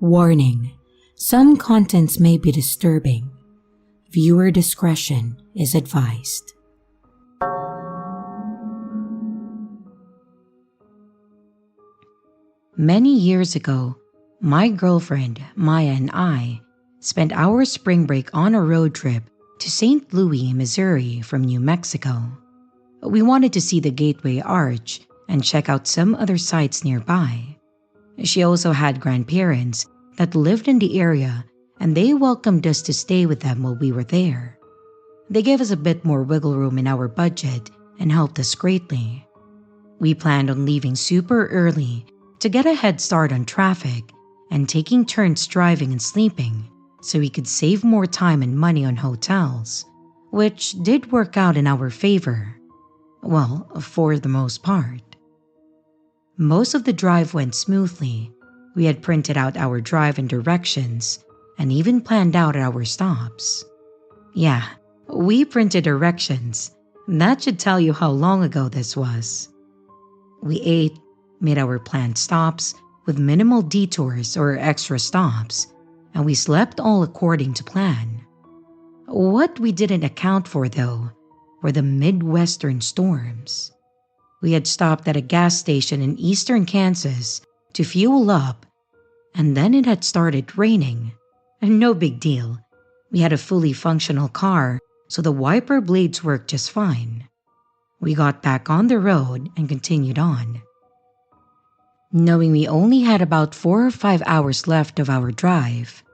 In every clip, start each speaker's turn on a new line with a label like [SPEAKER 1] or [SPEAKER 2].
[SPEAKER 1] Warning: some contents may be disturbing. Viewer discretion is advised.
[SPEAKER 2] Many years ago, my girlfriend, Maya, and I spent our spring break on a road trip to St. Louis, Missouri from New Mexico. We wanted to see the Gateway Arch and check out some other sites nearby. She also had grandparents that lived in the area, and they welcomed us to stay with them while we were there. They gave us a bit more wiggle room in our budget and helped us greatly. We planned on leaving super early to get a head start on traffic and taking turns driving and sleeping so we could save more time and money on hotels, which did work out in our favor. Well, for the most part. Most of the drive went smoothly. We had printed out our drive and directions and even planned out our stops. Yeah, we printed directions. That should tell you how long ago this was. We ate, made our planned stops with minimal detours or extra stops, and we slept all according to plan. What we didn't account for, though, were the Midwestern storms. We had stopped at a gas station in eastern Kansas to fuel up, and then it had started raining. And no big deal. We had a fully functional car, so the wiper blades worked just fine. We got back on the road and continued on. Knowing we only had about 4 or 5 hours left of our drive.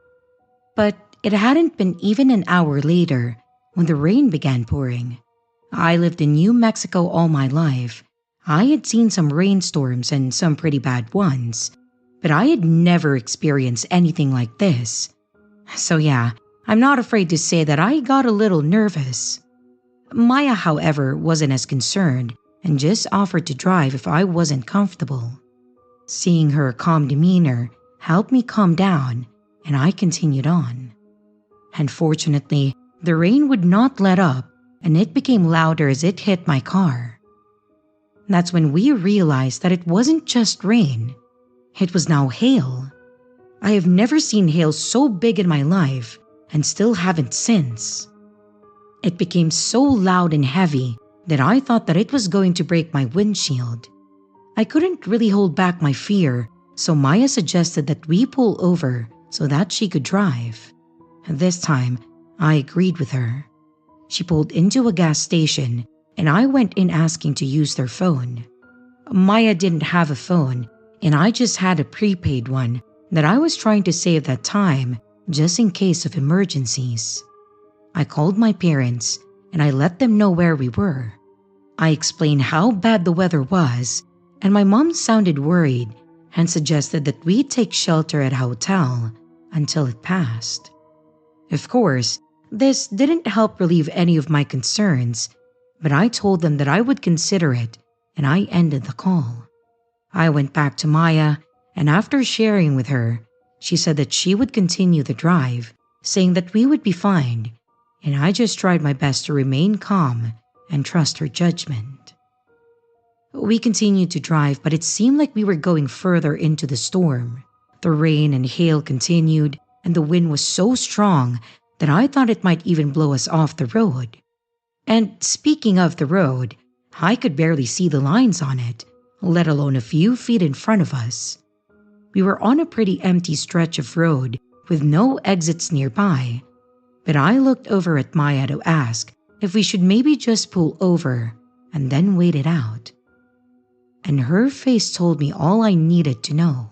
[SPEAKER 2] But it hadn't been even an hour later when the rain began pouring. I lived in New Mexico all my life. I had seen some rainstorms and some pretty bad ones, but I had never experienced anything like this. So yeah, I'm not afraid to say that I got a little nervous. Maya, however, wasn't as concerned and just offered to drive if I wasn't comfortable. Seeing her calm demeanor helped me calm down, and I continued on. Unfortunately, the rain would not let up, and it became louder as it hit my car. That's when we realized that it wasn't just rain. It was now hail. I have never seen hail so big in my life, and still haven't since. It became so loud and heavy that I thought that it was going to break my windshield. I couldn't really hold back my fear, so Maya suggested that we pull over so that she could drive. This time, I agreed with her. She pulled into a gas station, and I went in asking to use their phone. Maya didn't have a phone, and I just had a prepaid one that I was trying to save that time just in case of emergencies. I called my parents, and I let them know where we were. I explained how bad the weather was, and my mom sounded worried and suggested that we take shelter at a hotel until it passed. Of course, this didn't help relieve any of my concerns, but I told them that I would consider it, and I ended the call. I went back to Maya, and after sharing with her, she said that she would continue the drive, saying that we would be fine, and I just tried my best to remain calm and trust her judgment. We continued to drive, but it seemed like we were going further into the storm. The rain and hail continued, and the wind was so strong that I thought it might even blow us off the road. And speaking of the road, I could barely see the lines on it, let alone a few feet in front of us. We were on a pretty empty stretch of road with no exits nearby, but I looked over at Maya to ask if we should maybe just pull over and then wait it out. And her face told me all I needed to know.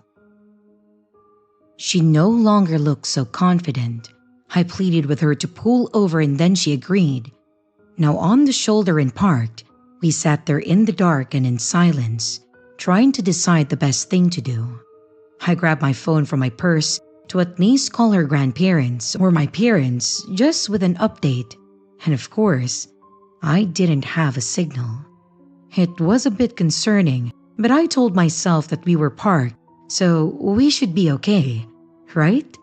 [SPEAKER 2] She no longer looked so confident. I pleaded with her to pull over, and then she agreed. Now on the shoulder and parked, we sat there in the dark and in silence, trying to decide the best thing to do. I grabbed my phone from my purse to at least call her grandparents or my parents just with an update, and of course, I didn't have a signal. It was a bit concerning, but I told myself that we were parked, so we should be okay, right?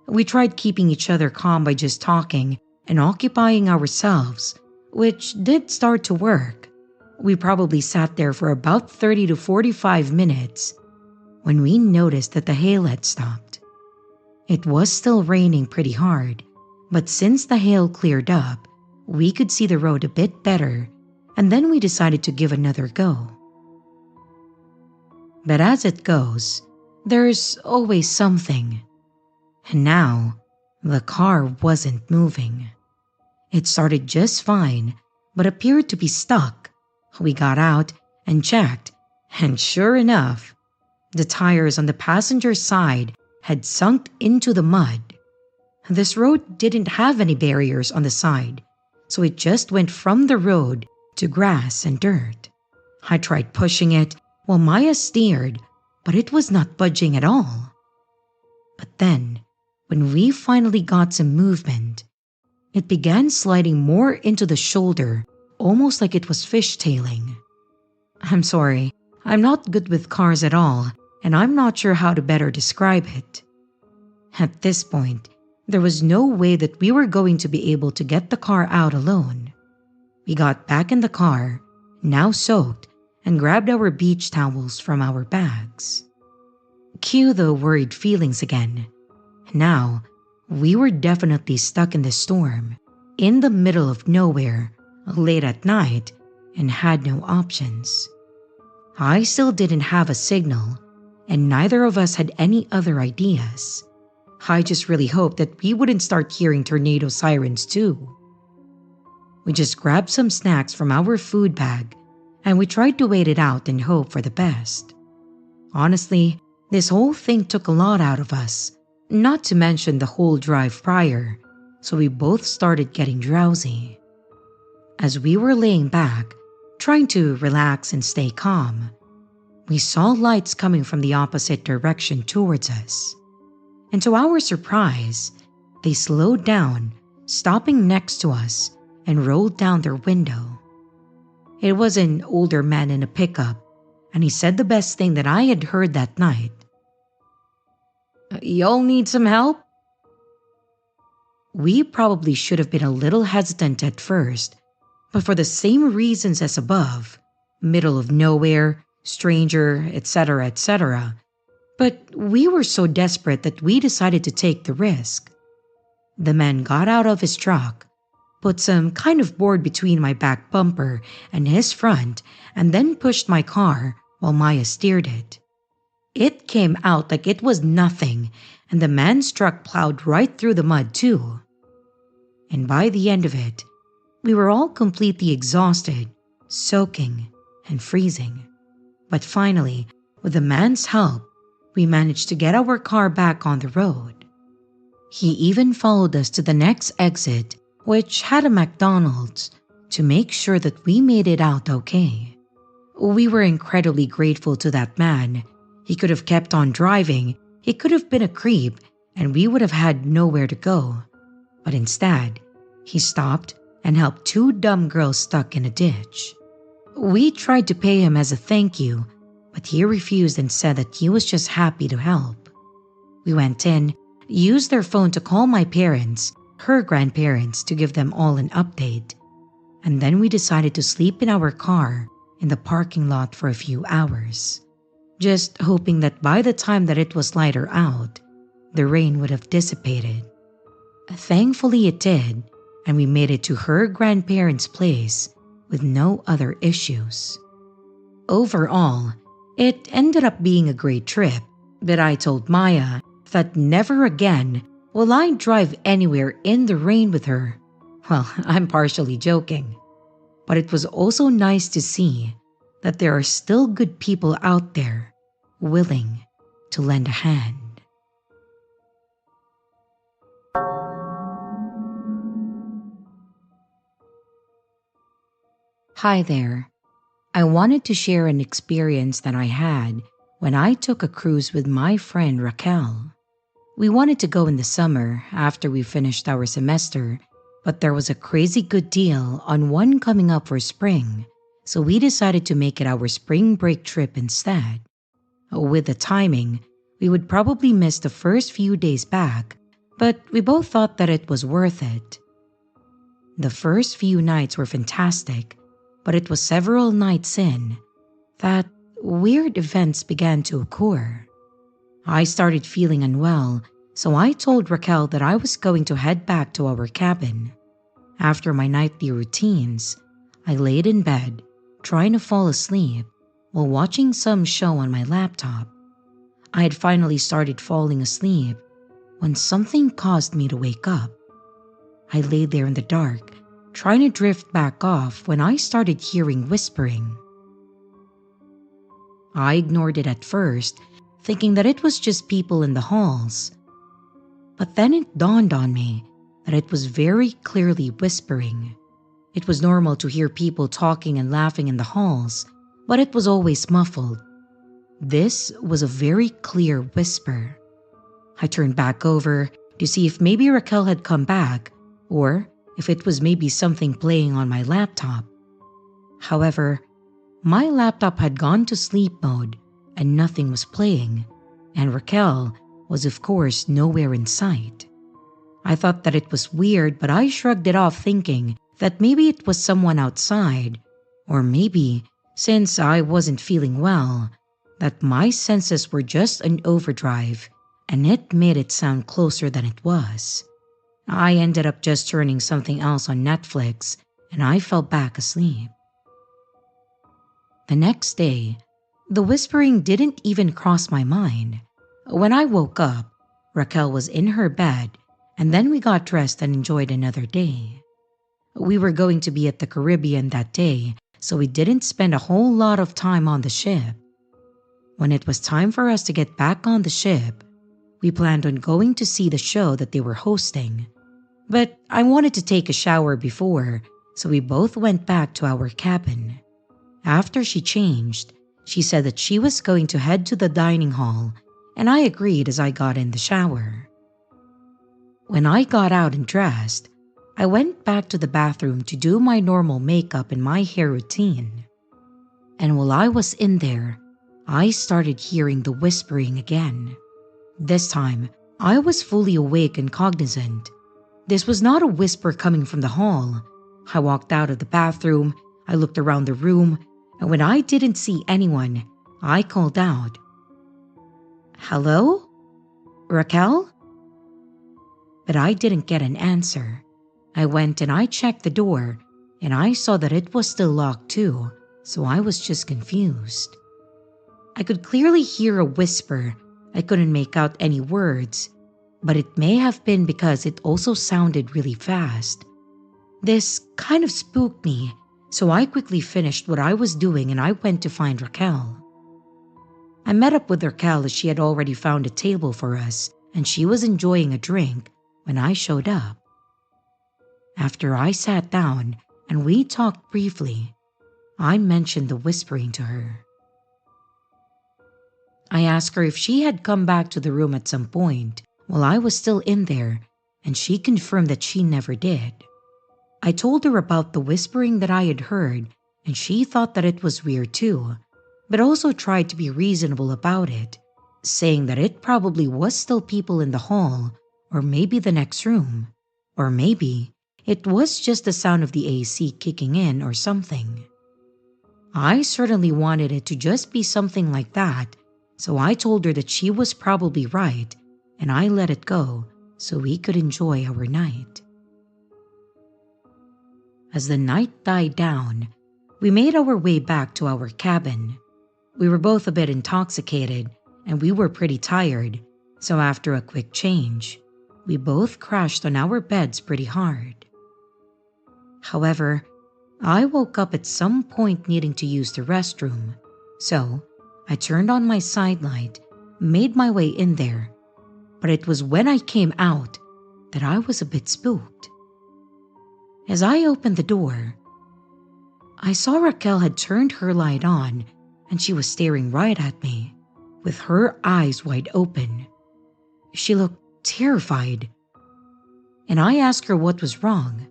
[SPEAKER 2] We tried keeping each other calm by just talking and occupying ourselves, which did start to work. We probably sat there for about 30 to 45 minutes when we noticed that the hail had stopped. It was still raining pretty hard, but since the hail cleared up, we could see the road a bit better, and then we decided to give another go. But as it goes, there's always something. And now, the car wasn't moving. It started just fine, but appeared to be stuck. We got out and checked, and sure enough, the tires on the passenger side had sunk into the mud. This road didn't have any barriers on the side, so it just went from the road to grass and dirt. I tried pushing it while Maya steered, but it was not budging at all. But then, when we finally got some movement, it began sliding more into the shoulder, almost like it was fishtailing. I'm sorry, I'm not good with cars at all, and I'm not sure how to better describe it. At this point, there was no way that we were going to be able to get the car out alone. We got back in the car, now soaked, and grabbed our beach towels from our bags. Cue the worried feelings again. Now, we were definitely stuck in the storm, in the middle of nowhere, late at night, and had no options. I still didn't have a signal, and neither of us had any other ideas. I just really hoped that we wouldn't start hearing tornado sirens too. We just grabbed some snacks from our food bag, and we tried to wait it out and hope for the best. Honestly, this whole thing took a lot out of us, not to mention the whole drive prior, so we both started getting drowsy. As we were laying back, trying to relax and stay calm, we saw lights coming from the opposite direction towards us. And to our surprise, they slowed down, stopping next to us, and rolled down their window. It was an older man in a pickup, and he said the best thing that I had heard that night. "Y'all need some help?" We probably should have been a little hesitant at first, but for the same reasons as above, middle of nowhere, stranger, etc., but we were so desperate that we decided to take the risk. The man got out of his truck, put some kind of board between my back bumper and his front, and then pushed my car while Maya steered it. It came out like it was nothing, and the man's truck plowed right through the mud too. And by the end of it, we were all completely exhausted, soaking and freezing. But finally, with the man's help, we managed to get our car back on the road. He even followed us to the next exit, which had a McDonald's, to make sure that we made it out okay. We were incredibly grateful to that man. He could have kept on driving, he could have been a creep, and we would have had nowhere to go. But instead, he stopped and helped two dumb girls stuck in a ditch. We tried to pay him as a thank you, but he refused and said that he was just happy to help. We went in, used their phone to call my parents, her grandparents, to give them all an update, and then we decided to sleep in our car in the parking lot for a few hours, just hoping that by the time that it was lighter out, the rain would have dissipated. Thankfully it did, and we made it to her grandparents' place with no other issues. Overall, it ended up being a great trip, but I told Maya that never again will I drive anywhere in the rain with her. Well, I'm partially joking, but it was also nice to see that there are still good people out there willing to lend a hand. Hi there. I wanted to share an experience that I had when I took a cruise with my friend Raquel. We wanted to go in the summer after we finished our semester, but there was a crazy good deal on one coming up for spring, so we decided to make it our spring break trip instead. With the timing, we would probably miss the first few days back, but we both thought that it was worth it. The first few nights were fantastic, but it was several nights in that weird events began to occur. I started feeling unwell, So I told Raquel that I was going to head back to our cabin. After my nightly routines, I laid in bed, trying to fall asleep while watching some show on my laptop. I had finally started falling asleep when something caused me to wake up. I lay there in the dark, trying to drift back off when I started hearing whispering. I ignored it at first, thinking that it was just people in the halls. But then it dawned on me that it was very clearly whispering. It was normal to hear people talking and laughing in the halls, but it was always muffled. This was a very clear whisper. I turned back over to see if maybe Raquel had come back, or if it was maybe something playing on my laptop. However, my laptop had gone to sleep mode and nothing was playing, and Raquel was of course nowhere in sight. I thought that it was weird, but I shrugged it off thinking that maybe it was someone outside, or maybe, since I wasn't feeling well, that my senses were just an overdrive and it made it sound closer than it was. I ended up just turning something else on Netflix and I fell back asleep. The next day, the whispering didn't even cross my mind. When I woke up, Raquel was in her bed and then we got dressed and enjoyed another day. We were going to be at the Caribbean that day, so we didn't spend a whole lot of time on the ship. When it was time for us to get back on the ship, we planned on going to see the show that they were hosting. But I wanted to take a shower before, so we both went back to our cabin. After she changed, she said that she was going to head to the dining hall, and I agreed as I got in the shower. When I got out and dressed, I went back to the bathroom to do my normal makeup and my hair routine. And while I was in there, I started hearing the whispering again. This time, I was fully awake and cognizant. This was not a whisper coming from the hall. I walked out of the bathroom, I looked around the room, and when I didn't see anyone, I called out, "Hello? Raquel?" But I didn't get an answer. I went and I checked the door, and I saw that it was still locked too, so I was just confused. I could clearly hear a whisper. I couldn't make out any words, but it may have been because it also sounded really fast. This kind of spooked me, so I quickly finished what I was doing and I went to find Raquel. I met up with Raquel as she had already found a table for us, and she was enjoying a drink when I showed up. After I sat down and we talked briefly, I mentioned the whispering to her. I asked her if she had come back to the room at some point while I was still in there, and she confirmed that she never did. I told her about the whispering that I had heard, and she thought that it was weird too, but also tried to be reasonable about it, saying that it probably was still people in the hall, or maybe the next room, or maybe it was just the sound of the AC kicking in or something. I certainly wanted it to just be something like that, so I told her that she was probably right, and I let it go so we could enjoy our night. As the night died down, we made our way back to our cabin. We were both a bit intoxicated, and we were pretty tired, so after a quick change, we both crashed on our beds pretty hard. However, I woke up at some point needing to use the restroom, so I turned on my sidelight, made my way in there, but it was when I came out that I was a bit spooked. As I opened the door, I saw Raquel had turned her light on and she was staring right at me, with her eyes wide open. She looked terrified, and I asked her what was wrong.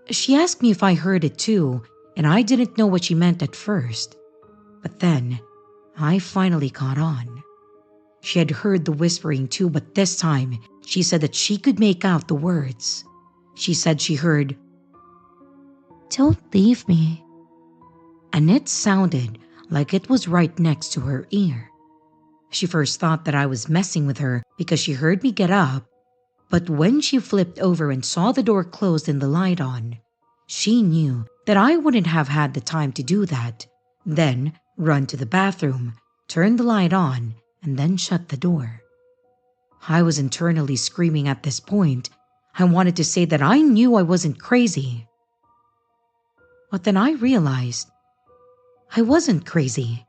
[SPEAKER 2] She asked me if I heard it too, and I didn't know what she meant at first. But then, I finally caught on. She had heard the whispering too, but this time, she said that she could make out the words. She said she heard, "Don't leave me." And it sounded like it was right next to her ear. She first thought that I was messing with her because she heard me get up, but when she flipped over and saw the door closed and the light on, she knew that I wouldn't have had the time to do that, then run to the bathroom, turn the light on, and then shut the door. I was internally screaming at this point. I wanted to say that I knew I wasn't crazy. But then I realized I wasn't crazy.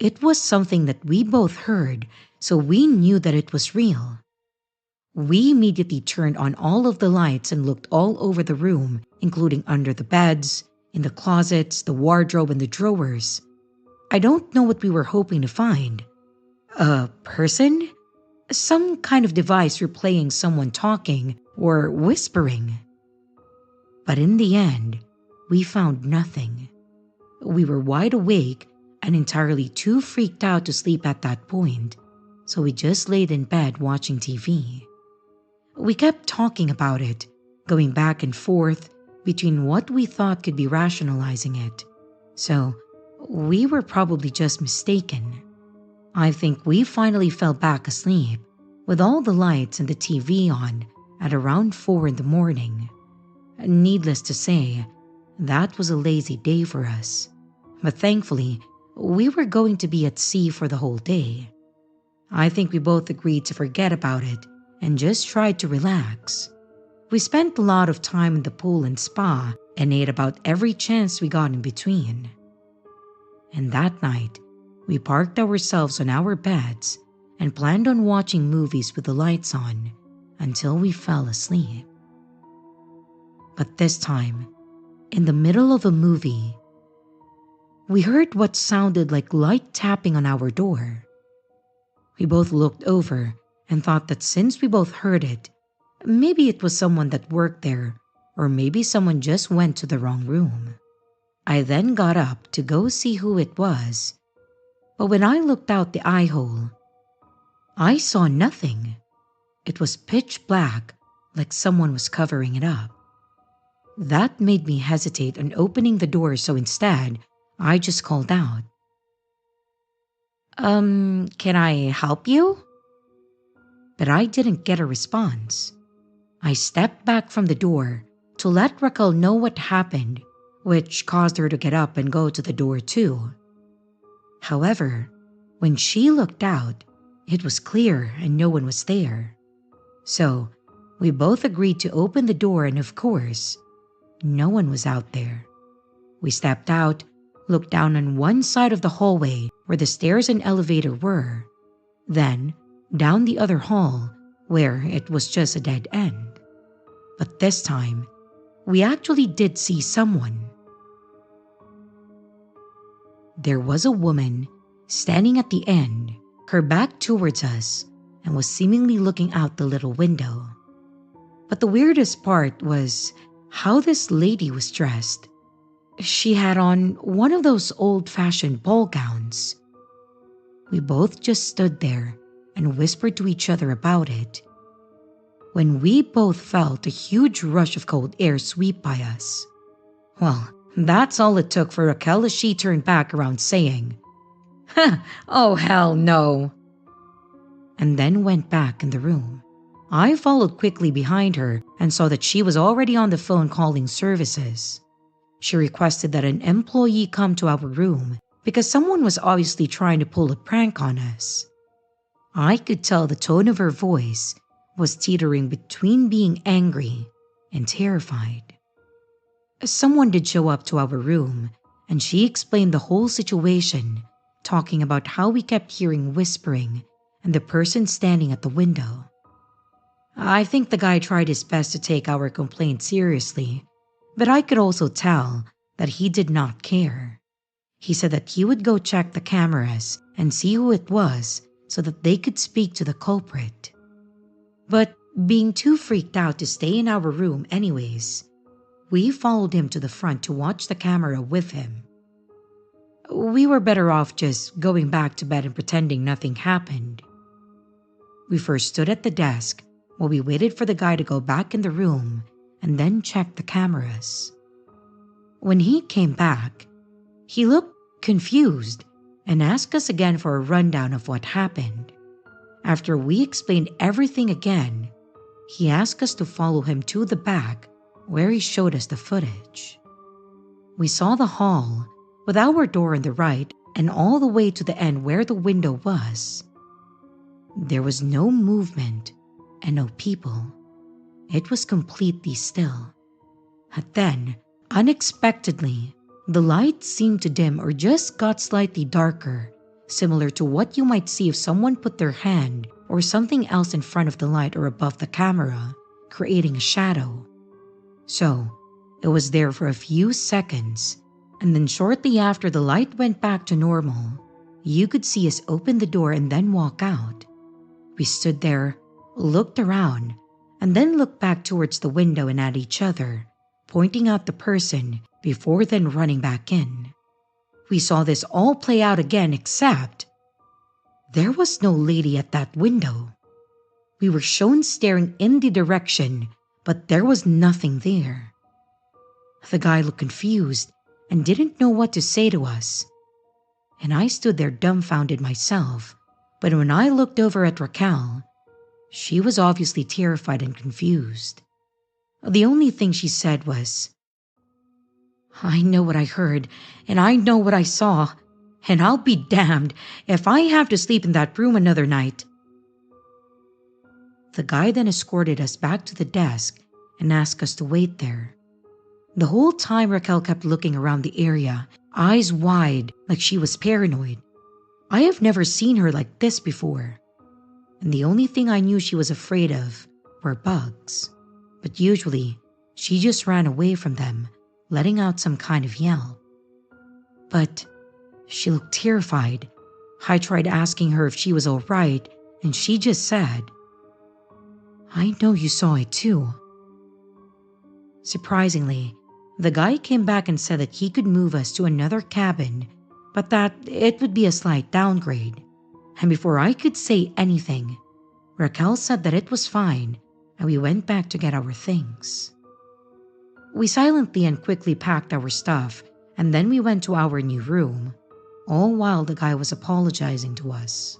[SPEAKER 2] It was something that we both heard, so we knew that it was real. We immediately turned on all of the lights and looked all over the room, including under the beds, in the closets, the wardrobe, and the drawers. I don't know what we were hoping to find. A person? Some kind of device replaying someone talking or whispering. But in the end, we found nothing. We were wide awake and entirely too freaked out to sleep at that point, so we just laid in bed watching TV. We kept talking about it, going back and forth between what we thought could be rationalizing it. So, we were probably just mistaken. I think we finally fell back asleep with all the lights and the TV on at around 4 in the morning. Needless to say, that was a lazy day for us. But thankfully, we were going to be at sea for the whole day. I think we both agreed to forget about it and just tried to relax. We spent a lot of time in the pool and spa and ate about every chance we got in between. And that night, we parked ourselves on our beds and planned on watching movies with the lights on until we fell asleep. But this time, in the middle of a movie, we heard what sounded like light tapping on our door. We both looked over and thought that since we both heard it, maybe it was someone that worked there, or maybe someone just went to the wrong room. I then got up to go see who it was, but when I looked out the eye hole, I saw nothing. It was pitch black, like someone was covering it up. That made me hesitate on opening the door, so instead, I just called out, can I help you? But I didn't get a response. I stepped back from the door to let Raquel know what happened, which caused her to get up and go to the door too. However, when she looked out, it was clear and no one was there. So, we both agreed to open the door, and of course, no one was out there. We stepped out, looked down on one side of the hallway where the stairs and elevator were, then down the other hall where it was just a dead end. But this time, we actually did see someone. There was a woman standing at the end, her back towards us, and was seemingly looking out the little window. But the weirdest part was how this lady was dressed. She had on one of those old-fashioned ball gowns. We both just stood there and whispered to each other about it, when we both felt a huge rush of cold air sweep by us. Well, that's all it took for Raquel as she turned back around saying, "Oh hell no," and then went back in the room. I followed quickly behind her and saw that she was already on the phone calling services. She requested that an employee come to our room because someone was obviously trying to pull a prank on us. I could tell the tone of her voice was teetering between being angry and terrified. Someone did show up to our room, and she explained the whole situation, talking about how we kept hearing whispering and the person standing at the window. I think the guy tried his best to take our complaint seriously, but I could also tell that he did not care. He said that he would go check the cameras and see who it was so that they could speak to the culprit. But being too freaked out to stay in our room anyways, we followed him to the front to watch the camera with him. We were better off just going back to bed and pretending nothing happened. We first stood at the desk while we waited for the guy to go back in the room and then checked the cameras. When he came back, he looked confused and asked us again for a rundown of what happened. After we explained everything again, he asked us to follow him to the back where he showed us the footage. We saw the hall with our door on the right and all the way to the end where the window was. There was no movement and no people. It was completely still. And then, unexpectedly, the light seemed to dim or just got slightly darker, similar to what you might see if someone put their hand or something else in front of the light or above the camera, creating a shadow. So, it was there for a few seconds, and then shortly after the light went back to normal, you could see us open the door and then walk out. We stood there, looked around, and then looked back towards the window and at each other, pointing out the person before then running back in. We saw this all play out again, except there was no lady at that window. We were shown staring in the direction, but there was nothing there. The guy looked confused and didn't know what to say to us. And I stood there dumbfounded myself, but when I looked over at Raquel, she was obviously terrified and confused. The only thing she said was, "I know what I heard, and I know what I saw, and I'll be damned if I have to sleep in that room another night." The guy then escorted us back to the desk and asked us to wait there. The whole time Raquel kept looking around the area, eyes wide like she was paranoid. I have never seen her like this before. And the only thing I knew she was afraid of were bugs. But usually, she just ran away from them, letting out some kind of yell. But she looked terrified. I tried asking her if she was all right, and she just said, "I know you saw it too." Surprisingly, the guy came back and said that he could move us to another cabin, but that it would be a slight downgrade. And before I could say anything, Raquel said that it was fine, and we went back to get our things. We silently and quickly packed our stuff, and then we went to our new room, all while the guy was apologizing to us.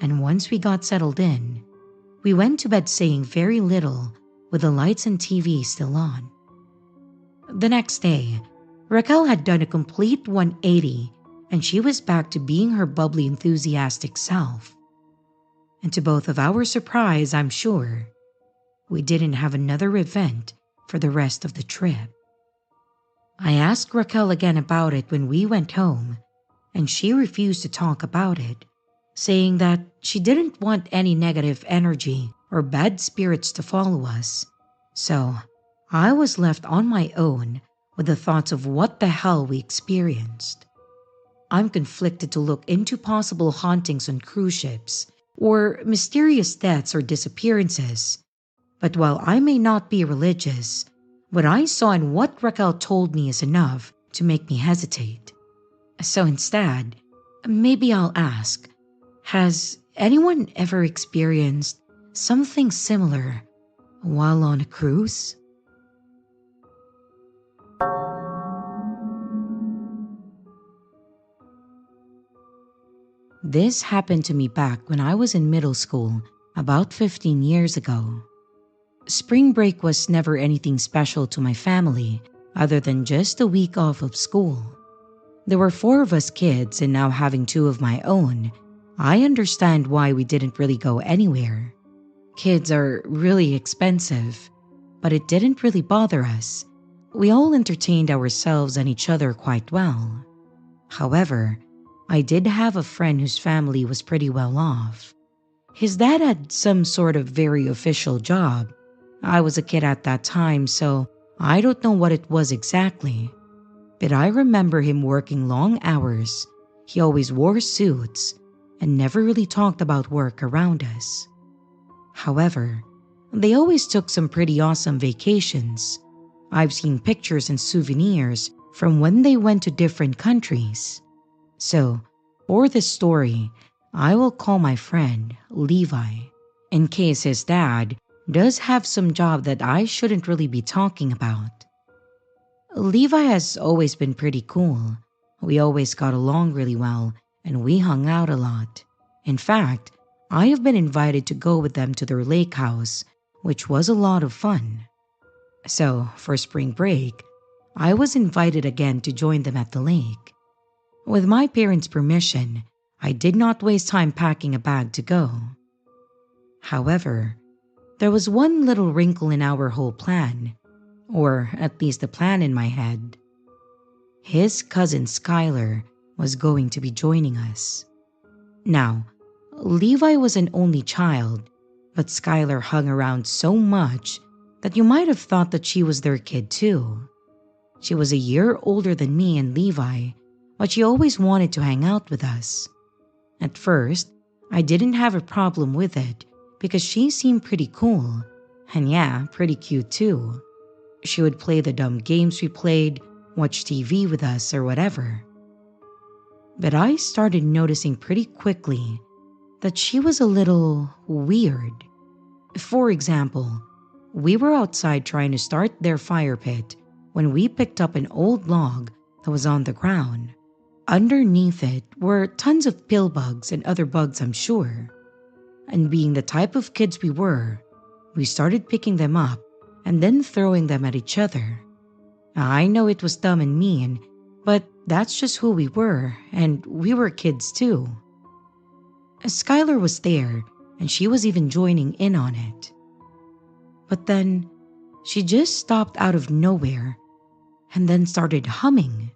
[SPEAKER 2] And once we got settled in, we went to bed saying very little with the lights and TV still on. The next day, Raquel had done a complete 180, and she was back to being her bubbly, enthusiastic self. And to both of our surprise, I'm sure, we didn't have another event for the rest of the trip. I asked Raquel again about it when we went home, and she refused to talk about it, saying that she didn't want any negative energy or bad spirits to follow us. So I was left on my own with the thoughts of what the hell we experienced. I'm conflicted to look into possible hauntings on cruise ships or mysterious deaths or disappearances. But while I may not be religious, what I saw and what Raquel told me is enough to make me hesitate. So instead, maybe I'll ask, has anyone ever experienced something similar while on a cruise? This happened to me back when I was in middle school about 15 years ago. Spring break was never anything special to my family other than just a week off of school. There were 4 of us kids, and now having 2 of my own, I understand why we didn't really go anywhere. Kids are really expensive, but it didn't really bother us. We all entertained ourselves and each other quite well. However, I did have a friend whose family was pretty well off. His dad had some sort of very official job. I was a kid at that time, so I don't know what it was exactly. But I remember him working long hours. He always wore suits and never really talked about work around us. However, they always took some pretty awesome vacations. I've seen pictures and souvenirs from when they went to different countries. So, for this story, I will call my friend Levi, in case his dad does have some job that I shouldn't really be talking about. Levi has always been pretty cool. We always got along really well and we hung out a lot. In fact, I have been invited to go with them to their lake house, which was a lot of fun. So, for spring break, I was invited again to join them at the lake. With my parents' permission, I did not waste time packing a bag to go. However, there was one little wrinkle in our whole plan, or at least the plan in my head. His cousin Skylar was going to be joining us. Now, Levi was an only child, but Skylar hung around so much that you might have thought that she was their kid too. She was a year older than me and Levi, but she always wanted to hang out with us. At first, I didn't have a problem with it because she seemed pretty cool, and yeah, pretty cute too. She would play the dumb games we played, watch TV with us or whatever. But I started noticing pretty quickly that she was a little weird. For example, we were outside trying to start their fire pit when we picked up an old log that was on the ground. Underneath it were tons of pill bugs and other bugs, I'm sure. And being the type of kids we were, we started picking them up and then throwing them at each other. I know it was dumb and mean, but that's just who we were, and we were kids too. Skylar was there, and she was even joining in on it. But then, she just stopped out of nowhere, and then started humming.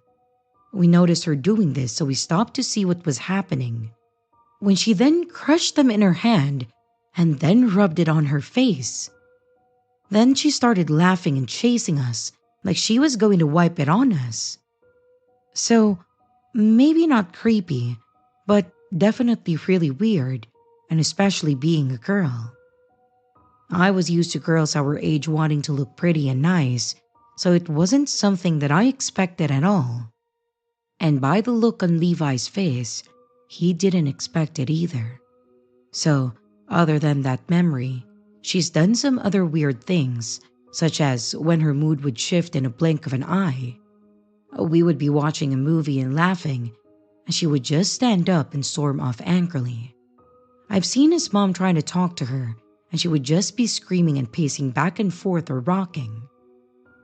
[SPEAKER 2] We noticed her doing this, so we stopped to see what was happening. When she then crushed them in her hand, and then rubbed it on her face. Then she started laughing and chasing us, like she was going to wipe it on us. So, maybe not creepy, but definitely really weird, and especially being a girl. I was used to girls our age wanting to look pretty and nice, so it wasn't something that I expected at all. And by the look on Levi's face, he didn't expect it either. So, other than that memory, she's done some other weird things, such as when her mood would shift in a blink of an eye. We would be watching a movie and laughing, and she would just stand up and storm off angrily. I've seen his mom trying to talk to her, and she would just be screaming and pacing back and forth or rocking.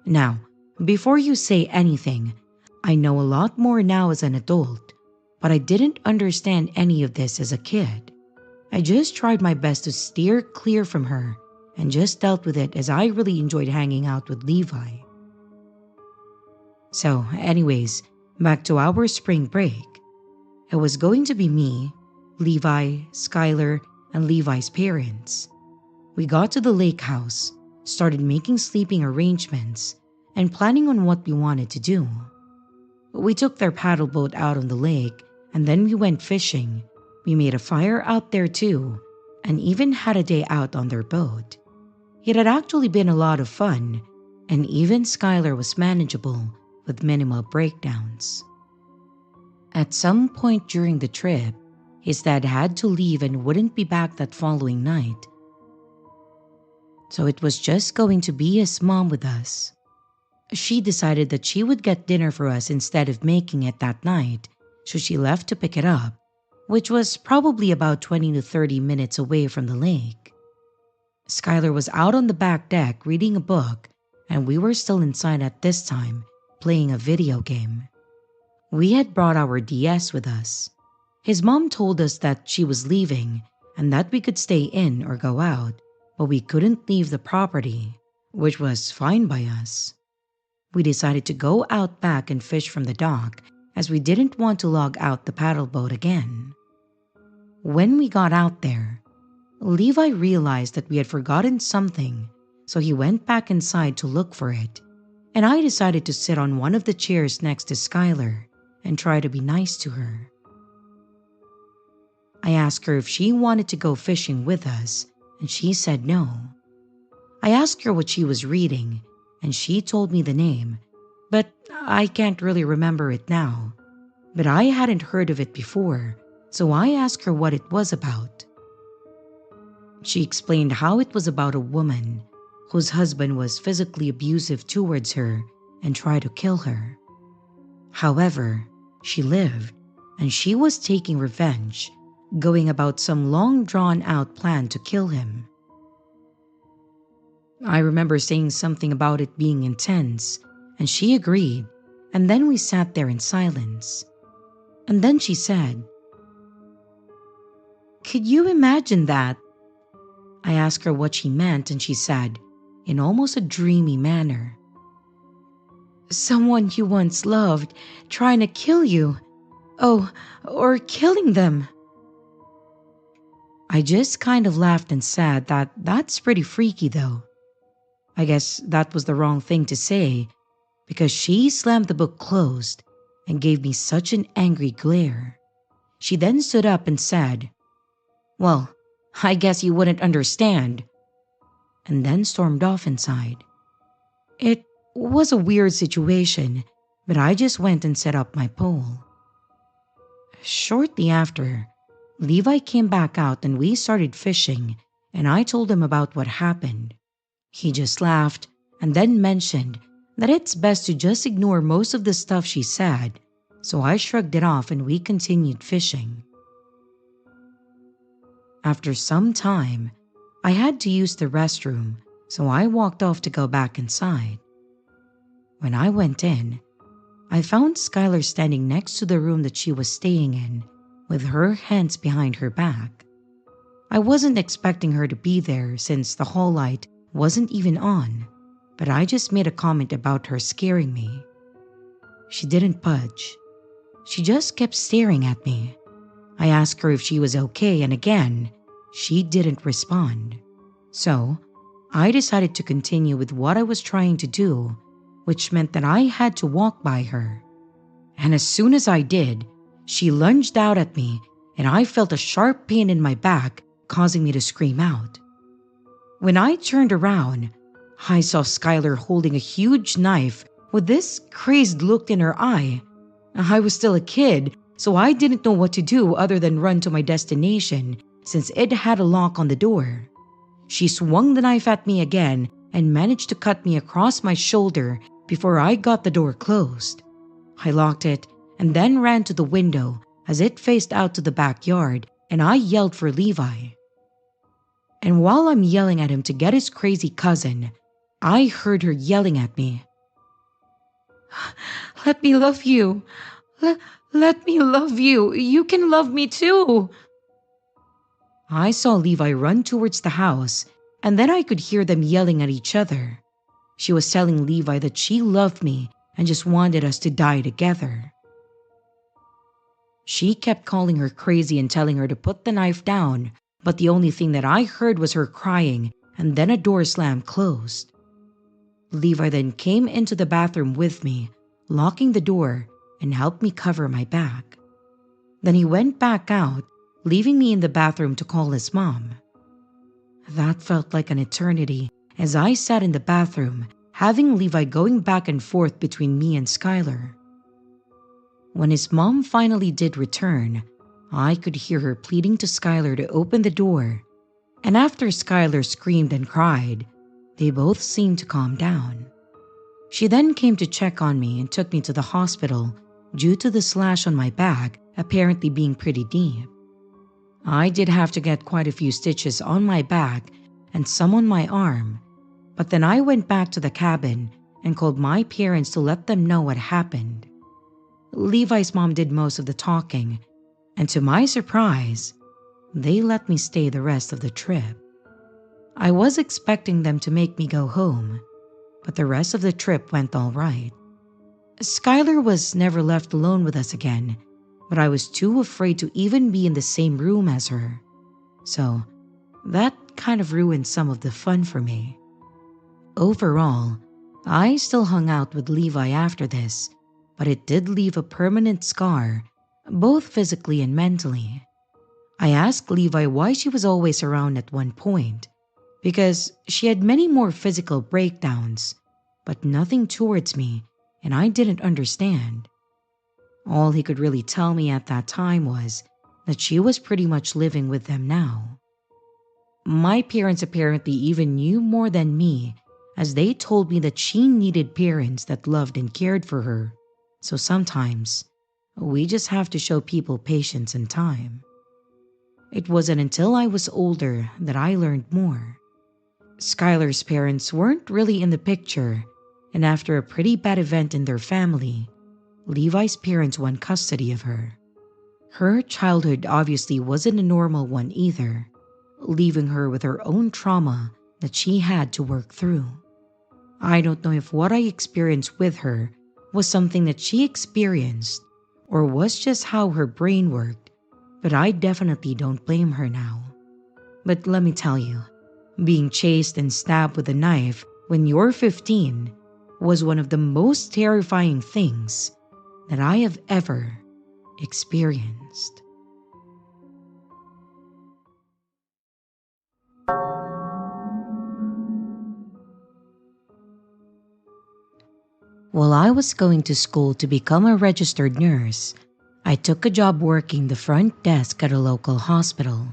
[SPEAKER 2] Now, before you say anything, I know a lot more now as an adult, but I didn't understand any of this as a kid. I just tried my best to steer clear from her and just dealt with it as I really enjoyed hanging out with Levi. So anyways, back to our spring break. It was going to be me, Levi, Skylar, and Levi's parents. We got to the lake house, started making sleeping arrangements, and planning on what we wanted to do. We took their paddle boat out on the lake, and then we went fishing. We made a fire out there too, and even had a day out on their boat. It had actually been a lot of fun, and even Skylar was manageable with minimal breakdowns. At some point during the trip, his dad had to leave and wouldn't be back that following night. So it was just going to be his mom with us. She decided that she would get dinner for us instead of making it that night, so she left to pick it up, which was probably about 20 to 30 minutes away from the lake. Skylar was out on the back deck reading a book, and we were still inside at this time, playing a video game. We had brought our DS with us. His mom told us that she was leaving and that we could stay in or go out, but we couldn't leave the property, which was fine by us. We decided to go out back and fish from the dock as we didn't want to log out the paddle boat again. When we got out there, Levi realized that we had forgotten something, so he went back inside to look for it, and I decided to sit on one of the chairs next to Skylar and try to be nice to her. I asked her if she wanted to go fishing with us, and she said no. I asked her what she was reading, and she told me the name, but I can't really remember it now. But I hadn't heard of it before, so I asked her what it was about. She explained how it was about a woman whose husband was physically abusive towards her and tried to kill her. However, She lived, and she was taking revenge, going about some long drawn out plan to kill him. I remember saying something about it being intense, and she agreed, and then we sat there in silence. And then she said, "Could you imagine that?" I asked her what she meant, and she said, in almost a dreamy manner, "Someone you once loved trying to kill you. Oh, or killing them." I just kind of laughed and said that that's pretty freaky though. I guess that was the wrong thing to say because she slammed the book closed and gave me such an angry glare. She then stood up and said, "Well, I guess you wouldn't understand," and then stormed off inside. It was a weird situation, but I just went and set up my pole. Shortly after, Levi came back out and we started fishing, and I told him about what happened. He just laughed and then mentioned that it's best to just ignore most of the stuff she said, so I shrugged it off and we continued fishing. After some time, I had to use the restroom, so I walked off to go back inside. When I went in, I found Skylar standing next to the room that she was staying in, with her hands behind her back. I wasn't expecting her to be there since the hall light wasn't even on, but I just made a comment about her scaring me. She didn't budge. She just kept staring at me. I asked her if she was okay, and again, she didn't respond. So, I decided to continue with what I was trying to do, which meant that I had to walk by her. And as soon as I did, she lunged out at me, and I felt a sharp pain in my back, causing me to scream out. When I turned around, I saw Skylar holding a huge knife with this crazed look in her eye. I was still a kid, so I didn't know what to do other than run to my destination since it had a lock on the door. She swung the knife at me again and managed to cut me across my shoulder before I got the door closed. I locked it and then ran to the window as it faced out to the backyard, and I yelled for Levi. And while I'm yelling at him to get his crazy cousin, I heard her yelling at me, "Let me love you. Let me love you. You can love me too." I saw Levi run towards the house, and then I could hear them yelling at each other. She was telling Levi that she loved me and just wanted us to die together. She kept calling her crazy and telling her to put the knife down, but the only thing that I heard was her crying, and then a door slammed closed. Levi then came into the bathroom with me, locking the door, and helped me cover my back. Then he went back out, leaving me in the bathroom to call his mom. That felt like an eternity as I sat in the bathroom, having Levi going back and forth between me and Skylar. When his mom finally did return, I could hear her pleading to Skylar to open the door, and after Skylar screamed and cried, they both seemed to calm down. She then came to check on me and took me to the hospital due to the slash on my back apparently being pretty deep. I did have to get quite a few stitches on my back and some on my arm, but then I went back to the cabin and called my parents to let them know what happened. Levi's mom did most of the talking, and to my surprise, they let me stay the rest of the trip. I was expecting them to make me go home, but the rest of the trip went all right. Skylar was never left alone with us again, but I was too afraid to even be in the same room as her. So, that kind of ruined some of the fun for me. Overall, I still hung out with Levi after this, but it did leave a permanent scar, both physically and mentally. I asked Levi why she was always around at one point, because she had many more physical breakdowns, but nothing towards me, and I didn't understand. All he could really tell me at that time was that she was pretty much living with them now. My parents apparently even knew more than me, as they told me that she needed parents that loved and cared for her, so sometimes We just have to show people patience and time. It wasn't until I was older that I learned more. Skylar's parents weren't really in the picture, and after a pretty bad event in their family, Levi's parents won custody of her. Her childhood obviously wasn't a normal one either, leaving her with her own trauma that she had to work through. I don't know if what I experienced with her was something that she experienced or was just how her brain worked, but I definitely don't blame her now. But let me tell you, being chased and stabbed with a knife when you're 15 was one of the most terrifying things that I have ever experienced. While I was going to school to become a registered nurse, I took a job working the front desk at a local hospital.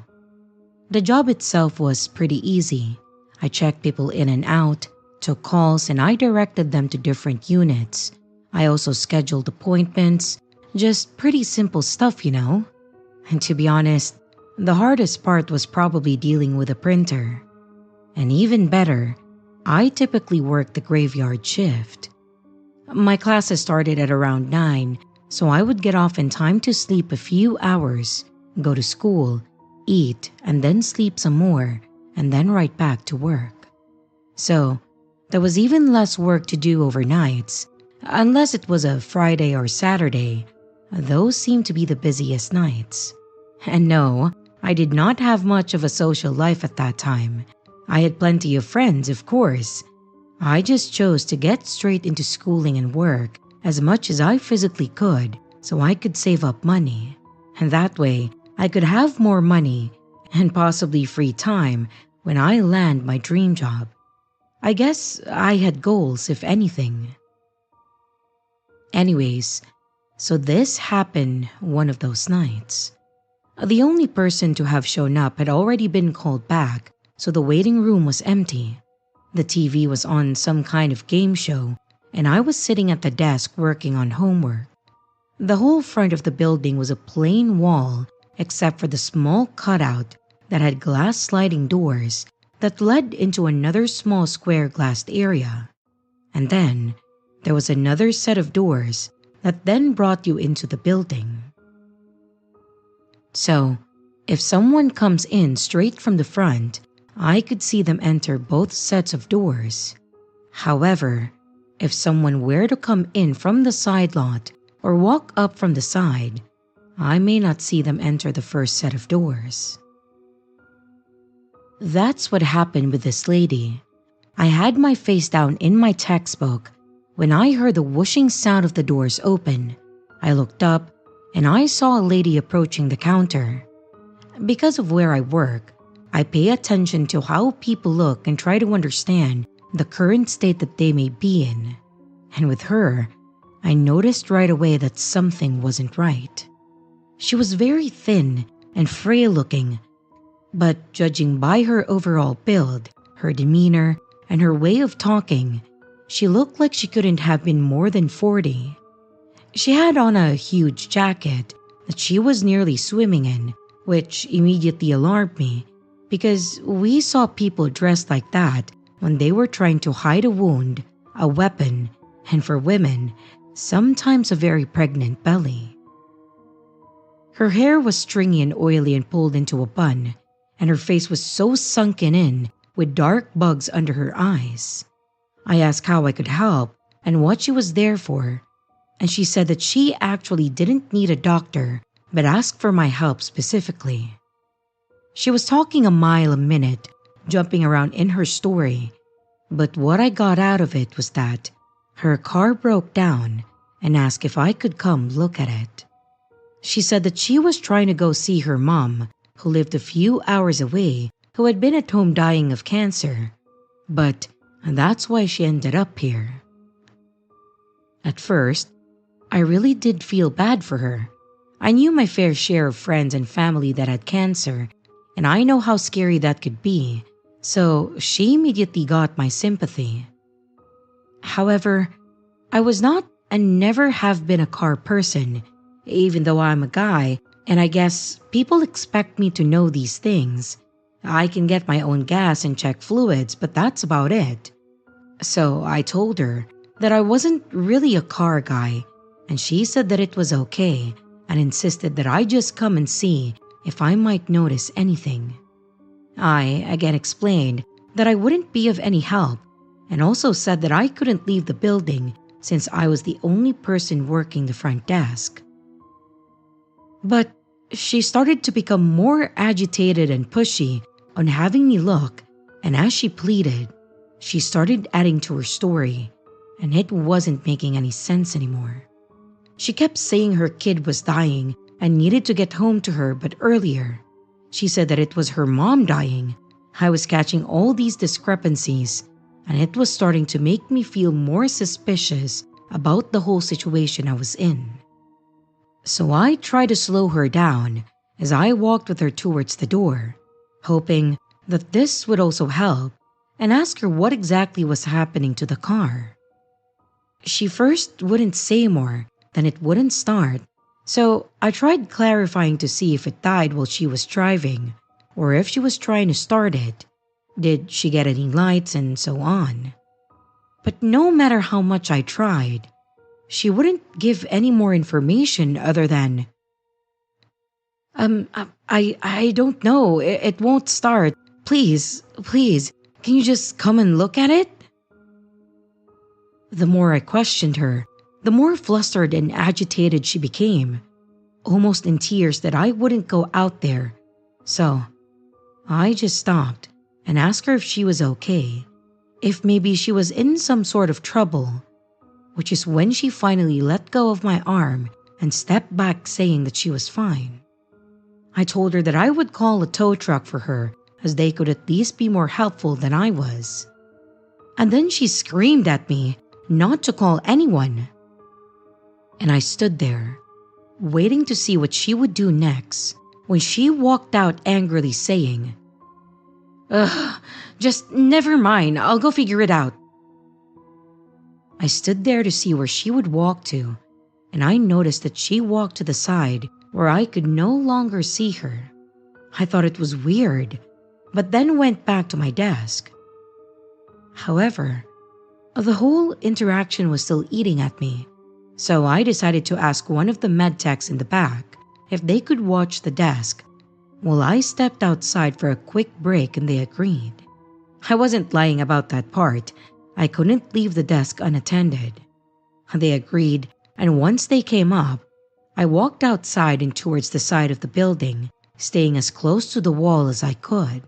[SPEAKER 2] The job itself was pretty easy. I checked people in and out, took calls, and I directed them to different units. I also scheduled appointments, just pretty simple stuff, you know. And to be honest, the hardest part was probably dealing with a printer. And even better, I typically worked the graveyard shift. My classes started at around 9, so I would get off in time to sleep a few hours, go to school, eat, and then sleep some more, and then right back to work. So, there was even less work to do overnights, unless it was a Friday or Saturday. Those seemed to be the busiest nights. And no, I did not have much of a social life at that time. I had plenty of friends, of course. I just chose to get straight into schooling and work as much as I physically could so I could save up money. And that way, I could have more money and possibly free time when I land my dream job. I guess I had goals, if anything. Anyways, so this happened one of those nights. The only person to have shown up had already been called back, so the waiting room was empty. The TV was on some kind of game show, and I was sitting at the desk working on homework. The whole front of the building was a plain wall, except for the small cutout that had glass sliding doors that led into another small square glassed area. And then there was another set of doors that then brought you into the building. So, if someone comes in straight from the front, I could see them enter both sets of doors. However, if someone were to come in from the side lot or walk up from the side, I may not see them enter the first set of doors. That's what happened with this lady. I had my face down in my textbook when I heard the whooshing sound of the doors open. I looked up and I saw a lady approaching the counter. Because of where I work, I pay attention to how people look and try to understand the current state that they may be in. And with her, I noticed right away that something wasn't right. She was very thin and frail looking, but judging by her overall build, her demeanor, and her way of talking, she looked like she couldn't have been more than 40. She had on a huge jacket that she was nearly swimming in, which immediately alarmed me because we saw people dressed like that when they were trying to hide a wound, a weapon, and for women, sometimes a very pregnant belly. Her hair was stringy and oily and pulled into a bun, and her face was so sunken in with dark bugs under her eyes. I asked how I could help and what she was there for, and she said that she actually didn't need a doctor but asked for my help specifically. She was talking a mile a minute, jumping around in her story, but what I got out of it was that her car broke down and asked if I could come look at it. She said that she was trying to go see her mom, who lived a few hours away, who had been at home dying of cancer, but that's why she ended up here. At first, I really did feel bad for her. I knew my fair share of friends and family that had cancer, and I know how scary that could be, so she immediately got my sympathy. However, I was not and never have been a car person, Even though I'm a guy, and I guess people expect me to know these things. I can get my own gas and check fluids, but that's about it. So I told her that I wasn't really a car guy, and she said that it was okay and insisted that I just come and see if I might notice anything. I again explained that I wouldn't be of any help and also said that I couldn't leave the building since I was the only person working the front desk. But she started to become more agitated and pushy on having me look, and as she pleaded, she started adding to her story, and it wasn't making any sense anymore. She kept saying her kid was dying and needed to get home to her, but earlier, she said that it was her mom dying. I was catching all these discrepancies, and it was starting to make me feel more suspicious about the whole situation I was in. So I tried to slow her down as I walked with her towards the door, hoping that this would also help, and ask her what exactly was happening to the car. She first wouldn't say more, then it wouldn't start, so I tried clarifying to see if it died while she was driving, or if she was trying to start it. Did she get any lights and so on? But no matter how much I tried, she wouldn't give any more information other than, I don't know. It won't start. Please, can you just come and look at it? The more I questioned her, the more flustered and agitated she became, almost in tears that I wouldn't go out there. So I just stopped and asked her if she was okay, if maybe she was in some sort of trouble, which is when she finally let go of my arm and stepped back saying that she was fine. I told her that I would call a tow truck for her as they could at least be more helpful than I was. And then she screamed at me not to call anyone. And I stood there, waiting to see what she would do next when she walked out angrily saying, "Ugh, just never mind, I'll go figure it out." I stood there to see where she would walk to, and I noticed that she walked to the side where I could no longer see her. I thought it was weird, but then went back to my desk. However, the whole interaction was still eating at me, so I decided to ask one of the med techs in the back if they could watch the desk while I stepped outside for a quick break, and they agreed. I wasn't lying about that part. I couldn't leave the desk unattended. They agreed, and once they came up, I walked outside and towards the side of the building, staying as close to the wall as I could.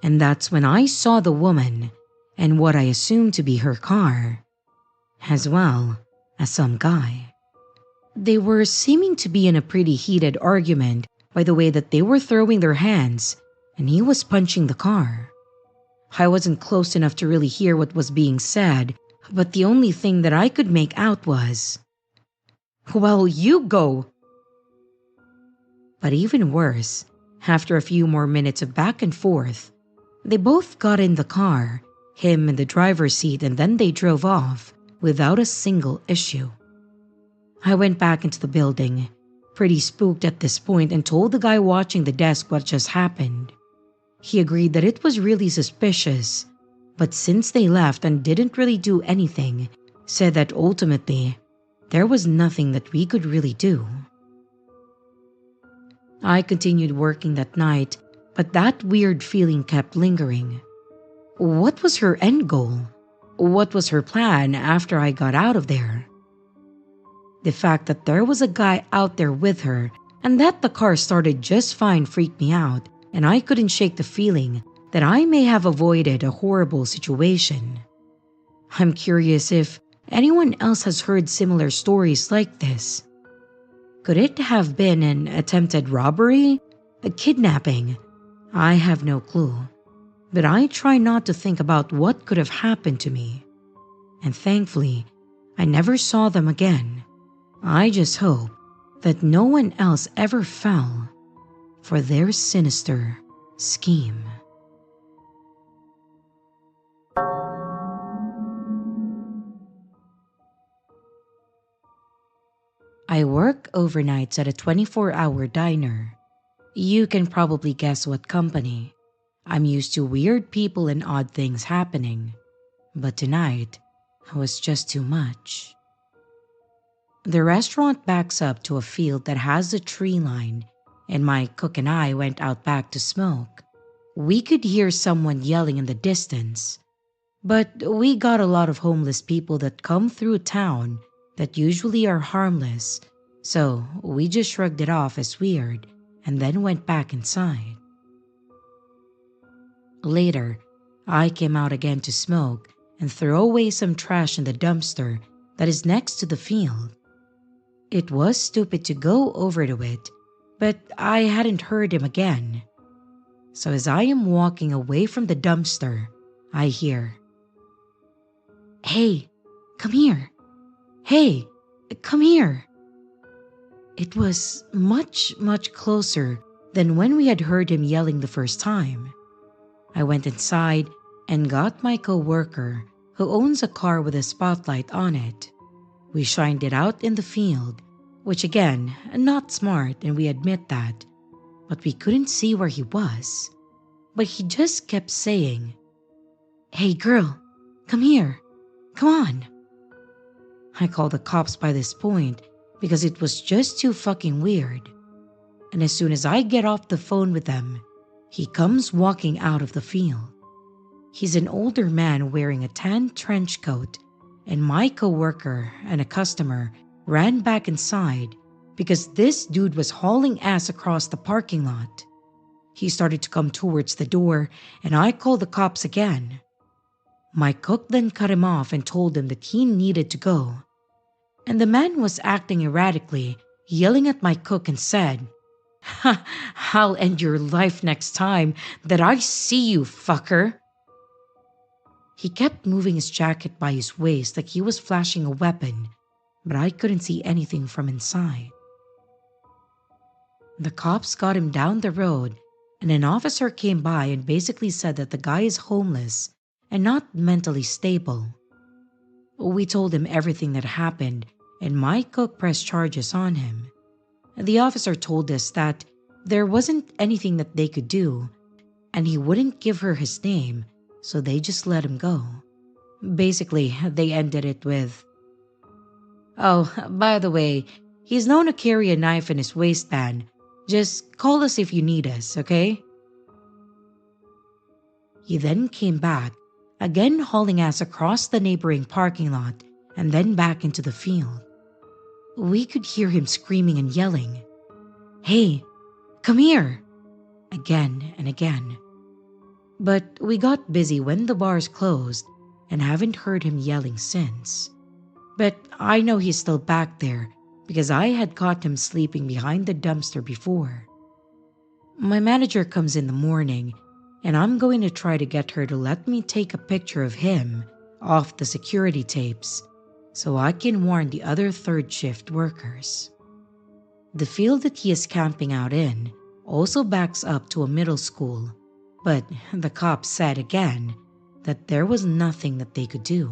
[SPEAKER 2] And that's when I saw the woman and what I assumed to be her car, as well as some guy. They were seeming to be in a pretty heated argument by the way that they were throwing their hands, and he was punching the car. I wasn't close enough to really hear what was being said, but the only thing that I could make out was, "Well, you go." But even worse, after a few more minutes of back and forth, they both got in the car, him in the driver's seat, and then they drove off without a single issue. I went back into the building, pretty spooked at this point, and told the guy watching the desk what just happened. He agreed that it was really suspicious, but since they left and didn't really do anything, said that ultimately, there was nothing that we could really do. I continued working that night, but that weird feeling kept lingering. What was her end goal? What was her plan after I got out of there? The fact that there was a guy out there with her and that the car started just fine freaked me out, and I couldn't shake the feeling that I may have avoided a horrible situation. I'm curious if anyone else has heard similar stories like this. Could it have been an attempted robbery? A kidnapping? I have no clue. But I try not to think about what could have happened to me. And thankfully, I never saw them again. I just hope that no one else ever fell for their sinister scheme. I work overnights at a 24-hour diner. You can probably guess what company. I'm used to weird people and odd things happening. But tonight was just too much. The restaurant backs up to a field that has a tree line, and my cook and I went out back to smoke. We could hear someone yelling in the distance, but we got a lot of homeless people that come through town that usually are harmless, so we just shrugged it off as weird and then went back inside. Later, I came out again to smoke and throw away some trash in the dumpster that is next to the field. It was stupid to go over to it, but I hadn't heard him again. So as I am walking away from the dumpster, I hear, "Hey, come here. Hey, come here." It was much, much closer than when we had heard him yelling the first time. I went inside and got my co-worker, who owns a car with a spotlight on it. We shined it out in the field, which again, not smart, and we admit that, but we couldn't see where he was. But he just kept saying, "Hey girl, come here, come on." I called the cops by this point because it was just too fucking weird. And as soon as I get off the phone with them, he comes walking out of the field. He's an older man wearing a tan trench coat, and my coworker and a customer ran back inside because this dude was hauling ass across the parking lot. He started to come towards the door, and I called the cops again. My cook then cut him off and told him that he needed to go. And the man was acting erratically, yelling at my cook and said, "Ha, I'll end your life next time that I see you, fucker." He kept moving his jacket by his waist like he was flashing a weapon, but I couldn't see anything from inside. The cops got him down the road, and an officer came by and basically said that the guy is homeless and not mentally stable. We told him everything that happened, and my cook pressed charges on him. The officer told us that there wasn't anything that they could do, and he wouldn't give her his name, so they just let him go. Basically, they ended it with, "Oh, by the way, he's known to carry a knife in his waistband. Just call us if you need us, okay?" He then came back, again hauling ass across the neighboring parking lot and then back into the field. We could hear him screaming and yelling, "Hey, come here," again and again. But we got busy when the bars closed and haven't heard him yelling since. But I know he's still back there because I had caught him sleeping behind the dumpster before. My manager comes in the morning, and I'm going to try to get her to let me take a picture of him off the security tapes so I can warn the other third shift workers. The field that he is camping out in also backs up to a middle school, but the cops said again that there was nothing that they could do.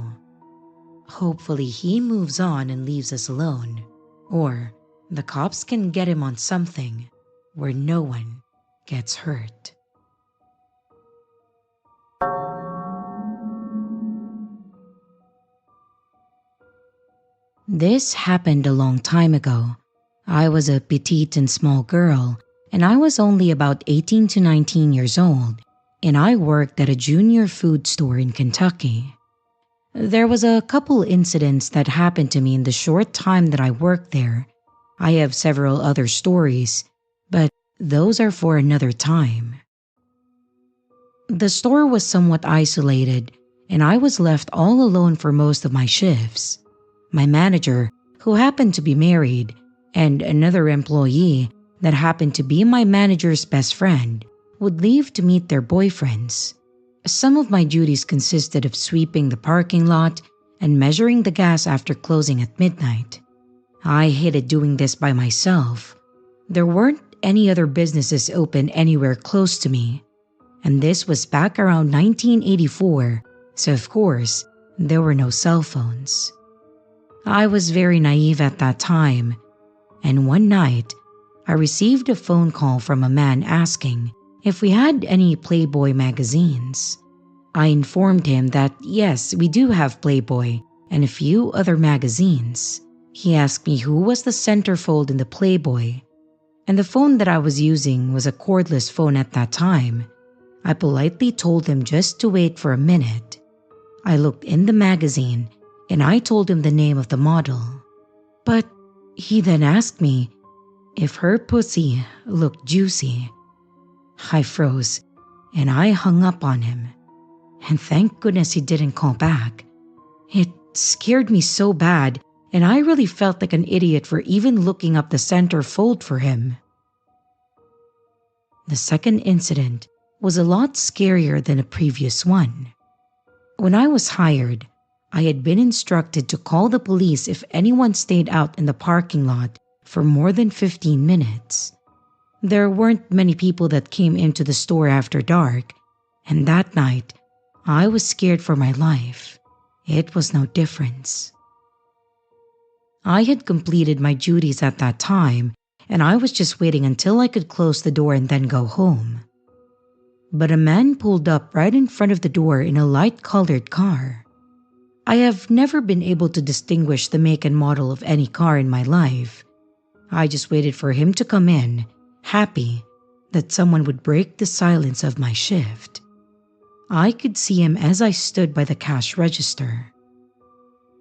[SPEAKER 2] Hopefully he moves on and leaves us alone, or the cops can get him on something where no one gets hurt. This happened a long time ago. I was a petite and small girl, and I was only about 18 to 19 years old, and I worked at a junior food store in Kentucky. There was a couple incidents that happened to me in the short time that I worked there. I have several other stories, but those are for another time. The store was somewhat isolated, and I was left all alone for most of my shifts. My manager, who happened to be married, and another employee that happened to be my manager's best friend, would leave to meet their boyfriends. Some of my duties consisted of sweeping the parking lot and measuring the gas after closing at midnight. I hated doing this by myself. There weren't any other businesses open anywhere close to me, and this was back around 1984, so of course, there were no cell phones. I was very naive at that time, And one night, I received a phone call from a man asking if we had any Playboy magazines. I informed him that yes, we do have Playboy and a few other magazines. He asked me who was the centerfold in the Playboy, and the phone that I was using was a cordless phone at that time. I politely told him just to wait for a minute. I looked in the magazine and I told him the name of the model. But he then asked me if her pussy looked juicy. I froze and I hung up on him. And thank goodness he didn't call back. It scared me so bad, and I really felt like an idiot for even looking up the centerfold for him. The second incident was a lot scarier than the previous one. When I was hired, I had been instructed to call the police if anyone stayed out in the parking lot for more than 15 minutes. There weren't many people that came into the store after dark, and that night, I was scared for my life. It was no difference. I had completed my duties at that time, and I was just waiting until I could close the door and then go home. But a man pulled up right in front of the door in a light-colored car. I have never been able to distinguish the make and model of any car in my life. I just waited for him to come in, happy that someone would break the silence of my shift. I could see him as I stood by the cash register.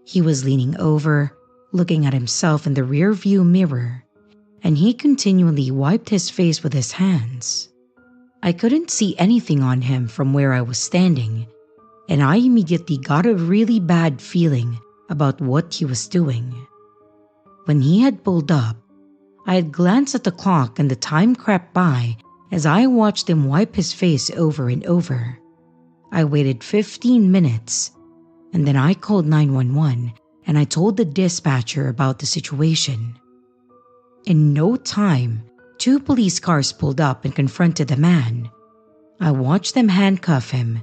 [SPEAKER 2] He was leaning over, looking at himself in the rear-view mirror, and he continually wiped his face with his hands. I couldn't see anything on him from where I was standing, and I immediately got a really bad feeling about what he was doing. When he had pulled up, I had glanced at the clock and the time crept by as I watched him wipe his face over and over. I waited 15 minutes, and then I called 911 and I told the dispatcher about the situation. In no time, 2 police cars pulled up and confronted the man. I watched them handcuff him,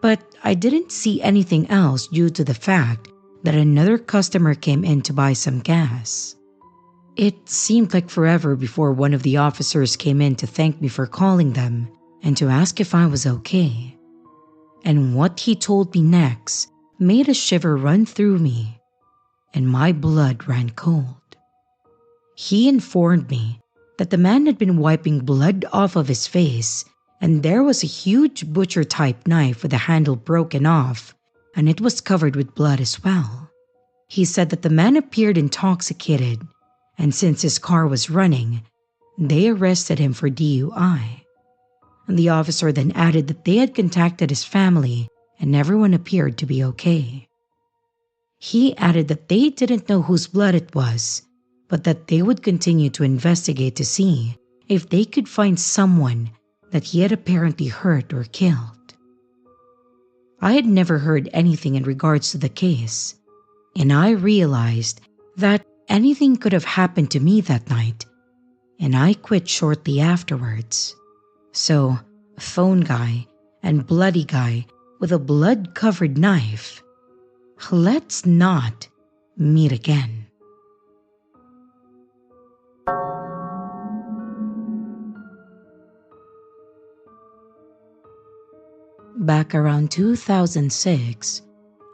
[SPEAKER 2] but I didn't see anything else due to the fact that another customer came in to buy some gas. It seemed like forever before one of the officers came in to thank me for calling them and to ask if I was okay. And what he told me next made a shiver run through me, and my blood ran cold. He informed me that the man had been wiping blood off of his face, and there was a huge butcher-type knife with the handle broken off, and it was covered with blood as well. He said that the man appeared intoxicated, and since his car was running, they arrested him for DUI. And the officer then added that they had contacted his family and everyone appeared to be okay. He added that they didn't know whose blood it was, but that they would continue to investigate to see if they could find someone that he had apparently hurt or killed. I had never heard anything in regards to the case, and I realized that anything could have happened to me that night, and I quit shortly afterwards. So, phone guy and bloody guy with a blood-covered knife, let's not meet again. Back around 2006,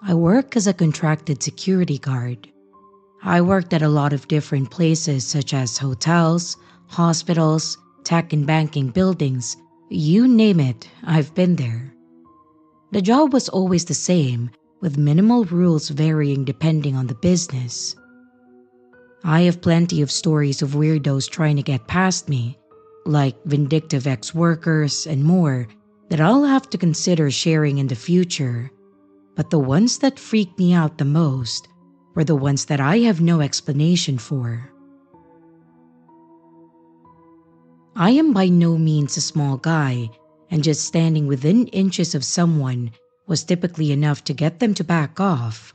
[SPEAKER 2] I worked as a contracted security guard. I worked at a lot of different places such as hotels, hospitals, tech and banking buildings, you name it, I've been there. The job was always the same, with minimal rules varying depending on the business. I have plenty of stories of weirdos trying to get past me, like vindictive ex-workers and more, that I'll have to consider sharing in the future. But the ones that freak me out the most were the ones that I have no explanation for. I am by no means a small guy, and just standing within inches of someone was typically enough to get them to back off,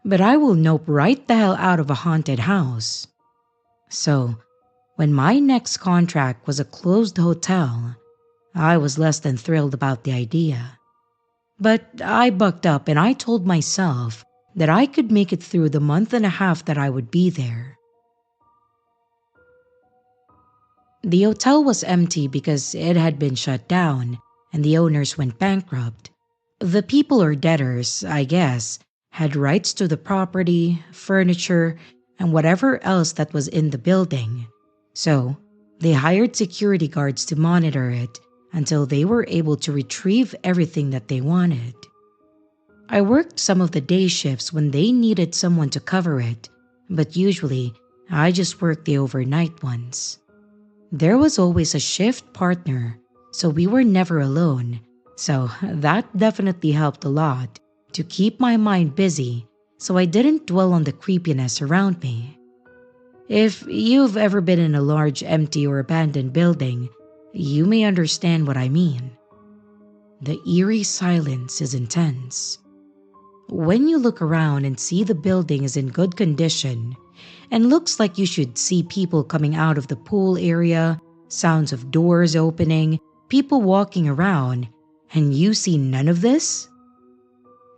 [SPEAKER 2] but I will nope right the hell out of a haunted house. So, when my next contract was a closed hotel, I was less than thrilled about the idea. But I bucked up and I told myself that I could make it through the month and a half that I would be there. The hotel was empty because it had been shut down and the owners went bankrupt. The people or debtors, I guess, had rights to the property, furniture, and whatever else that was in the building. So, they hired security guards to monitor it until they were able to retrieve everything that they wanted. I worked some of the day shifts when they needed someone to cover it, but usually I just worked the overnight ones. There was always a shift partner, so we were never alone, so that definitely helped a lot to keep my mind busy so I didn't dwell on the creepiness around me. If you've ever been in a large empty or abandoned building, you may understand what I mean. The eerie silence is intense. When you look around and see the building is in good condition and looks like you should see people coming out of the pool area, sounds of doors opening, people walking around, and you see none of this,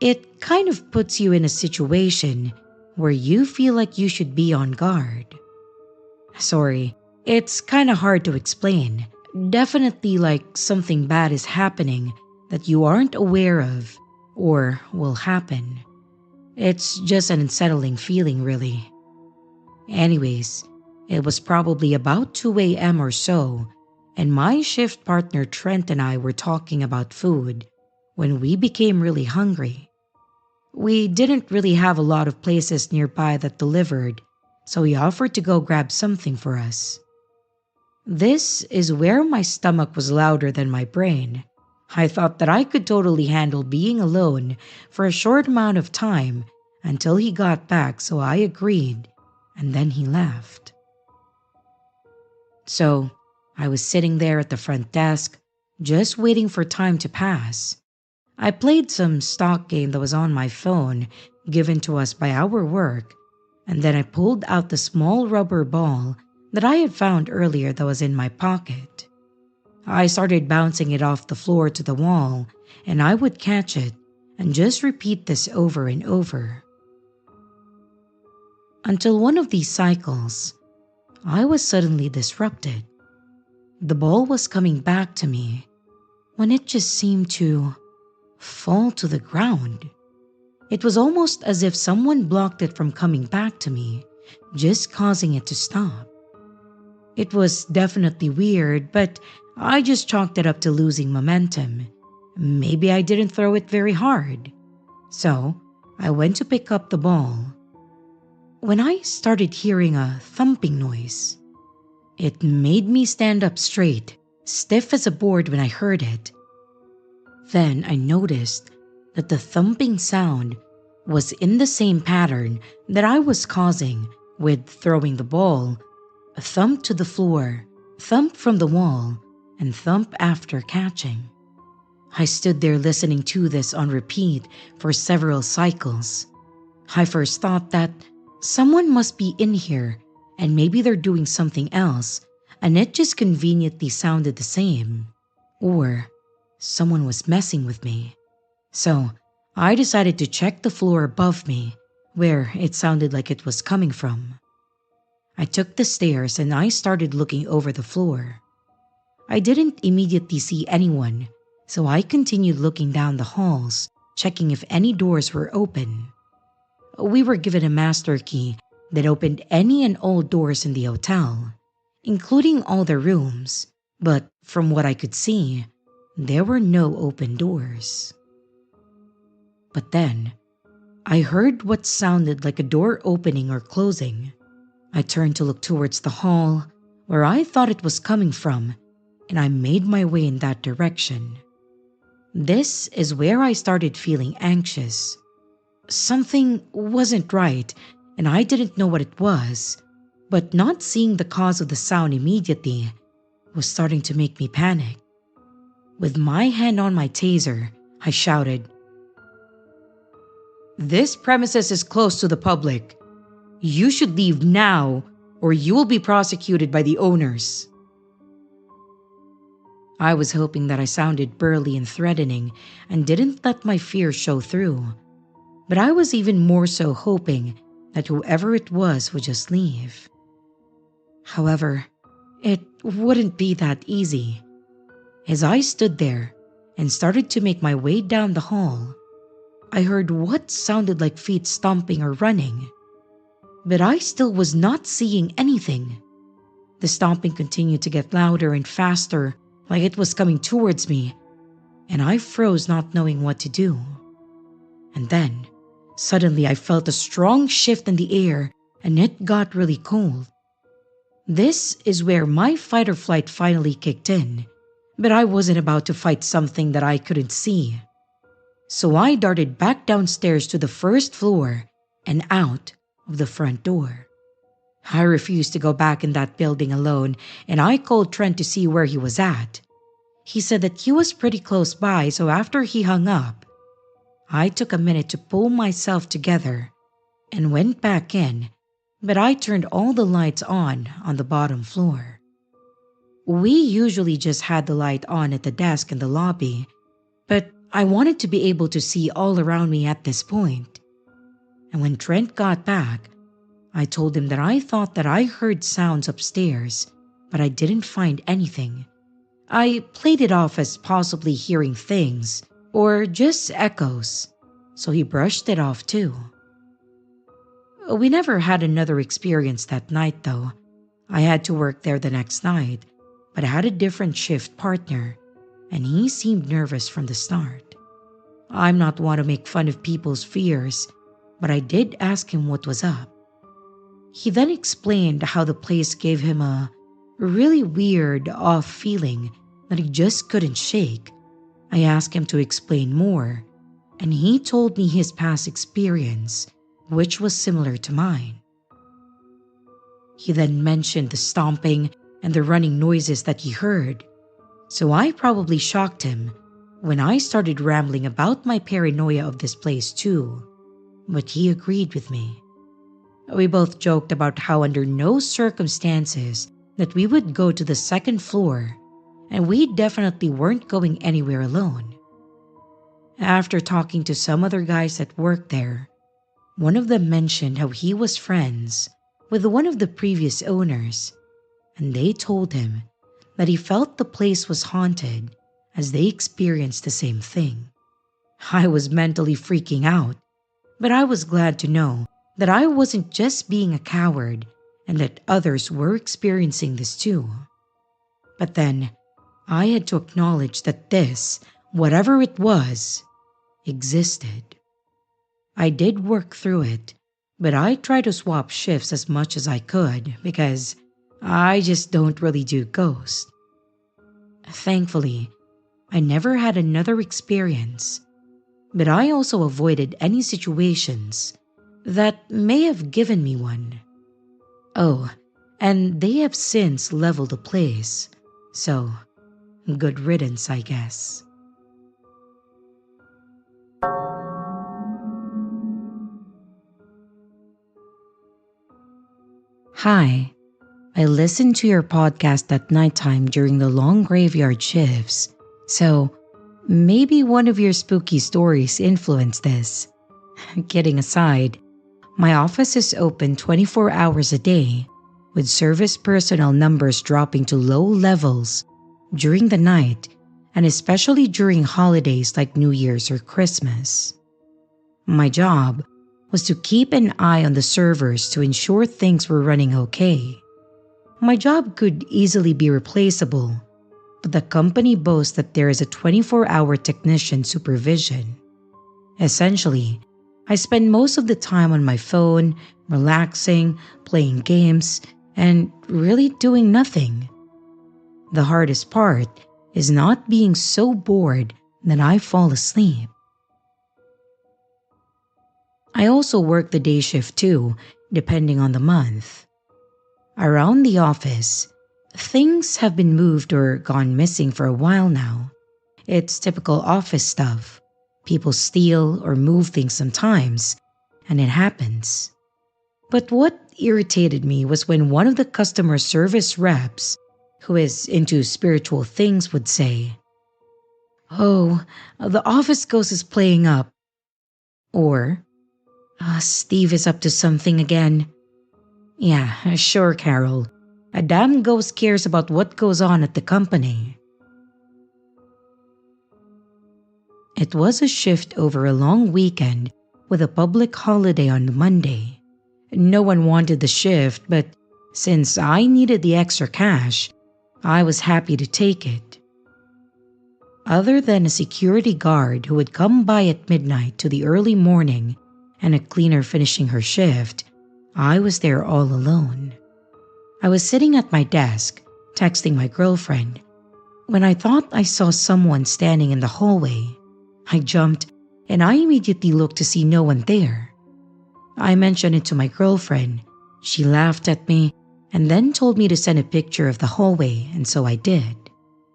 [SPEAKER 2] it kind of puts you in a situation where you feel like you should be on guard. Sorry, it's kind of hard to explain. Definitely like something bad is happening that you aren't aware of or will happen. It's just an unsettling feeling, really. Anyways, it was probably about 2 a.m. or so, and my shift partner Trent and I were talking about food when we became really hungry. We didn't really have a lot of places nearby that delivered, so he offered to go grab something for us. This is where my stomach was louder than my brain. I thought that I could totally handle being alone for a short amount of time until he got back, so I agreed, and then he left. So, I was sitting there at the front desk, just waiting for time to pass. I played some stock game that was on my phone, given to us by our work, and then I pulled out the small rubber ball that I had found earlier that was in my pocket. I started bouncing it off the floor to the wall, and I would catch it and just repeat this over and over. Until one of these cycles, I was suddenly disrupted. The ball was coming back to me when it just seemed to fall to the ground. It was almost as if someone blocked it from coming back to me, just causing it to stop. It was definitely weird, but I just chalked it up to losing momentum. Maybe I didn't throw it very hard. So, I went to pick up the ball. When I started hearing a thumping noise, it made me stand up straight, stiff as a board when I heard it. Then I noticed that the thumping sound was in the same pattern that I was causing with throwing the ball: a thump to the floor, thump from the wall, and thump after catching. I stood there listening to this on repeat for several cycles. I first thought that someone must be in here and maybe they're doing something else and it just conveniently sounded the same. Or someone was messing with me. So I decided to check the floor above me where it sounded like it was coming from. I took the stairs and I started looking over the floor. I didn't immediately see anyone, so I continued looking down the halls, checking if any doors were open. We were given a master key that opened any and all doors in the hotel, including all the rooms, but from what I could see, there were no open doors. But then, I heard what sounded like a door opening or closing. I turned to look towards the hall, where I thought it was coming from, and I made my way in that direction. This is where I started feeling anxious. Something wasn't right, and I didn't know what it was, but not seeing the cause of the sound immediately was starting to make me panic. With my hand on my taser, I shouted, "This premises is closed to the public. You should leave now, or you will be prosecuted by the owners." I was hoping that I sounded burly and threatening and didn't let my fear show through. But I was even more so hoping that whoever it was would just leave. However, It wouldn't be that easy. As I stood there and started to make my way down the hall, I heard what sounded like feet stomping or running, but I still was not seeing anything. The stomping continued to get louder and faster, like it was coming towards me, and I froze, not knowing what to do. And then, suddenly I felt a strong shift in the air and it got really cold. This is where my fight or flight finally kicked in, but I wasn't about to fight something that I couldn't see. So I darted back downstairs to the first floor and out of the front door. I refused to go back in that building alone, and I called Trent to see where he was at. He said that he was pretty close by, so after he hung up, I took a minute to pull myself together and went back in, but I turned all the lights on the bottom floor. We usually just had the light on at the desk in the lobby, but I wanted to be able to see all around me at this point. And when Trent got back, I told him that I thought that I heard sounds upstairs, but I didn't find anything. I played it off as possibly hearing things or just echoes, so he brushed it off too. We never had another experience that night though. I had to work there the next night, but I had a different shift partner, and he seemed nervous from the start. I'm not one to make fun of people's fears, but I did ask him what was up. He then explained how the place gave him a really weird, off feeling that he just couldn't shake. I asked him to explain more, and he told me his past experience, which was similar to mine. He then mentioned the stomping and the running noises that he heard, so I probably shocked him when I started rambling about my paranoia of this place too, but he agreed with me. We both joked about how under no circumstances that we would go to the second floor, and we definitely weren't going anywhere alone. After talking to some other guys that worked there, one of them mentioned how he was friends with one of the previous owners, and they told him that he felt the place was haunted as they experienced the same thing. I was mentally freaking out, but I was glad to know that I wasn't just being a coward and that others were experiencing this too. But then, I had to acknowledge that this, whatever it was, existed. I did work through it, but I tried to swap shifts as much as I could because I just don't really do ghosts. Thankfully, I never had another experience, but I also avoided any situations that may have given me one. Oh, and they have since leveled the place, so good riddance, I guess. Hi, I listened to your podcast at nighttime during the long graveyard shifts, so maybe one of your spooky stories influenced this. Kidding aside, my office is open 24 hours a day, with service personnel numbers dropping to low levels during the night and especially during holidays like New Year's or Christmas. My job was to keep an eye on the servers to ensure things were running okay. My job could easily be replaceable, but the company boasts that there is a 24-hour technician supervision. Essentially, I spend most of the time on my phone, relaxing, playing games, and really doing nothing. The hardest part is not being so bored that I fall asleep. I also work the day shift too, depending on the month. Around the office, things have been moved or gone missing for a while now. It's typical office stuff. People steal or move things sometimes, and it happens. But what irritated me was when one of the customer service reps, who is into spiritual things, would say, "Oh, the office ghost is playing up." Or, "Steve is up to something again." Yeah, sure, Carol. A damn ghost cares about what goes on at the company. It was a shift over a long weekend with a public holiday on Monday. No one wanted the shift, but since I needed the extra cash, I was happy to take it. Other than a security guard who would come by at midnight to the early morning and a cleaner finishing her shift, I was there all alone. I was sitting at my desk, texting my girlfriend, when I thought I saw someone standing in the hallway. I jumped and I immediately looked to see no one there. I mentioned it to my girlfriend. She laughed at me and then told me to send a picture of the hallway, and so I did.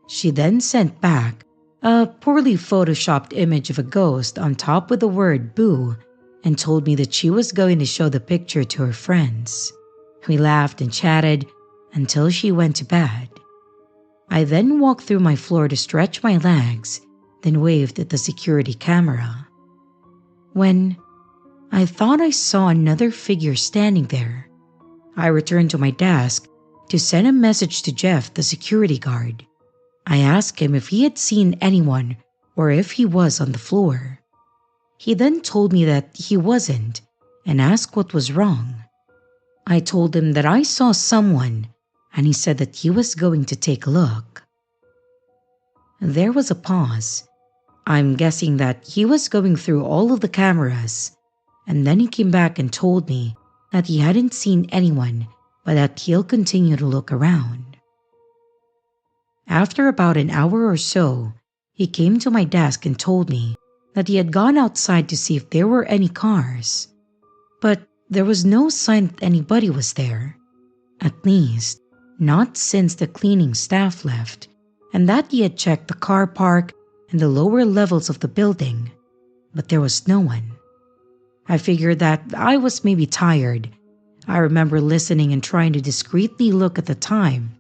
[SPEAKER 2] She then sent back a poorly photoshopped image of a ghost on top with the word boo and told me that she was going to show the picture to her friends. We laughed and chatted until she went to bed. I then walked through my floor to stretch my legs, then waved at the security camera. When I thought I saw another figure standing there, I returned to my desk to send a message to Jeff, the security guard. I asked him if he had seen anyone or if he was on the floor. He then told me that he wasn't and asked what was wrong. I told him that I saw someone, and he said that he was going to take a look. There was a pause. I'm guessing that he was going through all of the cameras, and then he came back and told me that he hadn't seen anyone, but that he'll continue to look around. After about an hour or so, he came to my desk and told me that he had gone outside to see if there were any cars, but there was no sign that anybody was there, at least not since the cleaning staff left, and that he had checked the car park and the lower levels of the building, but there was no one. I figured that I was maybe tired. I remember listening and trying to discreetly look at the time.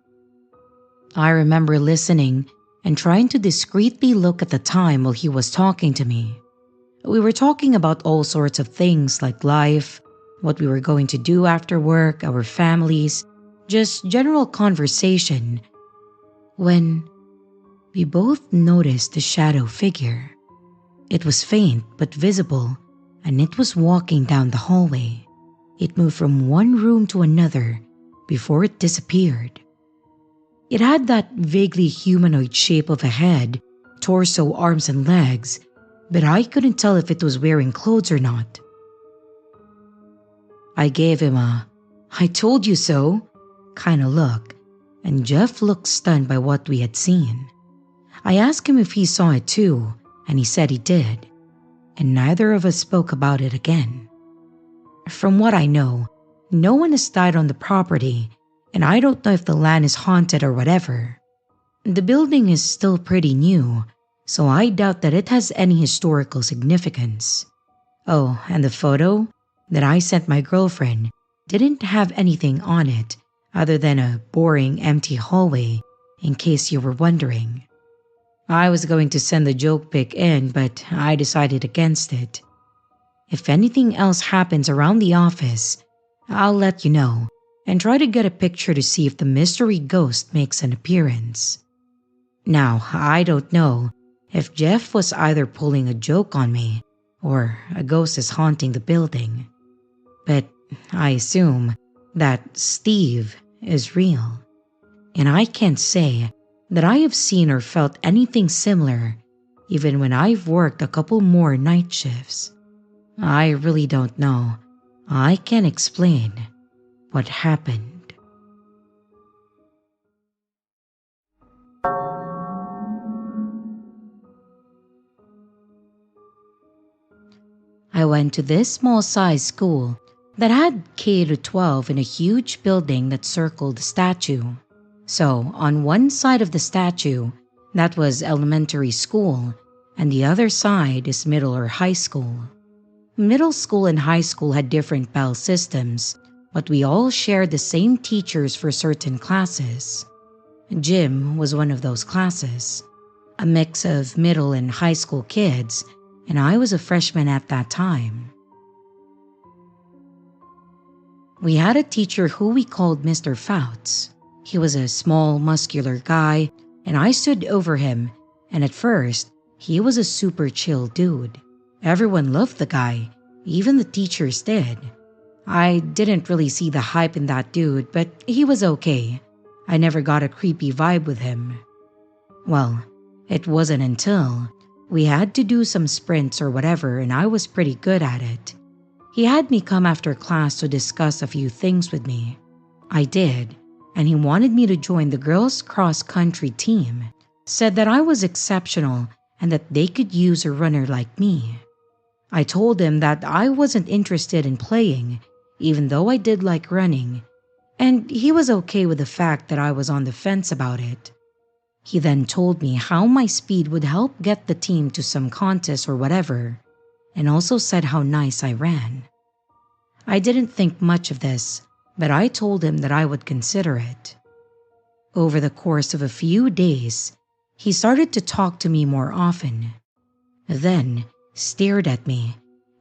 [SPEAKER 2] while he was talking to me. We were talking about all sorts of things like life, what we were going to do after work, our families, just general conversation, when we both noticed a shadow figure. It was faint but visible, and it was walking down the hallway. It moved from one room to another before it disappeared. It had that vaguely humanoid shape of a head, torso, arms, and legs, but I couldn't tell if it was wearing clothes or not. I gave him a "I told you so" kind of look, and Jeff looked stunned by what we had seen. I asked him if he saw it too, and he said he did, and neither of us spoke about it again. From what I know, no one has died on the property, and I don't know if the land is haunted or whatever. The building is still pretty new, so I doubt that it has any historical significance. Oh, and the photo that I sent my girlfriend didn't have anything on it other than a boring empty hallway, in case you were wondering. I was going to send the joke pic in, but I decided against it. If anything else happens around the office, I'll let you know and try to get a picture to see if the mystery ghost makes an appearance. Now, I don't know if Jeff was either pulling a joke on me or a ghost is haunting the building, but I assume that Steve is real, and I can't say that I have seen or felt anything similar even when I've worked a couple more night shifts. I really don't know. I can't explain what happened. I went to this small-sized school that had K-12 in a huge building that circled the statue. So, on one side of the statue, that was elementary school, and the other side is middle or high school. Middle school and high school had different bell systems, but we all shared the same teachers for certain classes. Gym was one of those classes, a mix of middle and high school kids, and I was a freshman at that time. We had a teacher who we called Mr. Fouts. He was a small, muscular guy, and I stood over him, and at first, he was a super chill dude. Everyone loved the guy, even the teachers did. I didn't really see the hype in that dude, but he was okay. I never got a creepy vibe with him. Well, it wasn't until we had to do some sprints or whatever, and I was pretty good at it. He had me come after class to discuss a few things with me. I did, and he wanted me to join the girls' cross-country team, said that I was exceptional and that they could use a runner like me. I told him that I wasn't interested in playing, even though I did like running, and he was okay with the fact that I was on the fence about it. He then told me how my speed would help get the team to some contest or whatever, and also said how nice I ran. I didn't think much of this, but I told him that I would consider it. Over the course of a few days, he started to talk to me more often, then stared at me,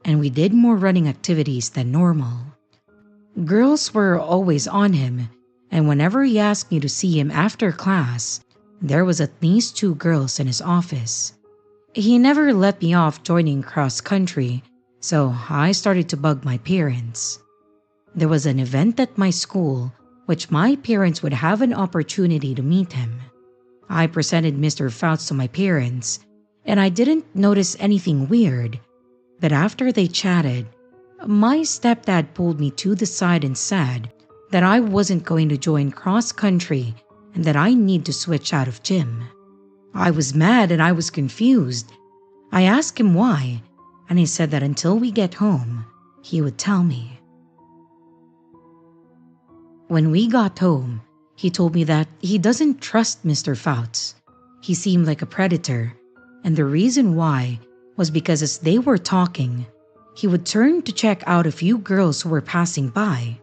[SPEAKER 2] and we did more running activities than normal. Girls were always on him, and whenever he asked me to see him after class, there was at least 2 girls in his office. He never let me off joining cross country, so I started to bug my parents. There was an event at my school which my parents would have an opportunity to meet him. I presented Mr. Fouts to my parents, and I didn't notice anything weird, but after they chatted, my stepdad pulled me to the side and said that I wasn't going to join cross country and that I need to switch out of gym. I was mad and I was confused. I asked him why, and he said that until we get home, he would tell me. When we got home, he told me that he doesn't trust Mr. Fouts. He seemed like a predator, and the reason why was because as they were talking, he would turn to check out a few girls who were passing by,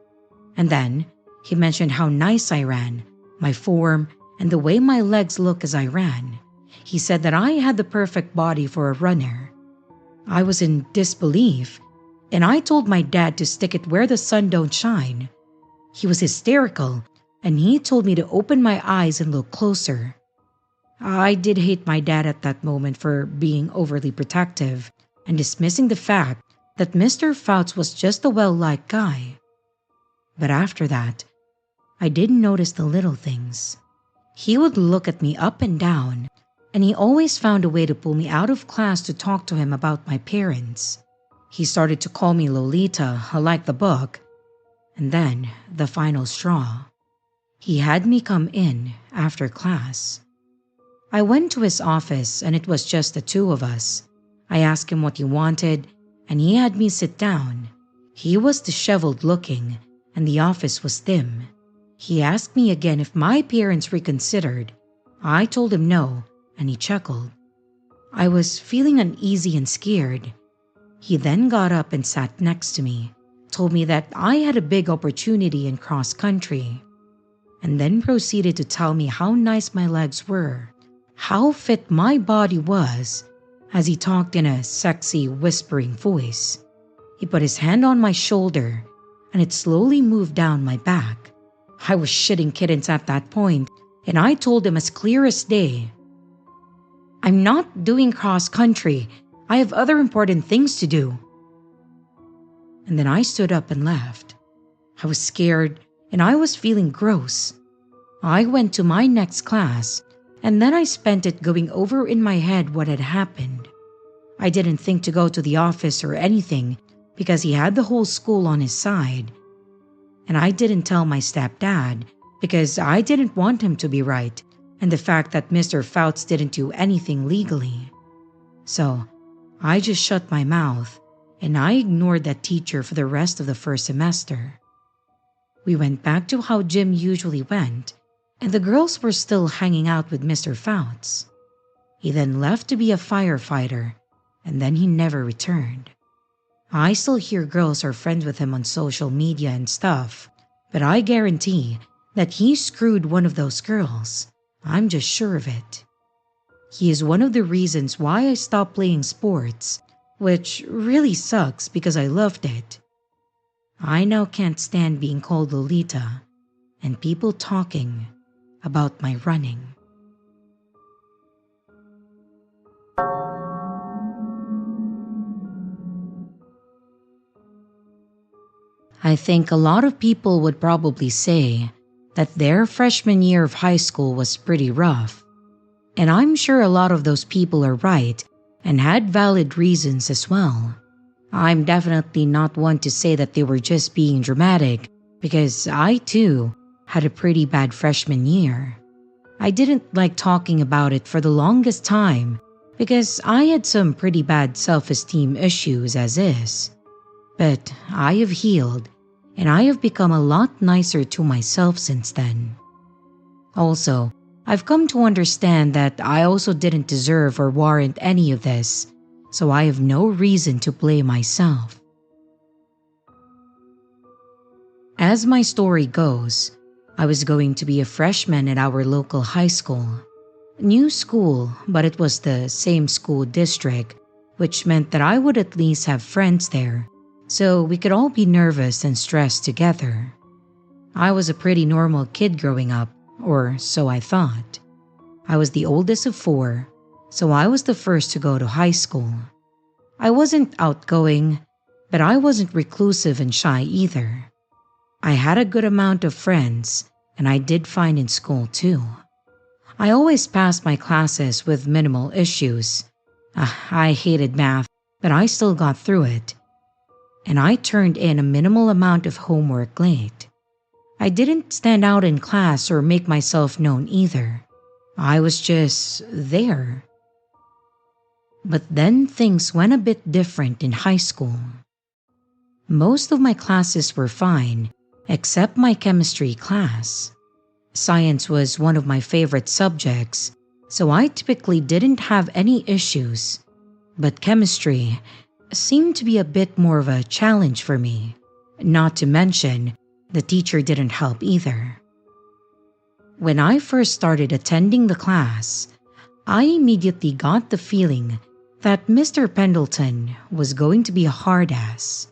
[SPEAKER 2] and then he mentioned how nice I ran, my form, and the way my legs look as I ran. He said that I had the perfect body for a runner. I was in disbelief, and I told my dad to stick it where the sun don't shine. He was hysterical, and he told me to open my eyes and look closer. I did hate my dad at that moment for being overly protective and dismissing the fact that Mr. Fouts was just a well-liked guy. But after that, I did notice the little things. He would look at me up and down, and he always found a way to pull me out of class to talk to him about my parents. He started to call me Lolita, like the book, and then the final straw. He had me come in after class. I went to his office and it was just the 2 of us. I asked him what he wanted, and he had me sit down. He was disheveled looking, and the office was dim. He asked me again if my parents reconsidered. I told him no, and he chuckled. I was feeling uneasy and scared. He then got up and sat next to me, told me that I had a big opportunity in cross country, and then proceeded to tell me how nice my legs were, how fit my body was, as he talked in a sexy, whispering voice. He put his hand on my shoulder, and it slowly moved down my back. I was shitting kittens at that point, and I told him as clear as day, "I'm not doing cross country. I have other important things to do." And then I stood up and left. I was scared, and I was feeling gross. I went to my next class, and then I spent it going over in my head what had happened. I didn't think to go to the office or anything because he had the whole school on his side. And I didn't tell my stepdad because I didn't want him to be right and the fact that Mr. Fouts didn't do anything legally. So I just shut my mouth and I ignored that teacher for the rest of the first semester. We went back to how gym usually went, and the girls were still hanging out with Mr. Fouts. He then left to be a firefighter, and then he never returned. I still hear girls are friends with him on social media and stuff, but I guarantee that he screwed one of those girls. I'm just sure of it. He is one of the reasons why I stopped playing sports, which really sucks because I loved it. I now can't stand being called Lolita. and people talking about my running. I think a lot of people would probably say that their freshman year of high school was pretty rough. And I'm sure a lot of those people are right and had valid reasons as well. I'm definitely not one to say that they were just being dramatic, because I too had a pretty bad freshman year. I didn't like talking about it for the longest time because I had some pretty bad self-esteem issues as is. But I have healed, and I have become a lot nicer to myself since then. Also, I've come to understand that I also didn't deserve or warrant any of this, so I have no reason to blame myself. As my story goes, I was going to be a freshman at our local high school. New school, but it was the same school district, which meant that I would at least have friends there, so we could all be nervous and stressed together. I was a pretty normal kid growing up, or so I thought. I was the oldest of 4, so I was the first to go to high school. I wasn't outgoing, but I wasn't reclusive and shy either. I had a good amount of friends, and I did fine in school too. I always passed my classes with minimal issues. I hated math, but I still got through it. And I turned in a minimal amount of homework late. I didn't stand out in class or make myself known either. I was just there. But then things went a bit different in high school. Most of my classes were fine, except my chemistry class. Science was one of my favorite subjects, so I typically didn't have any issues. But chemistry seemed to be a bit more of a challenge for me. Not to mention, the teacher didn't help either. When I first started attending the class, I immediately got the feeling that Mr. Pendleton was going to be a hard ass.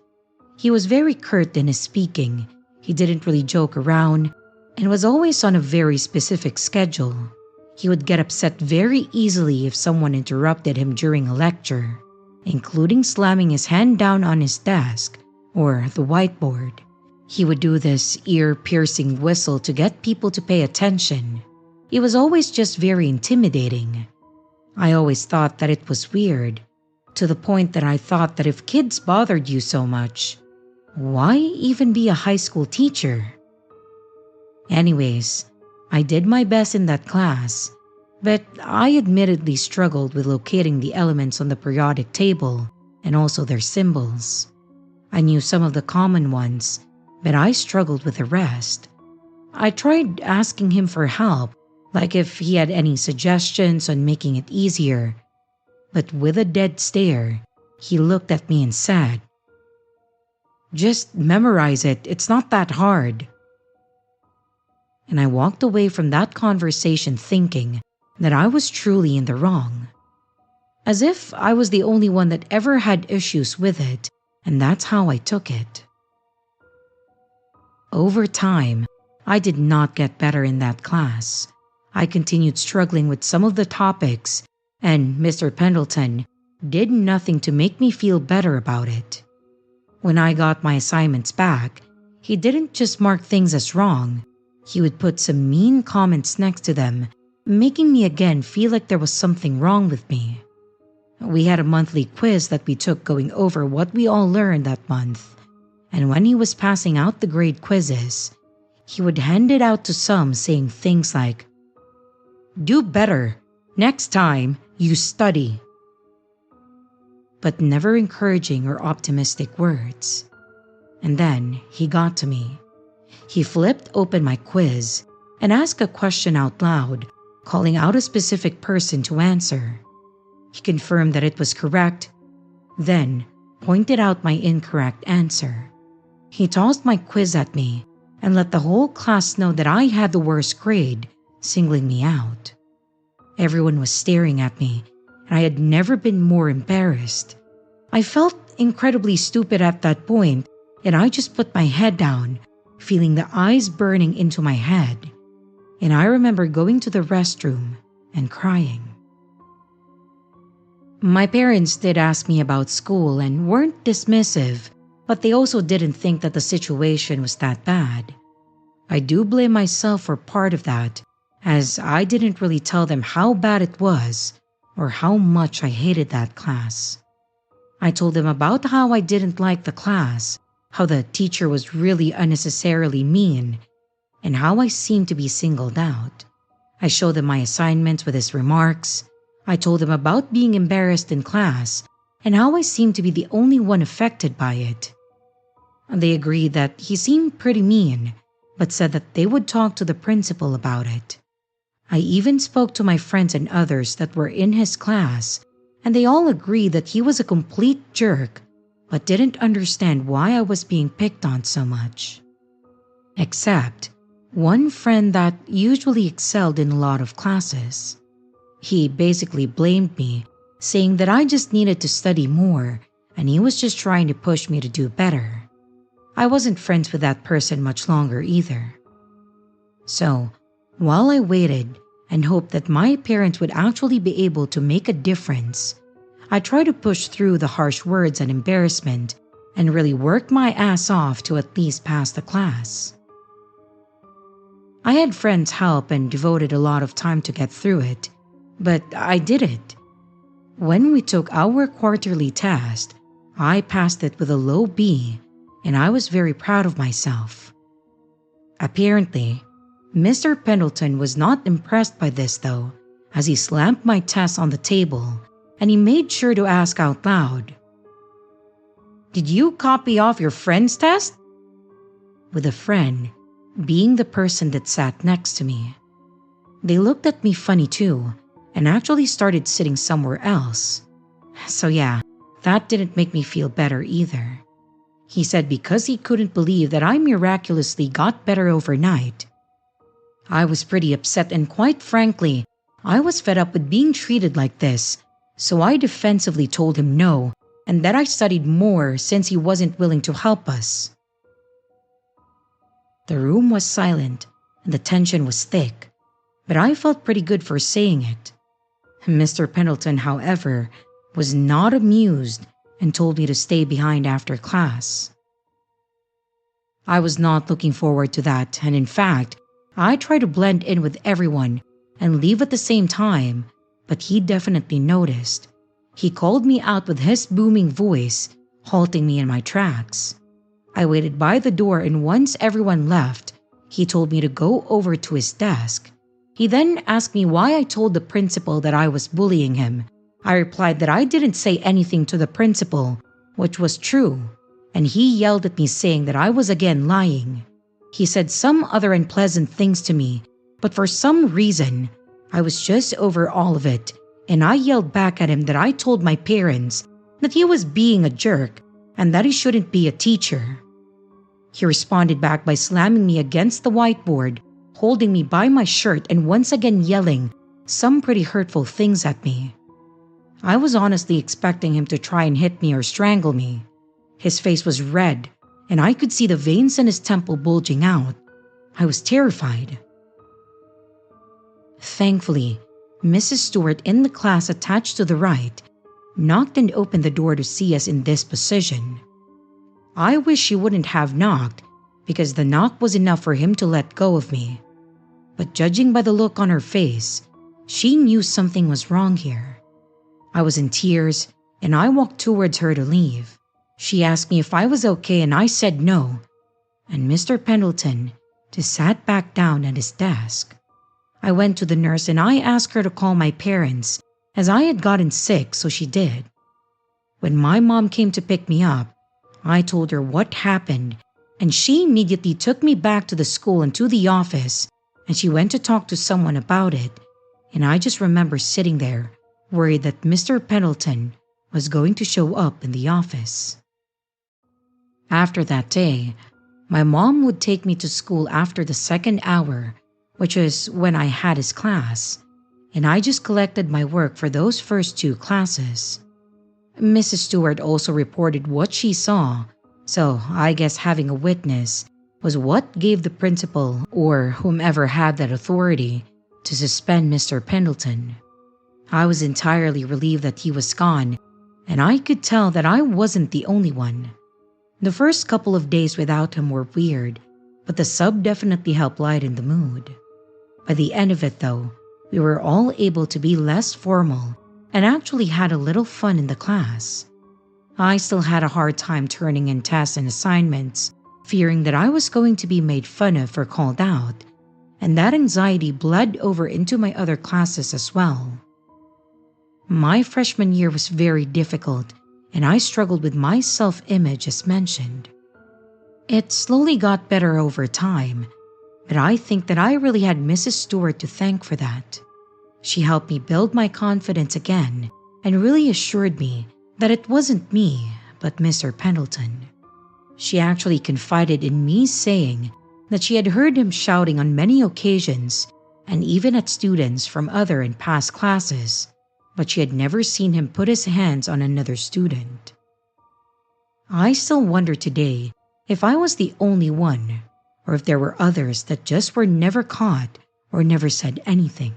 [SPEAKER 2] He was very curt in his speaking, he didn't really joke around, and was always on a very specific schedule. He would get upset very easily if someone interrupted him during a lecture, including slamming his hand down on his desk or the whiteboard. He would do this ear-piercing whistle to get people to pay attention. It was always just very intimidating. I always thought that it was weird, to the point that I thought that if kids bothered you so much, why even be a high school teacher? Anyways, I did my best in that class, but I admittedly struggled with locating the elements on the periodic table and also their symbols. I knew some of the common ones, but I struggled with the rest. I tried asking him for help, like if he had any suggestions on making it easier, but with a dead stare, he looked at me and said, "Just memorize it, it's not that hard." And I walked away from that conversation thinking that I was truly in the wrong. As if I was the only one that ever had issues with it, and that's how I took it. Over time, I did not get better in that class. I continued struggling with some of the topics, and Mr. Pendleton did nothing to make me feel better about it. When I got my assignments back, he didn't just mark things as wrong, he would put some mean comments next to them, making me again feel like there was something wrong with me. We had a monthly quiz that we took going over what we all learned that month, and when he was passing out the grade quizzes, he would hand it out to some saying things like, "Do better, next time you study." But never encouraging or optimistic words. And then he got to me. He flipped open my quiz and asked a question out loud, calling out a specific person to answer. He confirmed that it was correct, then pointed out my incorrect answer. He tossed my quiz at me and let the whole class know that I had the worst grade, singling me out. Everyone was staring at me, and I had never been more embarrassed. I felt incredibly stupid at that point, and I just put my head down, feeling the eyes burning into my head, and I remember going to the restroom and crying. My parents did ask me about school and weren't dismissive, but they also didn't think that the situation was that bad. I do blame myself for part of that, as I didn't really tell them how bad it was or how much I hated that class. I told them about how I didn't like the class, how the teacher was really unnecessarily mean, and how I seemed to be singled out. I showed them my assignments with his remarks. I told them about being embarrassed in class and how I seemed to be the only one affected by it. They agreed that he seemed pretty mean, but said that they would talk to the principal about it. I even spoke to my friends and others that were in his class, and they all agreed that he was a complete jerk, but didn't understand why I was being picked on so much. Except one friend that usually excelled in a lot of classes. He basically blamed me, saying that I just needed to study more and he was just trying to push me to do better. I wasn't friends with that person much longer either. So, while I waited and hoped that my parents would actually be able to make a difference, I tried to push through the harsh words and embarrassment and really work my ass off to at least pass the class. I had friends help and devoted a lot of time to get through it, but I did it. When we took our quarterly test, I passed it with a low B, and I was very proud of myself. Apparently, Mr. Pendleton was not impressed by this though, as he slammed my test on the table and he made sure to ask out loud, "Did you copy off your friend's test?" With a friend being the person that sat next to me. They looked at me funny too, and actually started sitting somewhere else. So yeah, that didn't make me feel better either. He said because he couldn't believe that I miraculously got better overnight. I was pretty upset, and quite frankly, I was fed up with being treated like this, so I defensively told him no and that I studied more since he wasn't willing to help us. The room was silent and the tension was thick, but I felt pretty good for saying it. Mr. Pendleton, however, was not amused and told me to stay behind after class. I was not looking forward to that, and in fact, I tried to blend in with everyone and leave at the same time, but he definitely noticed. He called me out with his booming voice, halting me in my tracks. I waited by the door, and once everyone left, he told me to go over to his desk. He then asked me why I told the principal that I was bullying him. I replied that I didn't say anything to the principal, which was true, and he yelled at me saying that I was again lying. He said some other unpleasant things to me, but for some reason, I was just over all of it, and I yelled back at him that I told my parents that he was being a jerk and that he shouldn't be a teacher. He responded back by slamming me against the whiteboard, holding me by my shirt, and once again yelling some pretty hurtful things at me. I was honestly expecting him to try and hit me or strangle me. His face was red, and I could see the veins in his temple bulging out. I was terrified. Thankfully, Mrs. Stewart in the class attached to the right knocked and opened the door to see us in this position. I wish she wouldn't have knocked, because the knock was enough for him to let go of me. But judging by the look on her face, she knew something was wrong here. I was in tears, and I walked towards her to leave. She asked me if I was okay, and I said no, and Mr. Pendleton just sat back down at his desk. I went to the nurse and I asked her to call my parents, as I had gotten sick, so she did. When my mom came to pick me up, I told her what happened, and she immediately took me back to the school and to the office, and she went to talk to someone about it, and I just remember sitting there, worried that Mr. Pendleton was going to show up in the office. After that day, my mom would take me to school after the second hour, which was when I had his class, and I just collected my work for those first 2 classes. Mrs. Stewart also reported what she saw, so I guess having a witness was what gave the principal or whomever had that authority to suspend Mr. Pendleton. I was entirely relieved that he was gone, and I could tell that I wasn't the only one. The first couple of days without him were weird, but the sub definitely helped lighten the mood. By the end of it though, we were all able to be less formal and actually had a little fun in the class. I still had a hard time turning in tests and assignments, fearing that I was going to be made fun of or called out, and that anxiety bled over into my other classes as well. My freshman year was very difficult, and I struggled with my self-image as mentioned. It slowly got better over time, but I think that I really had Mrs. Stewart to thank for that. She helped me build my confidence again and really assured me that it wasn't me, but Mr. Pendleton. She actually confided in me saying that she had heard him shouting on many occasions and even at students from other and past classes, but she had never seen him put his hands on another student. I still wonder today if I was the only one, or if there were others that just were never caught or never said anything.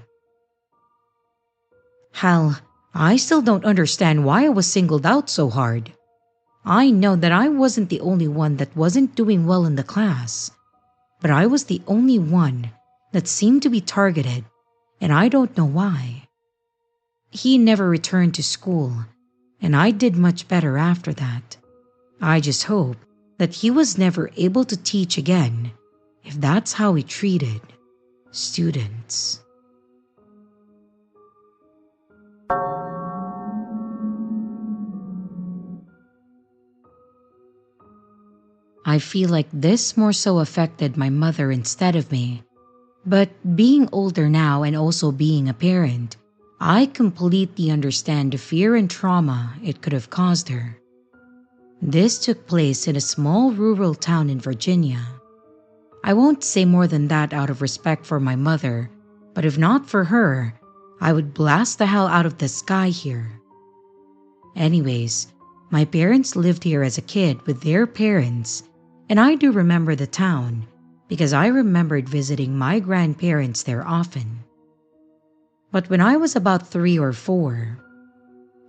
[SPEAKER 2] Hell, I still don't understand why I was singled out so hard. I know that I wasn't the only one that wasn't doing well in the class, but I was the only one that seemed to be targeted, and I don't know why. He never returned to school, and I did much better after that. I just hope that he was never able to teach again, if that's how he treated students. I feel like this more so affected my mother instead of me, but being older now and also being a parent, I completely understand the fear and trauma it could have caused her. This took place in a small rural town in Virginia. I won't say more than that out of respect for my mother, but if not for her, I would blast the hell out of the sky here. Anyways, my parents lived here as a kid with their parents, and I do remember the town because I remembered visiting my grandparents there often. But when I was about 3 or 4,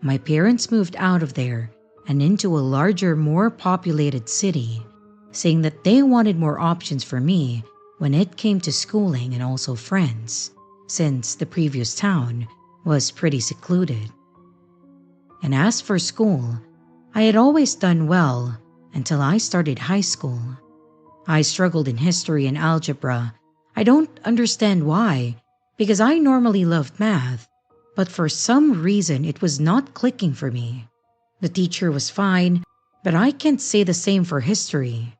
[SPEAKER 2] my parents moved out of there and into a larger, more populated city, saying that they wanted more options for me when it came to schooling and also friends, since the previous town was pretty secluded. And as for school, I had always done well until I started high school. I struggled in history and algebra. I don't understand why, because I normally loved math, but for some reason it was not clicking for me. The teacher was fine, but I can't say the same for history.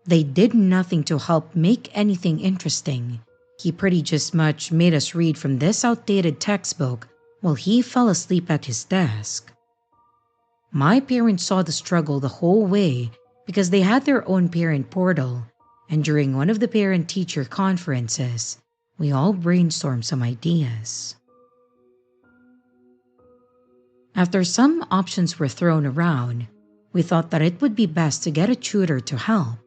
[SPEAKER 2] They did nothing to help make anything interesting. He pretty just much made us read from this outdated textbook while he fell asleep at his desk. My parents saw the struggle the whole way because they had their own parent portal, and during one of the parent-teacher conferences, we all brainstormed some ideas. After some options were thrown around, we thought that it would be best to get a tutor to help.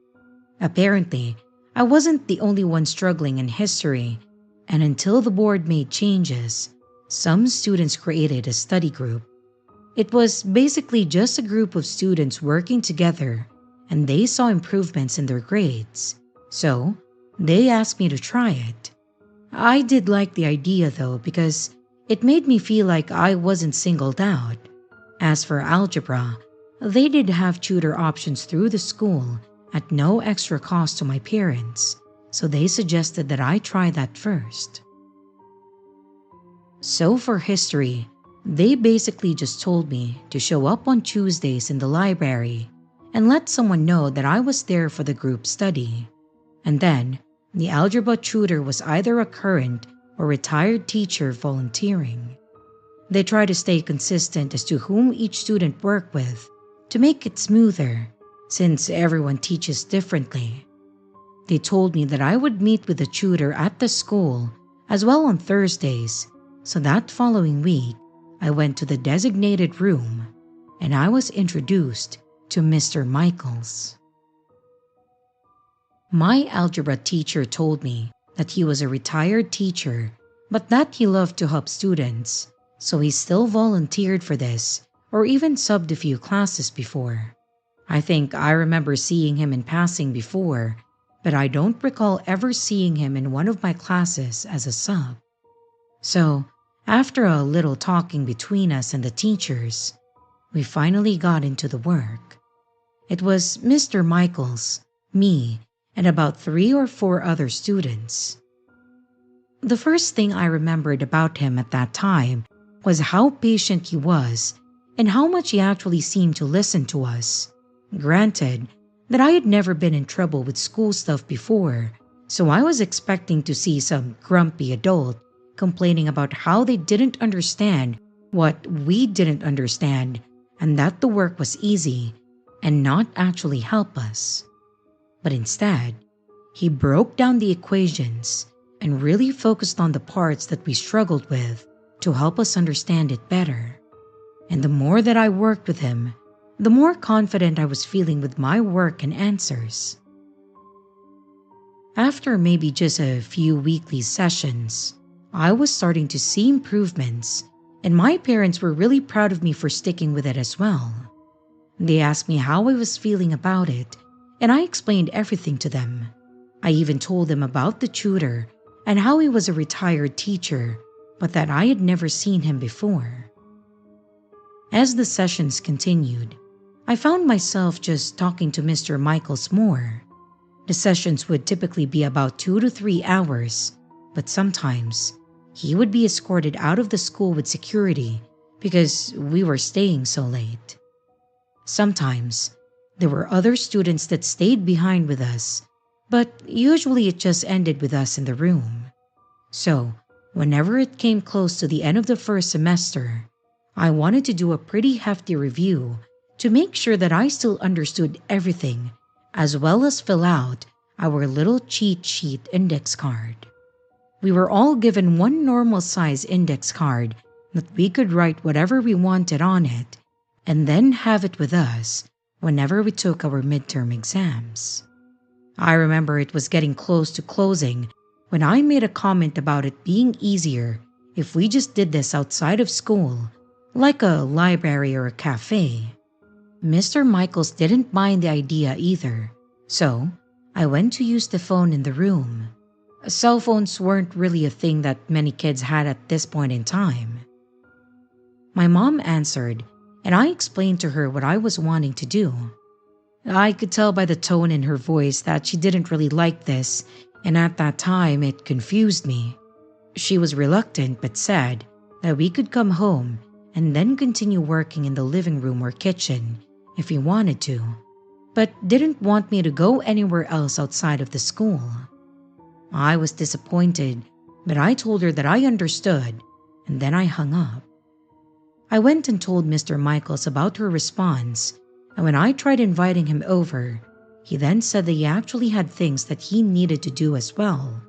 [SPEAKER 2] Apparently, I wasn't the only one struggling in history, and until the board made changes, some students created a study group. It was basically just a group of students working together, and they saw improvements in their grades, so they asked me to try it. I did like the idea though because it made me feel like I wasn't singled out. As for algebra, they did have tutor options through the school at no extra cost to my parents, so they suggested that I try that first. So for history, they basically just told me to show up on Tuesdays in the library and let someone know that I was there for the group study. And then, the algebra tutor was either a current or retired teacher volunteering. They try to stay consistent as to whom each student worked with to make it smoother, since everyone teaches differently. They told me that I would meet with the tutor at the school as well on Thursdays, so that following week, I went to the designated room and I was introduced to Mr. Michaels. My algebra teacher told me that he was a retired teacher, but that he loved to help students, so he still volunteered for this or even subbed a few classes before. I think I remember seeing him in passing before, but I don't recall ever seeing him in one of my classes as a sub. So, after a little talking between us and the teachers, we finally got into the work. It was Mr. Michaels, me, and about 3 or 4 other students. The first thing I remembered about him at that time was how patient he was and how much he actually seemed to listen to us. Granted that I had never been in trouble with school stuff before, so I was expecting to see some grumpy adult complaining about how they didn't understand what we didn't understand and that the work was easy and not actually help us. But instead, he broke down the equations and really focused on the parts that we struggled with to help us understand it better. And the more that I worked with him, the more confident I was feeling with my work and answers. After maybe just a few weekly sessions, I was starting to see improvements, and my parents were really proud of me for sticking with it as well. They asked me how I was feeling about it, and I explained everything to them. I even told them about the tutor and how he was a retired teacher, but that I had never seen him before. As the sessions continued, I found myself just talking to Mr. Michaels more. The sessions would typically be about 2 to 3 hours, but sometimes he would be escorted out of the school with security because we were staying so late. Sometimes there were other students that stayed behind with us, but usually it just ended with us in the room. So, whenever it came close to the end of the first semester, I wanted to do a pretty hefty review to make sure that I still understood everything, as well as fill out our little cheat sheet index card. We were all given one normal size index card that we could write whatever we wanted on it and then have it with us whenever we took our midterm exams. I remember it was getting close to closing when I made a comment about it being easier if we just did this outside of school, like a library or a cafe. Mr. Michaels didn't mind the idea either, so I went to use the phone in the room. Cell phones weren't really a thing that many kids had at this point in time. My mom answered, and I explained to her what I was wanting to do. I could tell by the tone in her voice that she didn't really like this, and at that time it confused me. She was reluctant but said that we could come home and then continue working in the living room or kitchen if we wanted to, but didn't want me to go anywhere else outside of the school. I was disappointed, but I told her that I understood, and then I hung up. I went and told Mr. Michaels about her response, and when I tried inviting him over, he then said that he actually had things that he needed to do as well,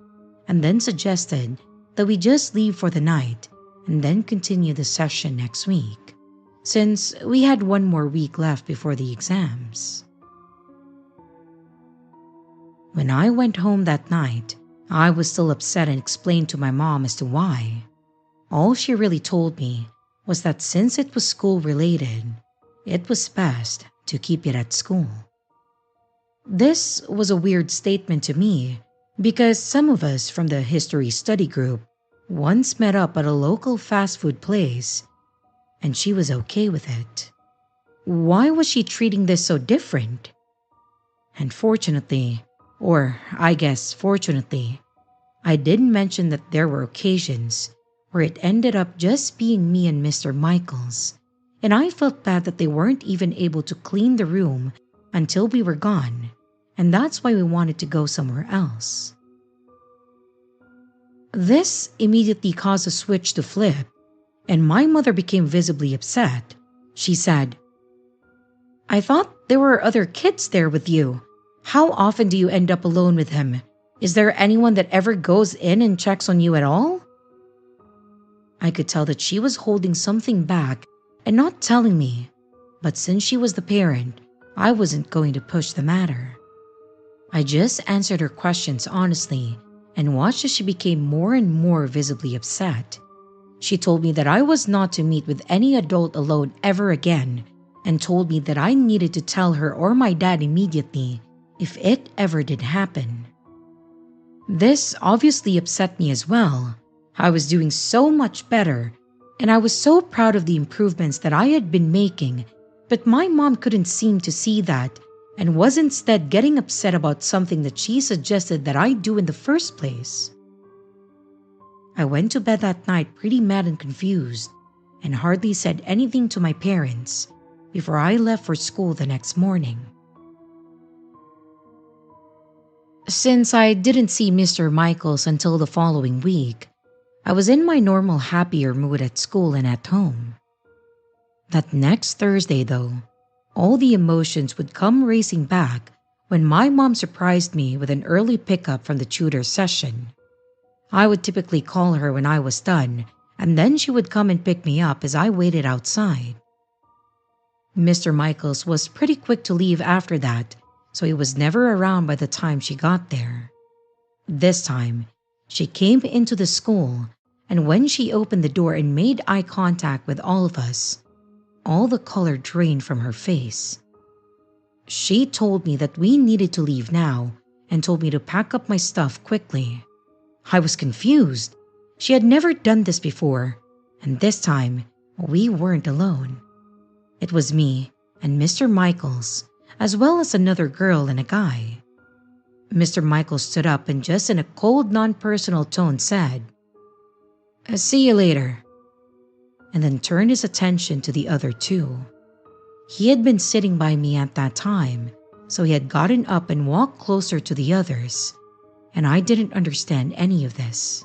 [SPEAKER 2] and then suggested that we just leave for the night and then continue the session next week, since we had one more week left before the exams. When I went home that night, I was still upset and explained to my mom as to why. All she really told me was that since it was school-related, it was best to keep it at school. This was a weird statement to me because some of us from the history study group once met up at a local fast food place, and she was okay with it. Why was she treating this so different? And fortunately, or I guess fortunately, I did mention that there were occasions where it ended up just being me and Mr. Michaels, and I felt bad that they weren't even able to clean the room until we were gone, and that's why we wanted to go somewhere else. This immediately caused a switch to flip, and my mother became visibly upset. She said, "I thought there were other kids there with you. How often do you end up alone with him? Is there anyone that ever goes in and checks on you at all?" I could tell that she was holding something back and not telling me, but since she was the parent, I wasn't going to push the matter. I just answered her questions honestly and watched as she became more and more visibly upset. She told me that I was not to meet with any adult alone ever again and told me that I needed to tell her or my dad immediately if it ever did happen. This obviously upset me as well. I was doing so much better, and I was so proud of the improvements that I had been making, but my mom couldn't seem to see that and was instead getting upset about something that she suggested that I do in the first place. I went to bed that night pretty mad and confused, and hardly said anything to my parents before I left for school the next morning. Since I didn't see Mr. Michaels until the following week, I was in my normal happier mood at school and at home. That next Thursday, though, all the emotions would come racing back when my mom surprised me with an early pickup from the tutor session. I would typically call her when I was done, and then she would come and pick me up as I waited outside. Mr. Michaels was pretty quick to leave after that, so he was never around by the time she got there. This time, she came into the school, and when she opened the door and made eye contact with all of us, all the color drained from her face. She told me that we needed to leave now and told me to pack up my stuff quickly. I was confused. She had never done this before, and this time, we weren't alone. It was me and Mr. Michaels, as well as another girl and a guy. Mr. Michaels stood up and just in a cold, non-personal tone said, "See you later," and then turned his attention to the other two. He had been sitting by me at that time, so he had gotten up and walked closer to the others, and I didn't understand any of this.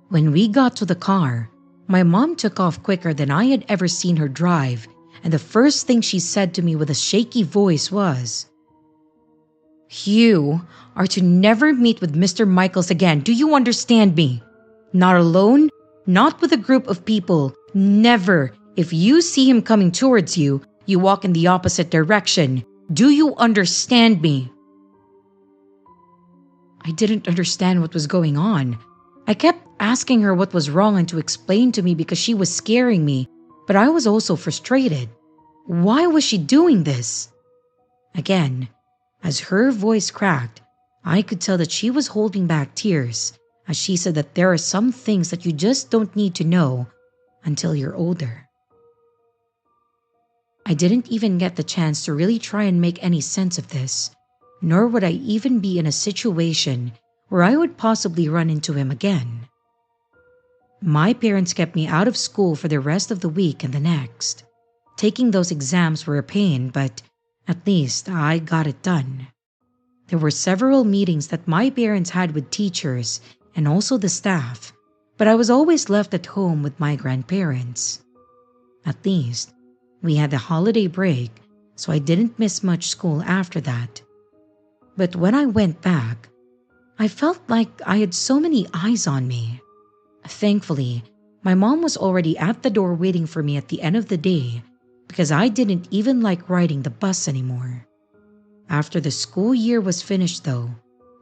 [SPEAKER 2] When we got to the car, my mom took off quicker than I had ever seen her drive, and the first thing she said to me with a shaky voice was, "You are to never meet with Mr. Michaels again, do you understand me? Not alone, not with a group of people, never. If you see him coming towards you, you walk in the opposite direction. Do you understand me?" I didn't understand what was going on. I kept asking her what was wrong and to explain to me because she was scaring me, but I was also frustrated. Why was she doing this? Again, as her voice cracked, I could tell that she was holding back tears as she said that there are some things that you just don't need to know until you're older. I didn't even get the chance to really try and make any sense of this, nor would I even be in a situation where I would possibly run into him again. My parents kept me out of school for the rest of the week and the next. Taking those exams were a pain, but at least I got it done. There were several meetings that my parents had with teachers and also the staff, but I was always left at home with my grandparents. At least, we had the holiday break, so I didn't miss much school after that. But when I went back, I felt like I had so many eyes on me. Thankfully, my mom was already at the door waiting for me at the end of the day because I didn't even like riding the bus anymore. After the school year was finished though,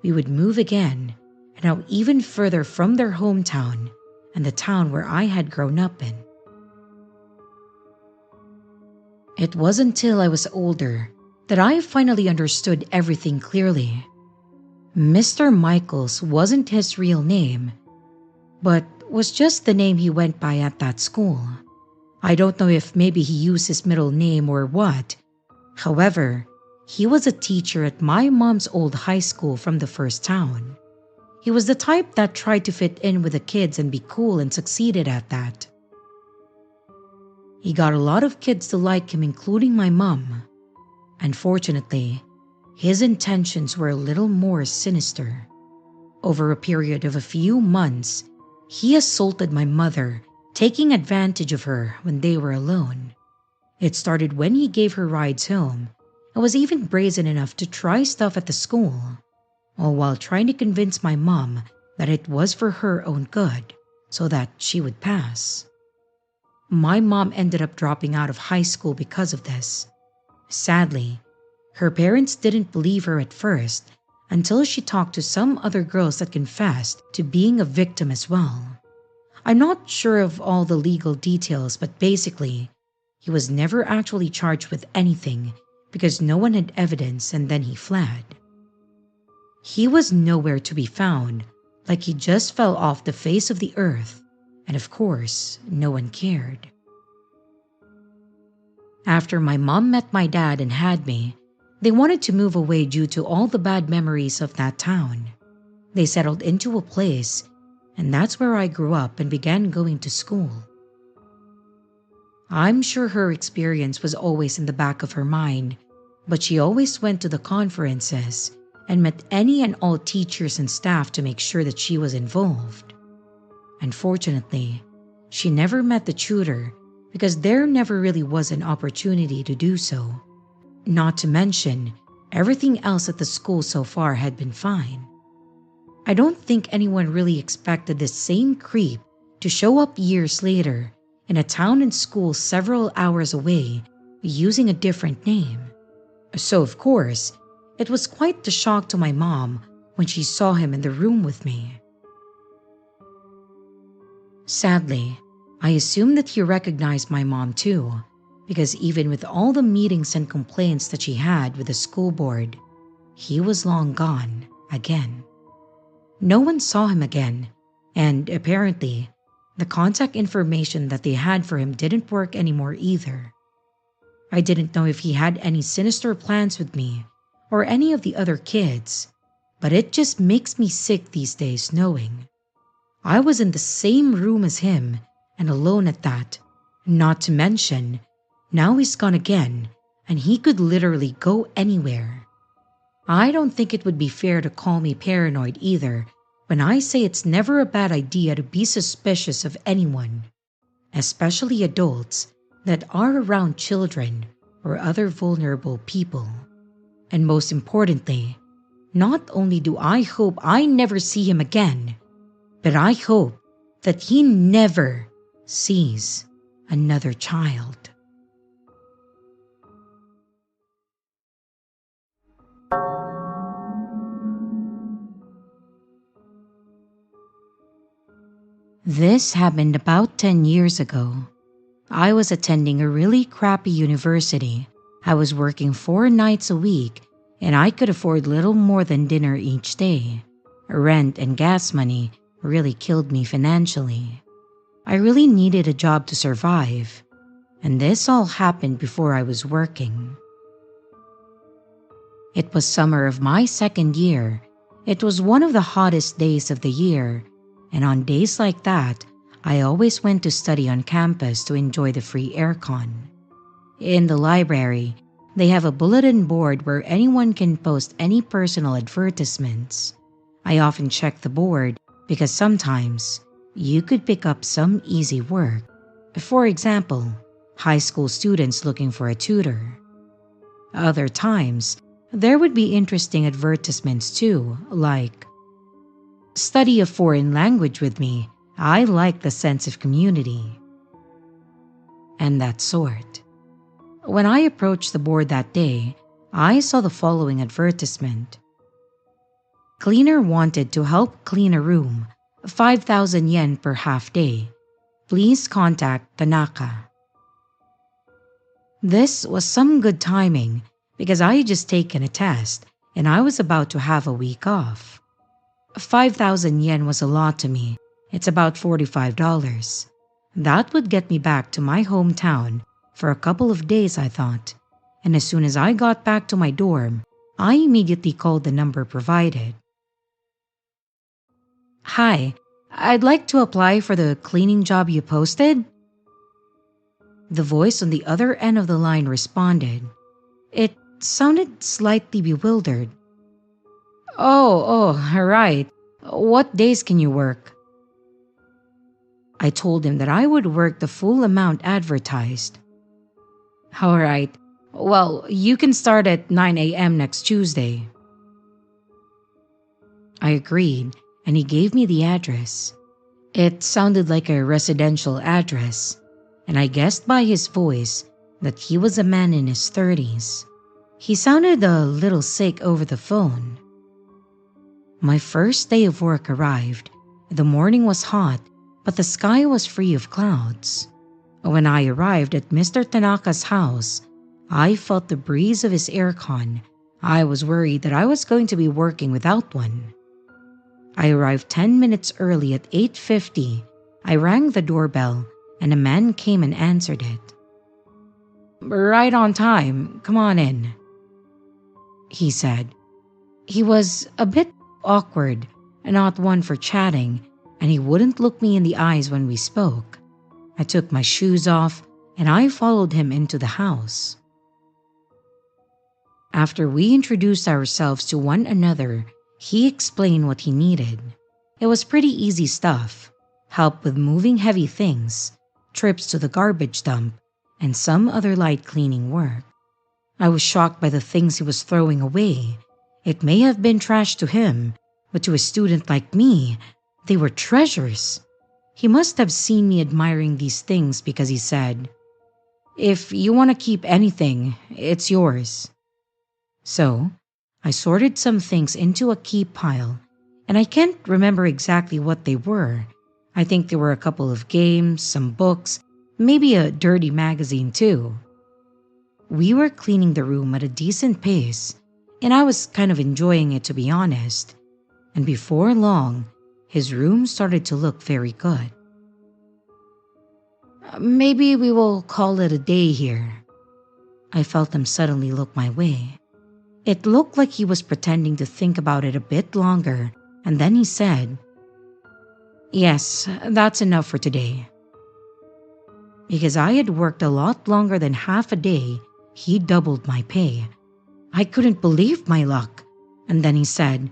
[SPEAKER 2] we would move again, and now even further from their hometown and the town where I had grown up in. It was until I was older that I finally understood everything clearly. Mr. Michaels wasn't his real name, but was just the name he went by at that school. I don't know if maybe he used his middle name or what. However, he was a teacher at my mom's old high school from the first town. He was the type that tried to fit in with the kids and be cool and succeeded at that. He got a lot of kids to like him, including my mom. Unfortunately, his intentions were a little more sinister. Over a period of a few months, he assaulted my mother, taking advantage of her when they were alone. It started when he gave her rides home and was even brazen enough to try stuff at the school, all while trying to convince my mom that it was for her own good so that she would pass. My mom ended up dropping out of high school because of this. Sadly, Her parents didn't believe her at first until she talked to some other girls that confessed to being a victim as well. I'm not sure of all the legal details, but basically, he was never actually charged with anything because no one had evidence and then he fled. He was nowhere to be found, like he just fell off the face of the earth, and of course, no one cared. After my mom met my dad and had me, they wanted to move away due to all the bad memories of that town. They settled into a place, and that's where I grew up and began going to school. I'm sure her experience was always in the back of her mind, but she always went to the conferences and met any and all teachers and staff to make sure that she was involved. Unfortunately, she never met the tutor because there never really was an opportunity to do so. Not to mention, everything else at the school so far had been fine. I don't think anyone really expected this same creep to show up years later in a town and school several hours away using a different name. So of course, it was quite the shock to my mom when she saw him in the room with me. Sadly, I assumed that he recognized my mom too, because even with all the meetings and complaints that she had with the school board, he was long gone again. No one saw him again, and apparently, the contact information that they had for him didn't work anymore either. I didn't know if he had any sinister plans with me or any of the other kids, but it just makes me sick these days knowing. I was in the same room as him and alone at that, not to mention, now he's gone again and he could literally go anywhere. I don't think it would be fair to call me paranoid either when I say it's never a bad idea to be suspicious of anyone, especially adults that are around children or other vulnerable people. And most importantly, not only do I hope I never see him again, but I hope that he never sees another child. This happened about 10 years ago. I was attending a really crappy university. I was working 4 nights a week and I could afford little more than dinner each day. Rent and gas money really killed me financially. I really needed a job to survive, and this all happened before I was working. It was summer of my 2nd year. It was one of the hottest days of the year, and on days like that, I always went to study on campus to enjoy the free aircon. In the library, they have a bulletin board where anyone can post any personal advertisements. I often check the board because sometimes you could pick up some easy work. For example, high school students looking for a tutor. Other times, there would be interesting advertisements too, like, "Study a foreign language with me. I like the sense of community." And that sort. When I approached the board that day, I saw the following advertisement. Cleaner wanted to help clean a room, 5,000 yen per half day. Please contact Tanaka. This was some good timing because I had just taken a test and I was about to have a week off. 5,000 yen was a lot to me. It's about $45. That would get me back to my hometown for a couple of days, I thought. And as soon as I got back to my dorm, I immediately called the number provided. "Hi, I'd like to apply for the cleaning job you posted." The voice on the other end of the line responded. It sounded slightly bewildered. Oh, right. What days can you work?" I told him that I would work the full amount advertised. "All right. Well, you can start at 9 a.m. next Tuesday." I agreed, and he gave me the address. It sounded like a residential address, and I guessed by his voice that he was a man in his 30s. He sounded a little sick over the phone. My first day of work arrived. The morning was hot, but the sky was free of clouds. When I arrived at Mr. Tanaka's house, I felt the breeze of his aircon. I was worried that I was going to be working without one. I arrived 10 minutes early at 8:50. I rang the doorbell and a man came and answered it. "Right on time, come on in," he said. He was a bit awkward, not one for chatting, and he wouldn't look me in the eyes when we spoke. I took my shoes off and I followed him into the house. After we introduced ourselves to one another, he explained what he needed. It was pretty easy stuff: help with moving heavy things, trips to the garbage dump, and some other light cleaning work. I was shocked by the things he was throwing away. It may have been trash to him, but to a student like me, they were treasures. He must have seen me admiring these things because he said, "If you want to keep anything, it's yours." So, I sorted some things into a keep pile, and I can't remember exactly what they were. I think there were a couple of games, some books, maybe a dirty magazine too. We were cleaning the room at a decent pace, and I was kind of enjoying it, to be honest. And before long, his room started to look very good. "Maybe we will call it a day here." I felt him suddenly look my way. It looked like he was pretending to think about it a bit longer, and then he said, "Yes, that's enough for today." Because I had worked a lot longer than half a day, he doubled my pay. I couldn't believe my luck, and then he said,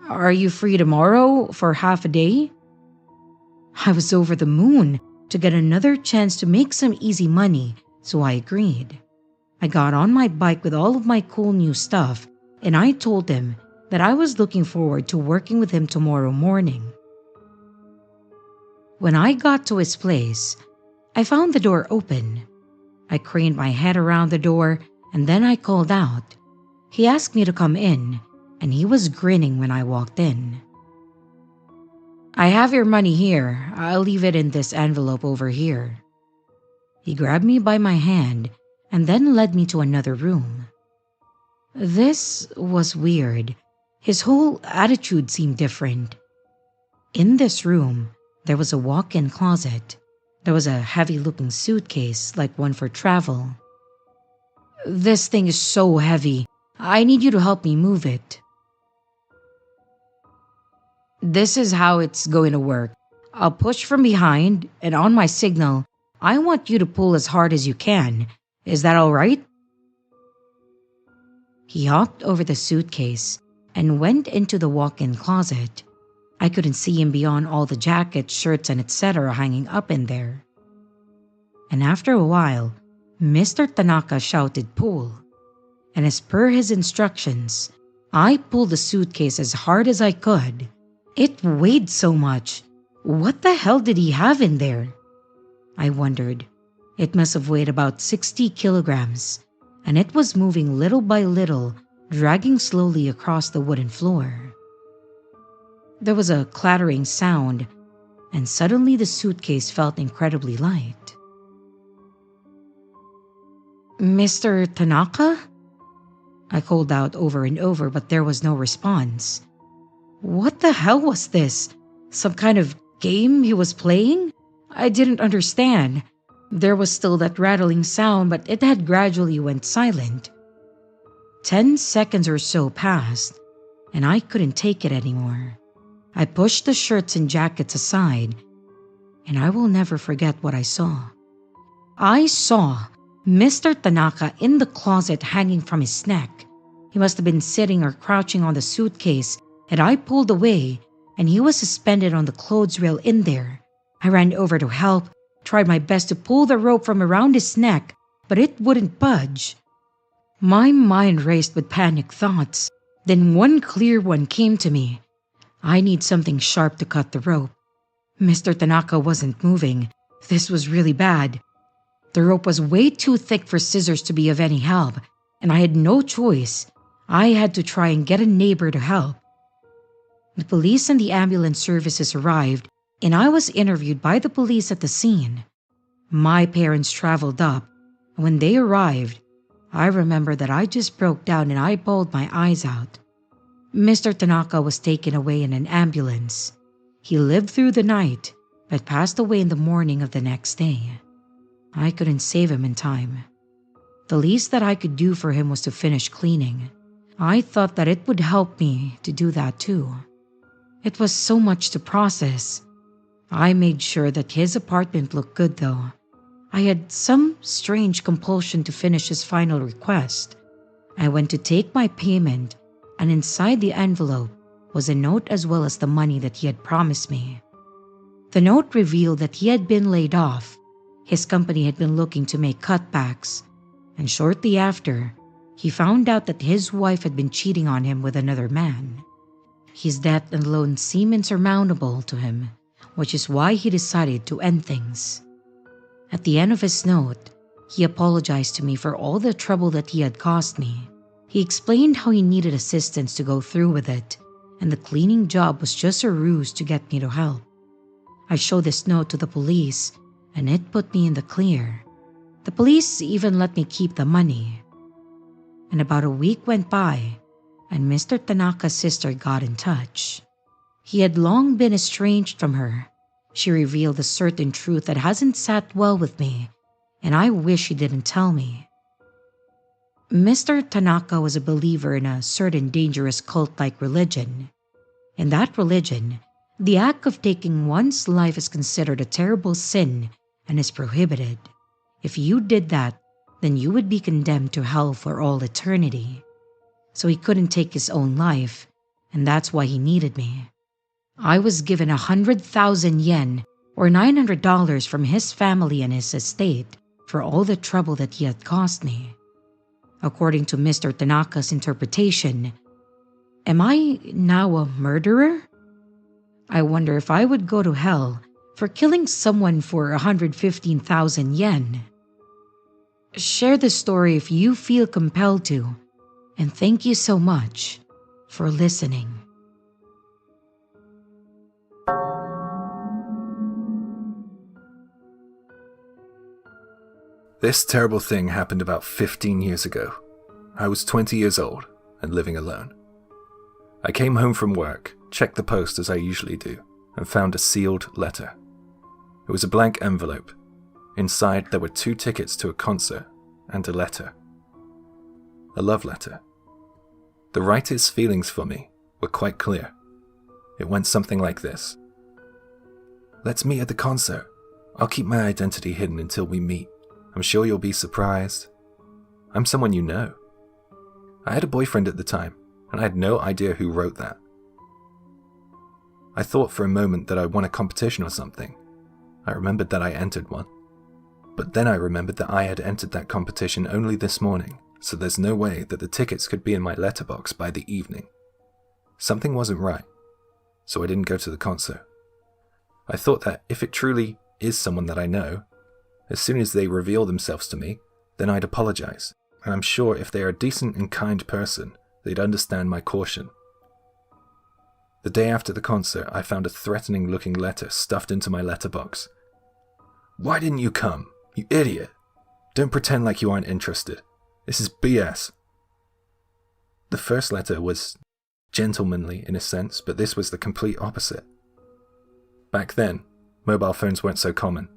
[SPEAKER 2] "Are you free tomorrow for half a day?" I was over the moon to get another chance to make some easy money, so I agreed. I got on my bike with all of my cool new stuff, and I told him that I was looking forward to working with him tomorrow morning. When I got to his place, I found the door open. I craned my head around the door, and then I called out. He asked me to come in, and he was grinning when I walked in. "I have your money here. I'll leave it in this envelope over here." He grabbed me by my hand and then led me to another room. This was weird. His whole attitude seemed different. In this room, there was a walk-in closet. There was a heavy-looking suitcase, like one for travel. "This thing is so heavy. I need you to help me move it." "This is how it's going to work. I'll push from behind, and on my signal, I want you to pull as hard as you can. Is that all right?" He hopped over the suitcase and went into the walk-in closet. I couldn't see him beyond all the jackets, shirts, and etc. hanging up in there. And after a while, Mr. Tanaka shouted, "Pull." And as per his instructions, I pulled the suitcase as hard as I could. It weighed so much. What the hell did he have in there? I wondered. It must have weighed about 60 kilograms, and it was moving little by little, dragging slowly across the wooden floor. There was a clattering sound, and suddenly the suitcase felt incredibly light. "Mr. Tanaka?" I called out over and over, but there was no response. What the hell was this? Some kind of game he was playing? I didn't understand. There was still that rattling sound, but it had gradually went silent. 10 seconds or so passed, and I couldn't take it anymore. I pushed the shirts and jackets aside, and I will never forget what I saw. I saw Mr. Tanaka in the closet hanging from his neck. He must have been sitting or crouching on the suitcase, and I pulled away, and he was suspended on the clothes rail in there. I ran over to help, tried my best to pull the rope from around his neck, but it wouldn't budge. My mind raced with panic thoughts. Then one clear one came to me. I need something sharp to cut the rope. Mr. Tanaka wasn't moving. This was really bad. The rope was way too thick for scissors to be of any help. and I had no choice. I had to try and get a neighbor to help. The police and the ambulance services arrived, and I was interviewed by the police at the scene. My parents traveled up, and when they arrived, I remember that I just broke down and I bawled my eyes out. Mr. Tanaka was taken away in an ambulance. He lived through the night, but passed away in the morning of the next day. I couldn't save him in time. The least that I could do for him was to finish cleaning. I thought that it would help me to do that too. It was so much to process. I made sure that his apartment looked good though. I had some strange compulsion to finish his final request. I went to take my payment, and inside the envelope was a note as well as the money that he had promised me. The note revealed that he had been laid off. His company had been looking to make cutbacks, and shortly after, he found out that his wife had been cheating on him with another man. His debt and loan seemed insurmountable to him, which is why he decided to end things. At the end of his note, he apologized to me for all the trouble that he had caused me. He explained how he needed assistance to go through with it, and the cleaning job was just a ruse to get me to help. I showed this note to the police, and it put me in the clear. The police even let me keep the money. And about a week went by, and Mr. Tanaka's sister got in touch. He had long been estranged from her. She revealed a certain truth that hasn't sat well with me, and I wish she didn't tell me. Mr. Tanaka was a believer in a certain dangerous cult-like religion. In that religion, the act of taking one's life is considered a terrible sin and is prohibited. If you did that, then you would be condemned to hell for all eternity. So he couldn't take his own life, and that's why he needed me. I was given 100,000 yen, or $900 from his family and his estate for all the trouble that he had caused me. According to Mr. Tanaka's interpretation, am I now a murderer? I wonder if I would go to hell for killing someone for 115,000 yen. Share the story if you feel compelled to, and thank you so much for listening.
[SPEAKER 3] This terrible thing happened about 15 years ago. I was 20 years old and living alone. I came home from work, checked the post as I usually do, and found a sealed letter. It was a blank envelope. Inside there were 2 tickets to a concert and a letter. A love letter. The writer's feelings for me were quite clear. It went something like this. Let's meet at the concert. I'll keep my identity hidden until we meet. I'm sure you'll be surprised. I'm someone you know. I had a boyfriend at the time, and I had no idea who wrote that. I thought for a moment that I won a competition or something. I remembered that I entered one. But then I remembered that I had entered that competition only this morning, so there's no way that the tickets could be in my letterbox by the evening. Something wasn't right, so I didn't go to the concert. I thought that if it truly is someone that I know, as soon as they reveal themselves to me, then I'd apologize, and I'm sure if they are a decent and kind person, they'd understand my caution. The day after the concert, I found a threatening-looking letter stuffed into my letterbox. Why didn't you come? You idiot! Don't pretend like you aren't interested. This is BS. The first letter was gentlemanly in a sense, but this was the complete opposite. Back then, mobile phones weren't so common.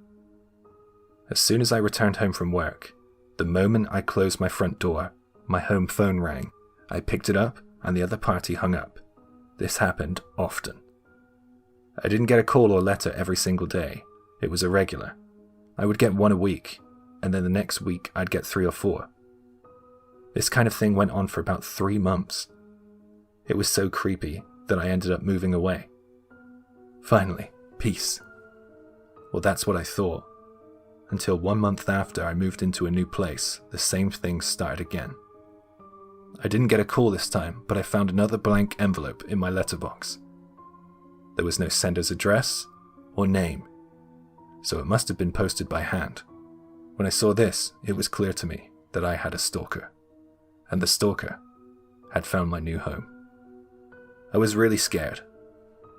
[SPEAKER 3] As soon as I returned home from work, the moment I closed my front door, my home phone rang. I picked it up, and the other party hung up. This happened often. I didn't get a call or letter every single day. It was irregular. I would get one a week, and then the next week I'd get 3 or 4. This kind of thing went on for about 3 months. It was so creepy that I ended up moving away. Finally, peace. Well, that's what I thought. Until 1 month after I moved into a new place, the same thing started again. I didn't get a call this time, but I found another blank envelope in my letterbox. There was no sender's address or name, so it must have been posted by hand. When I saw this, it was clear to me that I had a stalker. and the stalker had found my new home. I was really scared.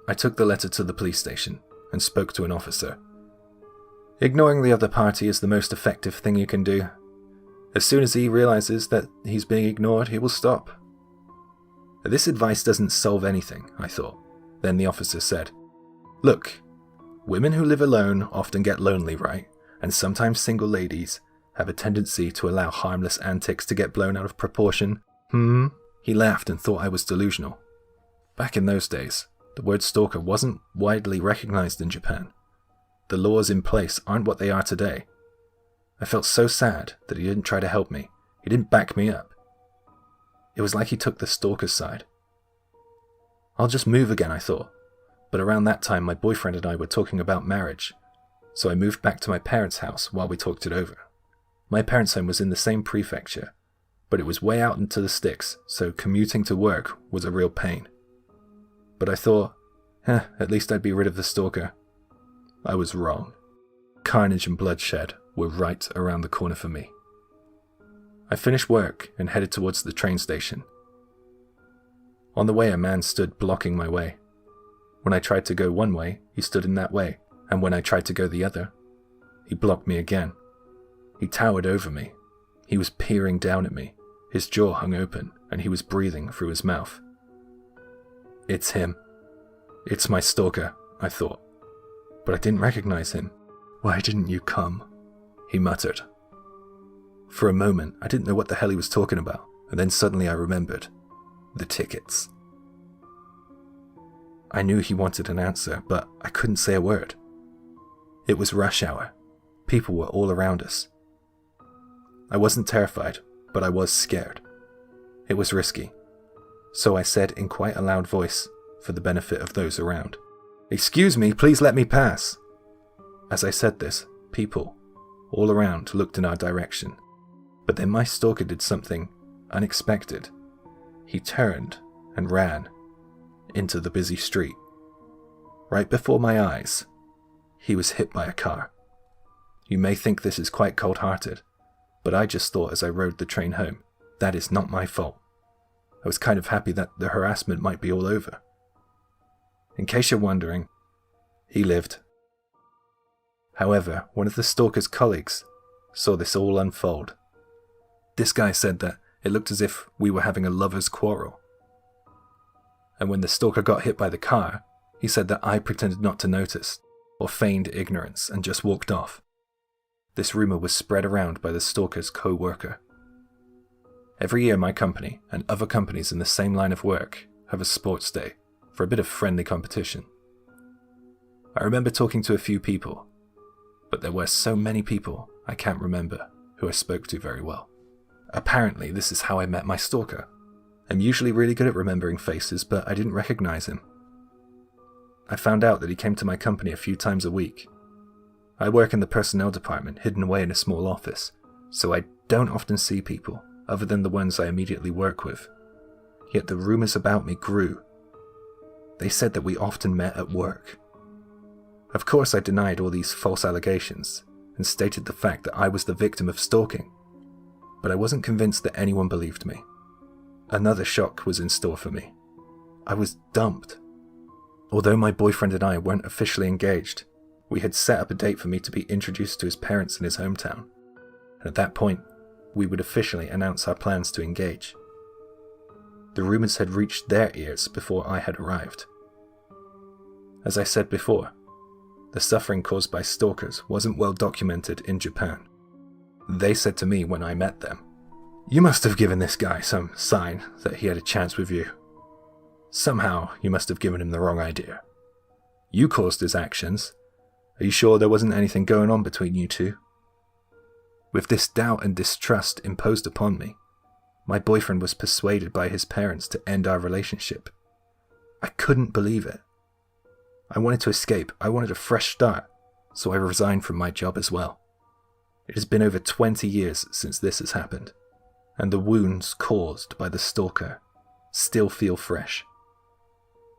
[SPEAKER 3] I took the letter to the police station and spoke to an officer. Ignoring the other party is the most effective thing you can do. As soon as he realizes that he's being ignored, he will stop. This advice doesn't solve anything, I thought. Then the officer said, "Look, women who live alone often get lonely, right? And sometimes single ladies have a tendency to allow harmless antics to get blown out of proportion." He laughed and thought I was delusional. Back in those days, the word stalker wasn't widely recognized in Japan. The laws in place aren't what they are today. I felt so sad that he didn't try to help me. He didn't back me up. It was like he took the stalker's side. I'll just move again, I thought. But around that time, my boyfriend and I were talking about marriage. So I moved back to my parents' house while we talked it over. My parents' home was in the same prefecture, but it was way out into the sticks, so commuting to work was a real pain. But I thought, at least I'd be rid of the stalker. I was wrong. Carnage and bloodshed were right around the corner for me. I finished work and headed towards the train station. On the way, a man stood blocking my way. When I tried to go one way, he stood in that way, and when I tried to go the other, he blocked me again. He towered over me. He was peering down at me. His jaw hung open, and he was breathing through his mouth. It's him. It's my stalker, I thought. But I didn't recognize him. "Why didn't you come?" he muttered. For a moment, I didn't know what the hell he was talking about, and then suddenly I remembered. The tickets. I knew he wanted an answer, but I couldn't say a word. It was rush hour. People were all around us. I wasn't terrified, but I was scared. It was risky. So I said in quite a loud voice, for the benefit of those around, "Excuse me, please let me pass." As I said this, people all around looked in our direction. But then my stalker did something unexpected. He turned and ran into the busy street. Right before my eyes, he was hit by a car. You may think this is quite cold-hearted, but I just thought as I rode the train home, that is not my fault. I was kind of happy that the harassment might be all over. In case you're wondering, he lived. However, one of the stalker's colleagues saw this all unfold. This guy said that it looked as if we were having a lover's quarrel. And when the stalker got hit by the car, he said that I pretended not to notice, or feigned ignorance and just walked off. This rumor was spread around by the stalker's co-worker. Every year my company, and other companies in the same line of work, have a sports day for a bit of friendly competition. I remember talking to a few people, but there were so many people I can't remember who I spoke to very well. Apparently, this is how I met my stalker. I'm usually really good at remembering faces, but I didn't recognize him. I found out that he came to my company a few times a week. I work in the personnel department, hidden away in a small office, so I don't often see people, other than the ones I immediately work with. Yet the rumors about me grew. They said that we often met at work. Of course, I denied all these false allegations, and stated the fact that I was the victim of stalking. But I wasn't convinced that anyone believed me. Another shock was in store for me. I was dumped. Although my boyfriend and I weren't officially engaged, we had set up a date for me to be introduced to his parents in his hometown, and at that point, we would officially announce our plans to engage. The rumors had reached their ears before I had arrived. As I said before, the suffering caused by stalkers wasn't well documented in Japan. They said to me when I met them, "You must have given this guy some sign that he had a chance with you. Somehow, you must have given him the wrong idea. You caused his actions. Are you sure there wasn't anything going on between you two?" With this doubt and distrust imposed upon me, my boyfriend was persuaded by his parents to end our relationship. I couldn't believe it. I wanted to escape. I wanted a fresh start, so I resigned from my job as well. It has been over 20 years since this has happened, and the wounds caused by the stalker still feel fresh.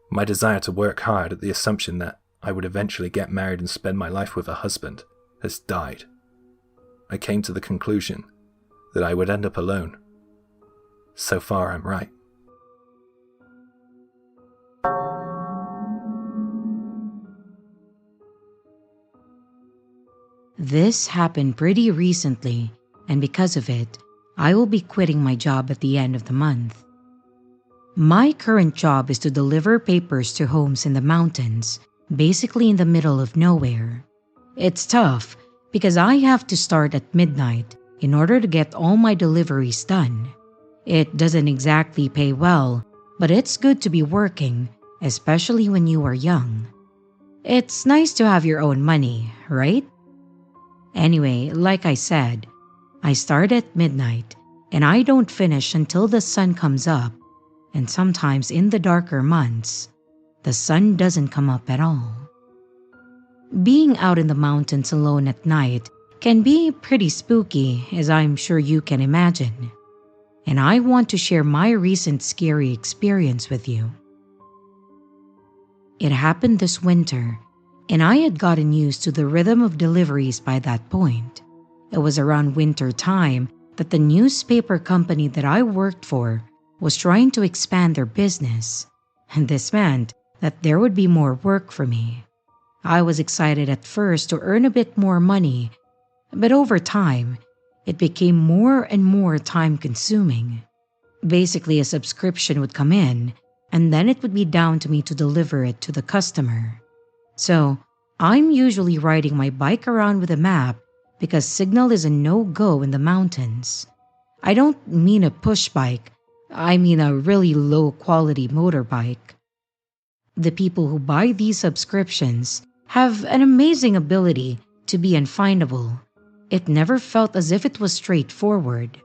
[SPEAKER 3] My desire to work hard at the assumption that I would eventually get married and spend my life with a husband has died. I came to the conclusion that I would end up alone. So far, I'm right.
[SPEAKER 2] This happened pretty recently, and because of it, I will be quitting my job at the end of the month. My current job is to deliver papers to homes in the mountains, basically in the middle of nowhere. It's tough because I have to start at midnight in order to get all my deliveries done. It doesn't exactly pay well, but it's good to be working, especially when you are young. It's nice to have your own money, right? Anyway, like I said, I start at midnight and I don't finish until the sun comes up, and sometimes in the darker months, the sun doesn't come up at all. Being out in the mountains alone at night can be pretty spooky, as I'm sure you can imagine. And I want to share my recent scary experience with you. It happened this winter, and I had gotten used to the rhythm of deliveries by that point. It was around winter time that the newspaper company that I worked for was trying to expand their business, and this meant that there would be more work for me. I was excited at first to earn a bit more money, but over time, it became more and more time-consuming. Basically, a subscription would come in, and then it would be down to me to deliver it to the customer. So, I'm usually riding my bike around with a map because signal is a no-go in the mountains. I don't mean a push bike, I mean a really low-quality motorbike. The people who buy these subscriptions have an amazing ability to be unfindable. It never felt as if it was straightforward.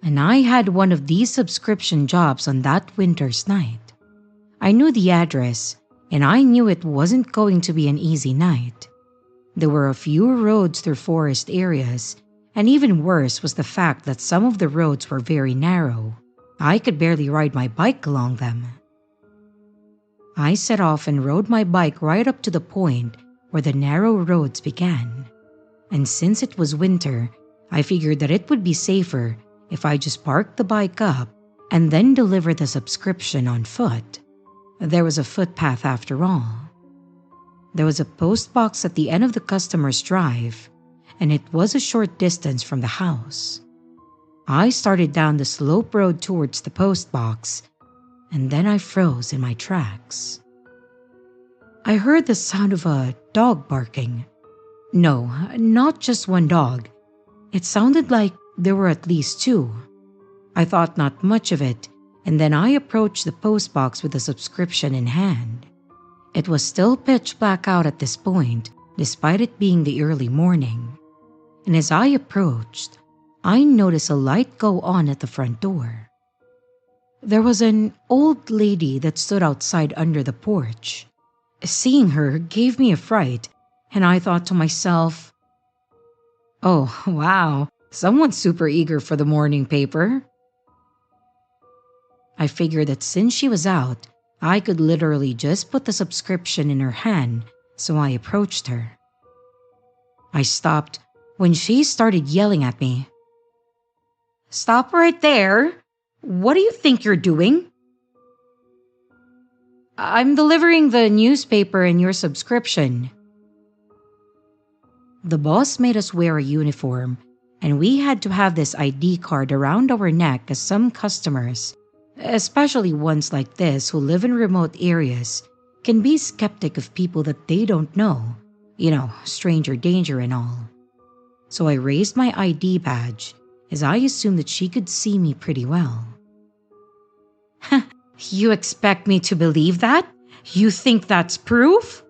[SPEAKER 2] And I had one of these subscription jobs on that winter's night. I knew the address, and I knew it wasn't going to be an easy night. There were a few roads through forest areas, and even worse was the fact that some of the roads were very narrow. I could barely ride my bike along them. I set off and rode my bike right up to the point where the narrow roads began. And since it was winter, I figured that it would be safer if I just parked the bike up and then deliver the subscription on foot. There was a footpath after all. There was a post box at the end of the customer's drive, and it was a short distance from the house. I started down the slope road towards the post box, and then I froze in my tracks. I heard the sound of a dog barking. No, not just one dog. It sounded like there were at least two. I thought not much of it, and then I approached the post box with the subscription in hand. It was still pitch black out at this point, despite it being the early morning. And as I approached, I noticed a light go on at the front door. There was an old lady that stood outside under the porch. Seeing her gave me a fright, and I thought to myself, "Oh, wow, someone's super eager for the morning paper." I figured that since she was out, I could literally just put the subscription in her hand, so I approached her. I stopped when she started yelling at me. "Stop right there! What do you think you're doing?" "I'm delivering the newspaper and your subscription." The boss made us wear a uniform, and we had to have this ID card around our neck as some customers, especially ones like this who live in remote areas, can be skeptic of people that they don't know, stranger danger and all. So I raised my ID badge, as I assumed that she could see me pretty well. "You expect me to believe that? You think that's proof?"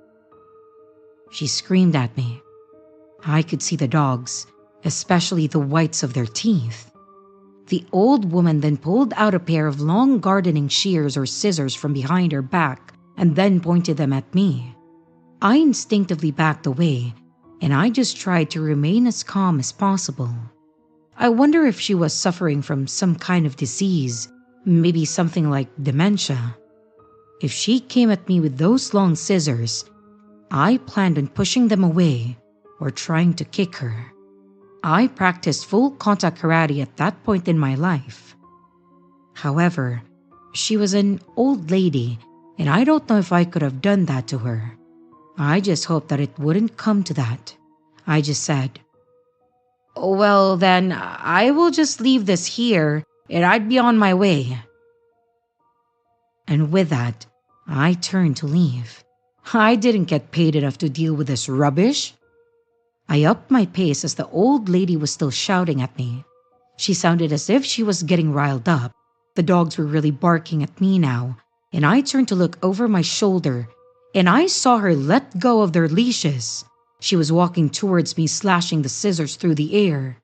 [SPEAKER 2] She screamed at me. I could see the dogs, especially the whites of their teeth. The old woman then pulled out a pair of long gardening shears or scissors from behind her back and then pointed them at me. I instinctively backed away, and I just tried to remain as calm as possible. I wonder if she was suffering from some kind of disease, maybe something like dementia. If she came at me with those long scissors, I planned on pushing them away or trying to kick her. I practiced full contact karate at that point in my life. However, she was an old lady, and I don't know if I could have done that to her. I just hoped that it wouldn't come to that. I just said, "Well, then, I will just leave this here, and I'd be on my way." And with that, I turned to leave. I didn't get paid enough to deal with this rubbish. I upped my pace as the old lady was still shouting at me. She sounded as if she was getting riled up. The dogs were really barking at me now, and I turned to look over my shoulder, and I saw her let go of their leashes. She was walking towards me, slashing the scissors through the air.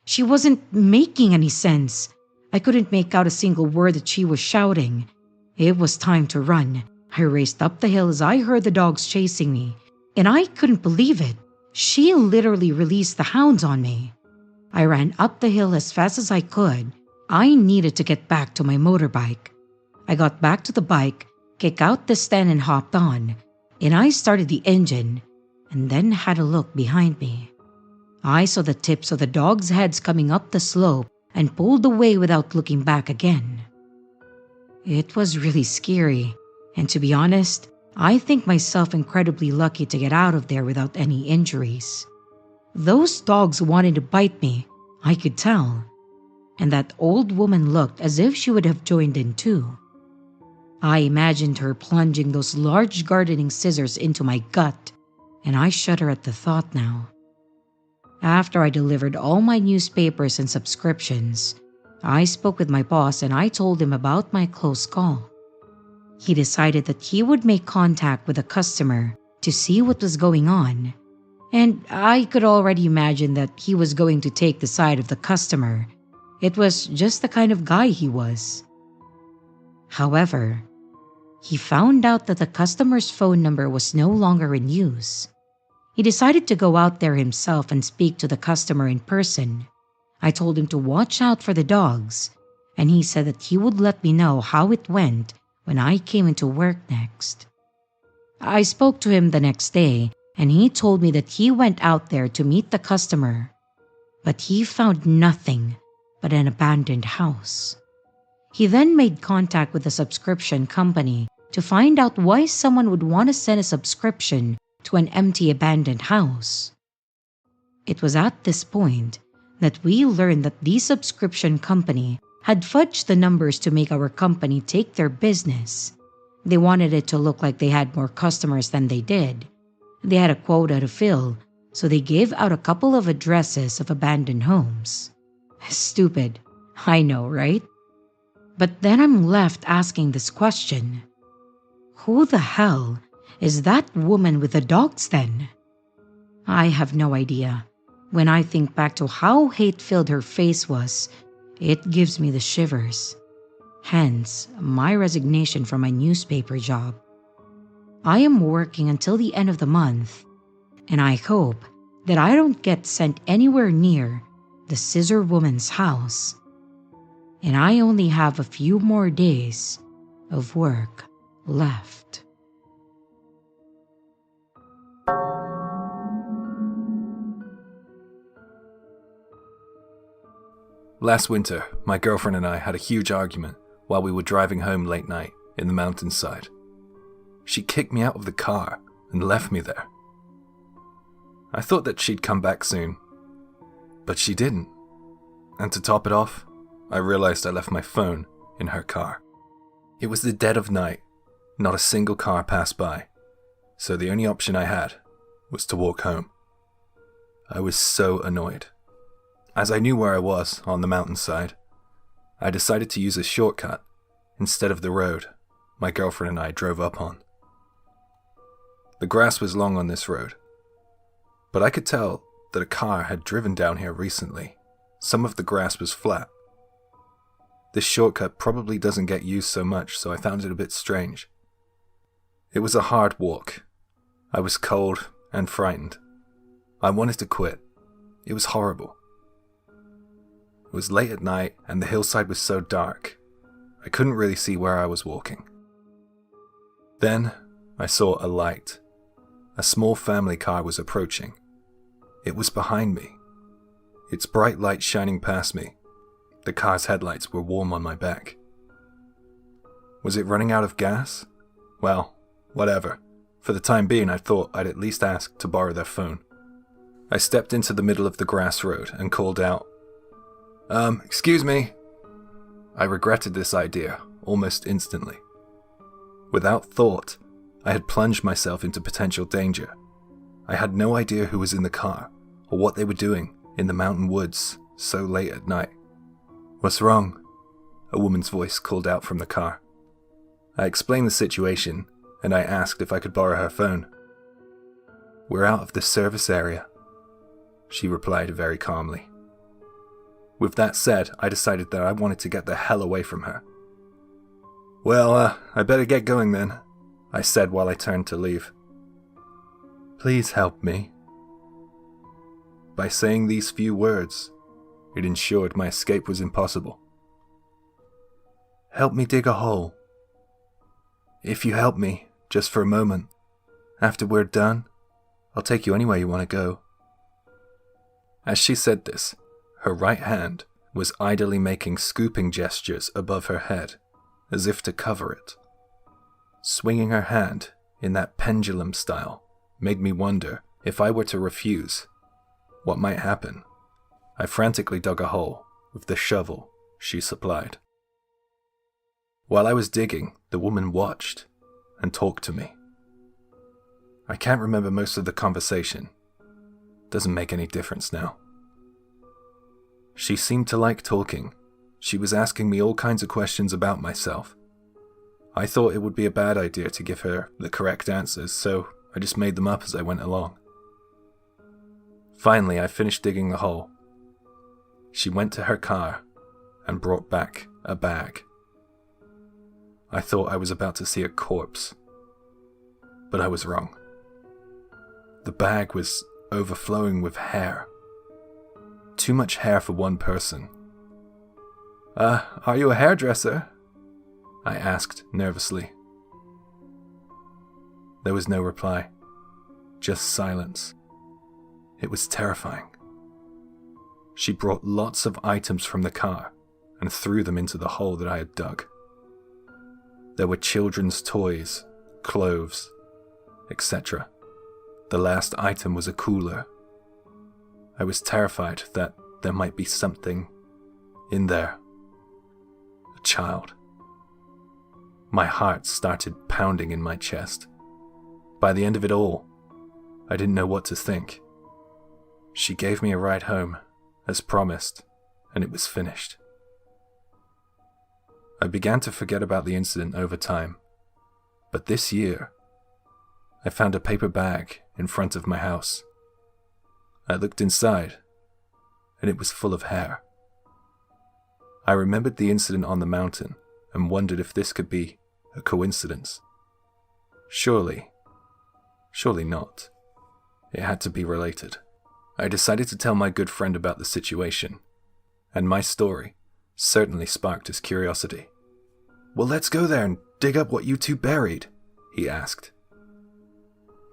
[SPEAKER 2] She wasn't making any sense. I couldn't make out a single word that she was shouting. It was time to run. I raced up the hill as I heard the dogs chasing me, and I couldn't believe it. She literally released the hounds on me. I ran up the hill as fast as I could. I needed to get back to my motorbike. I got back to the bike, kicked out the stand and hopped on, and I started the engine, and then had a look behind me. I saw the tips of the dogs' heads coming up the slope and pulled away without looking back again. It was really scary, and to be honest, I think myself incredibly lucky to get out of there without any injuries. Those dogs wanted to bite me, I could tell, and that old woman looked as if she would have joined in too. I imagined her plunging those large gardening scissors into my gut, and I shudder at the thought now. After I delivered all my newspapers and subscriptions, I spoke with my boss and I told him about my close call. He decided that he would make contact with a customer to see what was going on, and I could already imagine that he was going to take the side of the customer. It was just the kind of guy he was. However, he found out that the customer's phone number was no longer in use. He decided to go out there himself and speak to the customer in person. I told him to watch out for the dogs, and he said that he would let me know how it went when I came into work next. I spoke to him the next day, and he told me that he went out there to meet the customer, but he found nothing but an abandoned house. He then made contact with a subscription company to find out why someone would want to send a subscription to an empty abandoned house. It was at this point that we learned that the subscription company had fudged the numbers to make our company take their business. They wanted it to look like they had more customers than they did. They had a quota to fill, so they gave out a couple of addresses of abandoned homes. Stupid, I know, right? But then I'm left asking this question. Who the hell is that woman with the dogs then? I have no idea. When I think back to how hate-filled her face was, it gives me the shivers. Hence, my resignation from my newspaper job. I am working until the end of the month, and I hope that I don't get sent anywhere near the scissor woman's house. And I only have a few more days of work left.
[SPEAKER 3] Last winter, my girlfriend and I had a huge argument while we were driving home late night in the mountainside. She kicked me out of the car and left me there. I thought that she'd come back soon, but she didn't. And to top it off, I realized I left my phone in her car. It was the dead of night, not a single car passed by, so the only option I had was to walk home. I was so annoyed. As I knew where I was on the mountainside, I decided to use a shortcut instead of the road my girlfriend and I drove up on. The grass was long on this road, but I could tell that a car had driven down here recently. Some of the grass was flat. This shortcut probably doesn't get used so much, so I found it a bit strange. It was a hard walk. I was cold and frightened. I wanted to quit. It was horrible. It was late at night and the hillside was so dark, I couldn't really see where I was walking. Then I saw a light. A small family car was approaching. It was behind me. Its bright light shining past me. The car's headlights were warm on my back. Was it running out of gas? Well, whatever. For the time being, I thought I'd at least ask to borrow their phone. I stepped into the middle of the grass road and called out, excuse me. I regretted this idea almost instantly. Without thought, I had plunged myself into potential danger. I had no idea who was in the car or what they were doing in the mountain woods so late at night. "What's wrong?" a woman's voice called out from the car. I explained the situation and I asked if I could borrow her phone. "We're out of the service area," she replied very calmly. With that said, I decided that I wanted to get the hell away from her. "Well, I better get going then," I said while I turned to leave. "Please help me." By saying these few words, it ensured my escape was impossible. "Help me dig a hole. If you help me, just for a moment, after we're done, I'll take you anywhere you want to go." As she said this, her right hand was idly making scooping gestures above her head, as if to cover it. Swinging her hand in that pendulum style made me wonder if I were to refuse, what might happen. I frantically dug a hole with the shovel she supplied. While I was digging, the woman watched and talked to me. I can't remember most of the conversation. Doesn't make any difference now. She seemed to like talking. She was asking me all kinds of questions about myself. I thought it would be a bad idea to give her the correct answers, so I just made them up as I went along. Finally, I finished digging the hole. She went to her car and brought back a bag. I thought I was about to see a corpse, but I was wrong. The bag was overflowing with hair. Too much hair for one person. Are you a hairdresser?" I asked nervously. There was no reply, just silence. It was terrifying. She brought lots of items from the car and threw them into the hole that I had dug. There were children's toys, clothes, etc. The last item was a cooler. I was terrified that there might be something in there. A child. My heart started pounding in my chest. By the end of it all, I didn't know what to think. She gave me a ride home, as promised, and it was finished. I began to forget about the incident over time, but this year, I found a paper bag in front of my house. I looked inside, and it was full of hair. I remembered the incident on the mountain and wondered if this could be a coincidence. Surely not. It had to be related. I decided to tell my good friend about the situation, and my story certainly sparked his curiosity. "Well, let's go there and dig up what you two buried," he asked.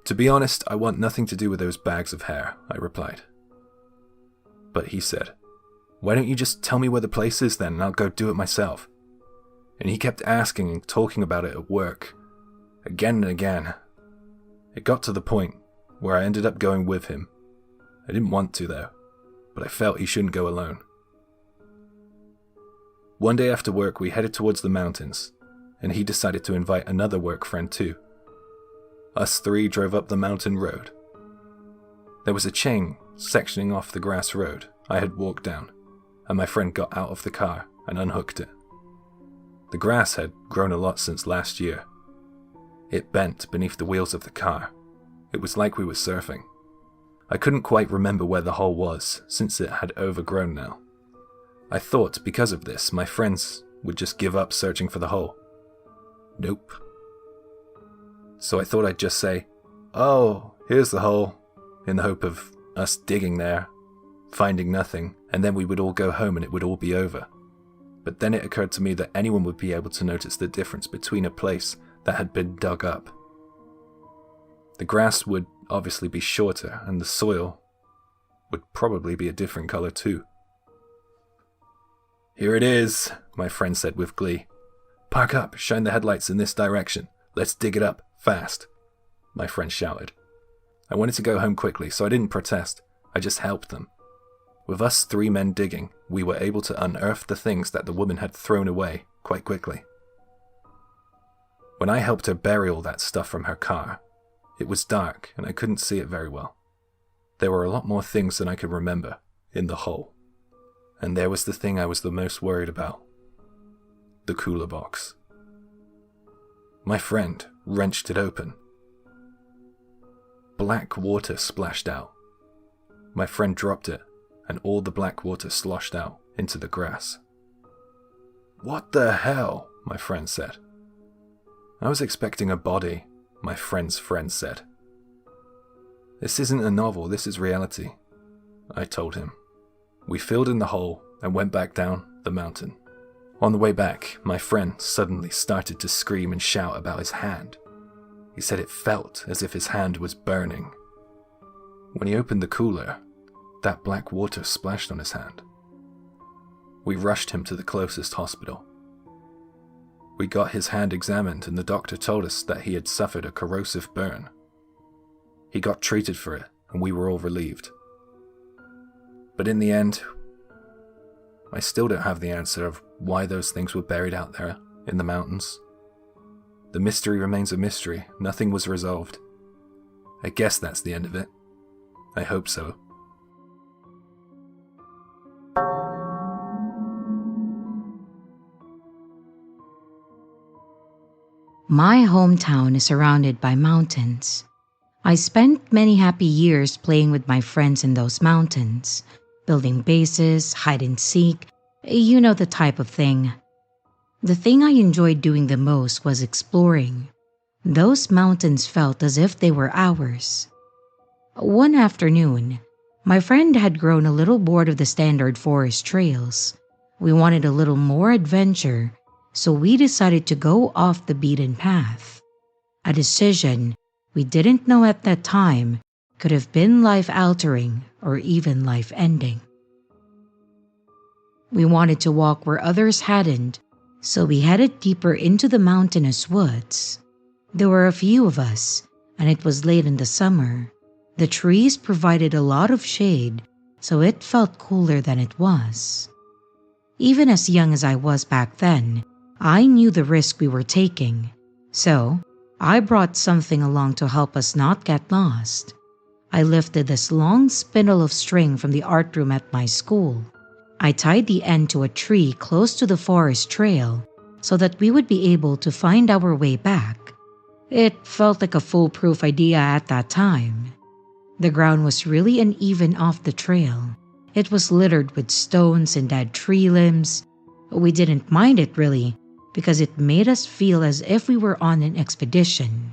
[SPEAKER 3] "To be honest, I want nothing to do with those bags of hair," I replied. But he said, "Why don't you just tell me where the place is then, and I'll go do it myself?" And he kept asking and talking about it at work, again and again. It got to the point where I ended up going with him. I didn't want to though, but I felt he shouldn't go alone. One day after work, we headed towards the mountains, and he decided to invite another work friend too. Us three drove up the mountain road. There was a chain sectioning off the grass road I had walked down, and my friend got out of the car and unhooked it. The grass had grown a lot since last year. It bent beneath the wheels of the car. It was like we were surfing. I couldn't quite remember where the hole was, since it had overgrown now. I thought because of this, my friends would just give up searching for the hole. Nope. So I thought I'd just say, "Oh, here's the hole," in the hope of us digging there, finding nothing, and then we would all go home and it would all be over. But then it occurred to me that anyone would be able to notice the difference between a place that had been dug up. The grass would obviously be shorter, and the soil would probably be a different color too. "Here it is," my friend said with glee, Park up, shine the headlights in this direction. Let's dig it up, fast, my friend shouted. I wanted to go home quickly, so I didn't protest. I just helped them. With us 3 men digging, we were able to unearth the things that the woman had thrown away quite quickly. When I helped her bury all that stuff from her car, it was dark and I couldn't see it very well. There were a lot more things than I could remember in the hole. And there was the thing I was the most worried about. The cooler box. My friend wrenched it open. Black water splashed out. My friend dropped it, and all the black water sloshed out into the grass. "What the hell?" my friend said. "I was expecting a body," my friend's friend said. "This isn't a novel, this is reality," I told him. We filled in the hole and went back down the mountain. On the way back, my friend suddenly started to scream and shout about his hand. He said it felt as if his hand was burning. When he opened the cooler, that black water splashed on his hand. We rushed him to the closest hospital. We got his hand examined and the doctor told us that he had suffered a corrosive burn. He got treated for it and we were all relieved. But in the end, I still don't have the answer of why those things were buried out there in the mountains. The mystery remains a mystery. Nothing was resolved. I guess that's the end of it. I hope so.
[SPEAKER 2] My hometown is surrounded by mountains. I spent many happy years playing with my friends in those mountains, building bases, hide and seek, you know the type of thing. The thing I enjoyed doing the most was exploring. Those mountains felt as if they were ours. One afternoon, my friend had grown a little bored of the standard forest trails. We wanted a little more adventure, so we decided to go off the beaten path. A decision we didn't know at that time could have been life-altering or even life-ending. We wanted to walk where others hadn't, so we headed deeper into the mountainous woods. There were a few of us, and it was late in the summer. The trees provided a lot of shade, so it felt cooler than it was. Even as young as I was back then, I knew the risk we were taking, so I brought something along to help us not get lost. I lifted this long spindle of string from the art room at my school. I tied the end to a tree close to the forest trail so that we would be able to find our way back. It felt like a foolproof idea at that time. The ground was really uneven off the trail. It was littered with stones and dead tree limbs. We didn't mind it really because it made us feel as if we were on an expedition.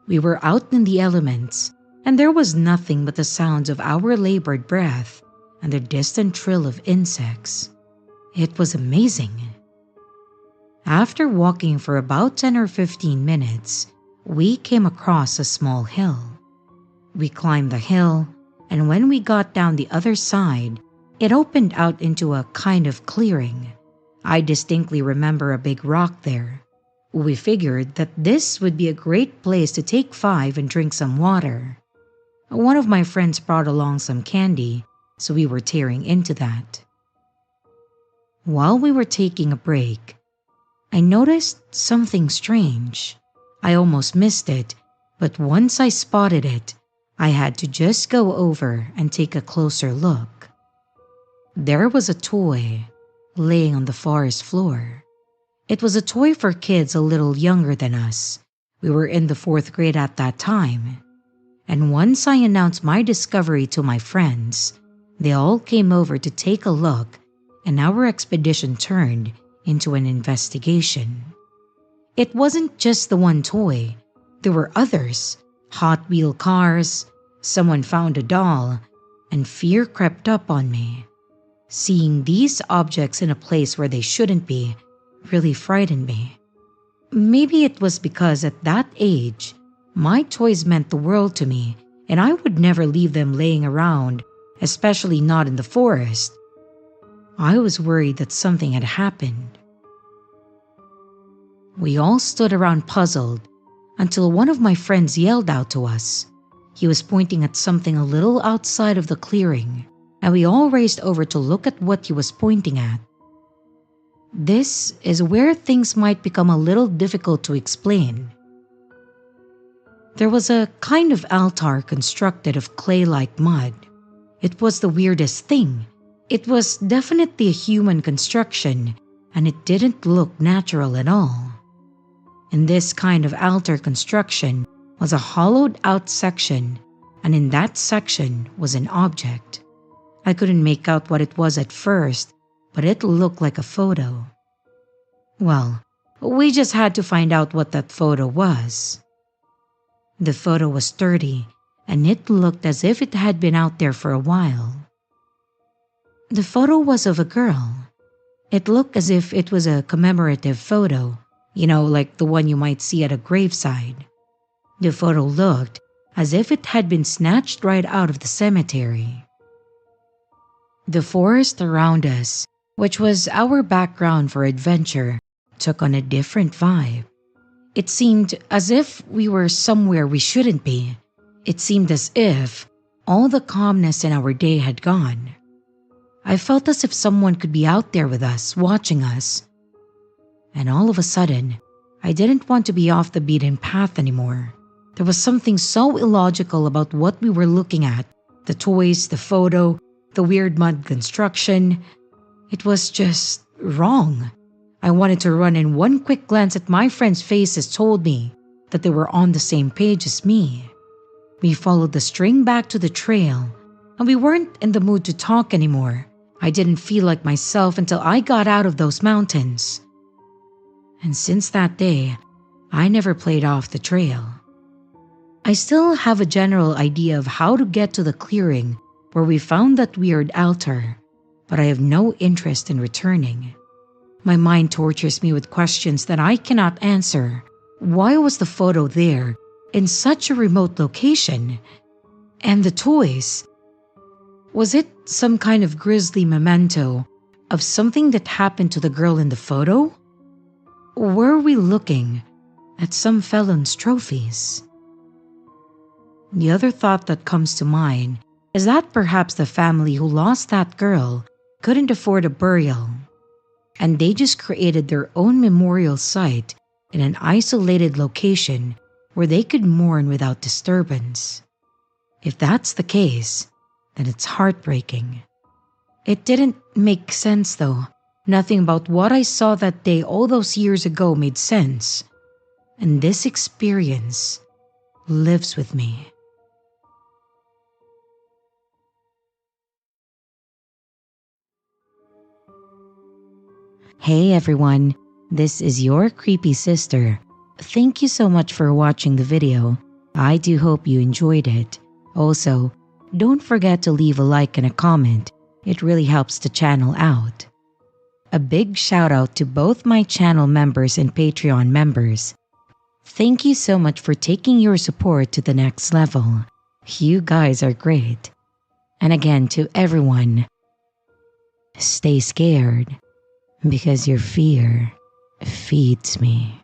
[SPEAKER 2] We were out in the elements, and there was nothing but the sounds of our labored breath and the distant trill of insects. It was amazing. After walking for about 10 or 15 minutes, we came across a small hill. We climbed the hill, and when we got down the other side, it opened out into a kind of clearing. I distinctly remember a big rock there. We figured that this would be a great place to take 5 and drink some water. One of my friends brought along some candy, so we were tearing into that. While we were taking a break, I noticed something strange. I almost missed it, but once I spotted it, I had to just go over and take a closer look. There was a toy laying on the forest floor. It was a toy for kids a little younger than us. We were in the 4th grade at that time. And once I announced my discovery to my friends, they all came over to take a look, and our expedition turned into an investigation. It wasn't just the one toy. There were others. Hot wheel cars, someone found a doll, and fear crept up on me. Seeing these objects in a place where they shouldn't be really frightened me. Maybe it was because at that age, my toys meant the world to me, and I would never leave them laying around, especially not in the forest. I was worried that something had happened. We all stood around puzzled until one of my friends yelled out to us. He was pointing at something a little outside of the clearing, and we all raced over to look at what he was pointing at. This is where things might become a little difficult to explain. There was a kind of altar constructed of clay-like mud. It was the weirdest thing. It was definitely a human construction, and it didn't look natural at all. In this kind of altar construction was a hollowed-out section, and in that section was an object. I couldn't make out what it was at first, but it looked like a photo. Well, we just had to find out what that photo was. The photo was sturdy, and it looked as if it had been out there for a while. The photo was of a girl. It looked as if it was a commemorative photo, like the one you might see at a graveside. The photo looked as if it had been snatched right out of the cemetery. The forest around us, which was our background for adventure, took on a different vibe. It seemed as if we were somewhere we shouldn't be. It seemed as if all the calmness in our day had gone. I felt as if someone could be out there with us, watching us. And all of a sudden, I didn't want to be off the beaten path anymore. There was something so illogical about what we were looking at. The toys, the photo, the weird mud construction. It was just wrong. I wanted to run, and one quick glance at my friends' faces told me that they were on the same page as me. We followed the string back to the trail, and we weren't in the mood to talk anymore. I didn't feel like myself until I got out of those mountains. And since that day, I never played off the trail. I still have a general idea of how to get to the clearing where we found that weird altar, but I have no interest in returning. My mind tortures me with questions that I cannot answer. Why was the photo there in such a remote location? And the toys? Was it some kind of grisly memento of something that happened to the girl in the photo? Or were we looking at some felon's trophies? The other thought that comes to mind is that perhaps the family who lost that girl couldn't afford a burial, and they just created their own memorial site in an isolated location where they could mourn without disturbance. If that's the case, then it's heartbreaking. It didn't make sense though. Nothing about what I saw that day all those years ago made sense. And this experience lives with me. Hey everyone, this is your creepy sister. Thank you so much for watching the video. I do hope you enjoyed it. Also, don't forget to leave a like and a comment. It really helps the channel out. A big shout out to both my channel members and Patreon members. Thank you so much for taking your support to the next level. You guys are great. And again, to everyone, stay scared because your fear feeds me.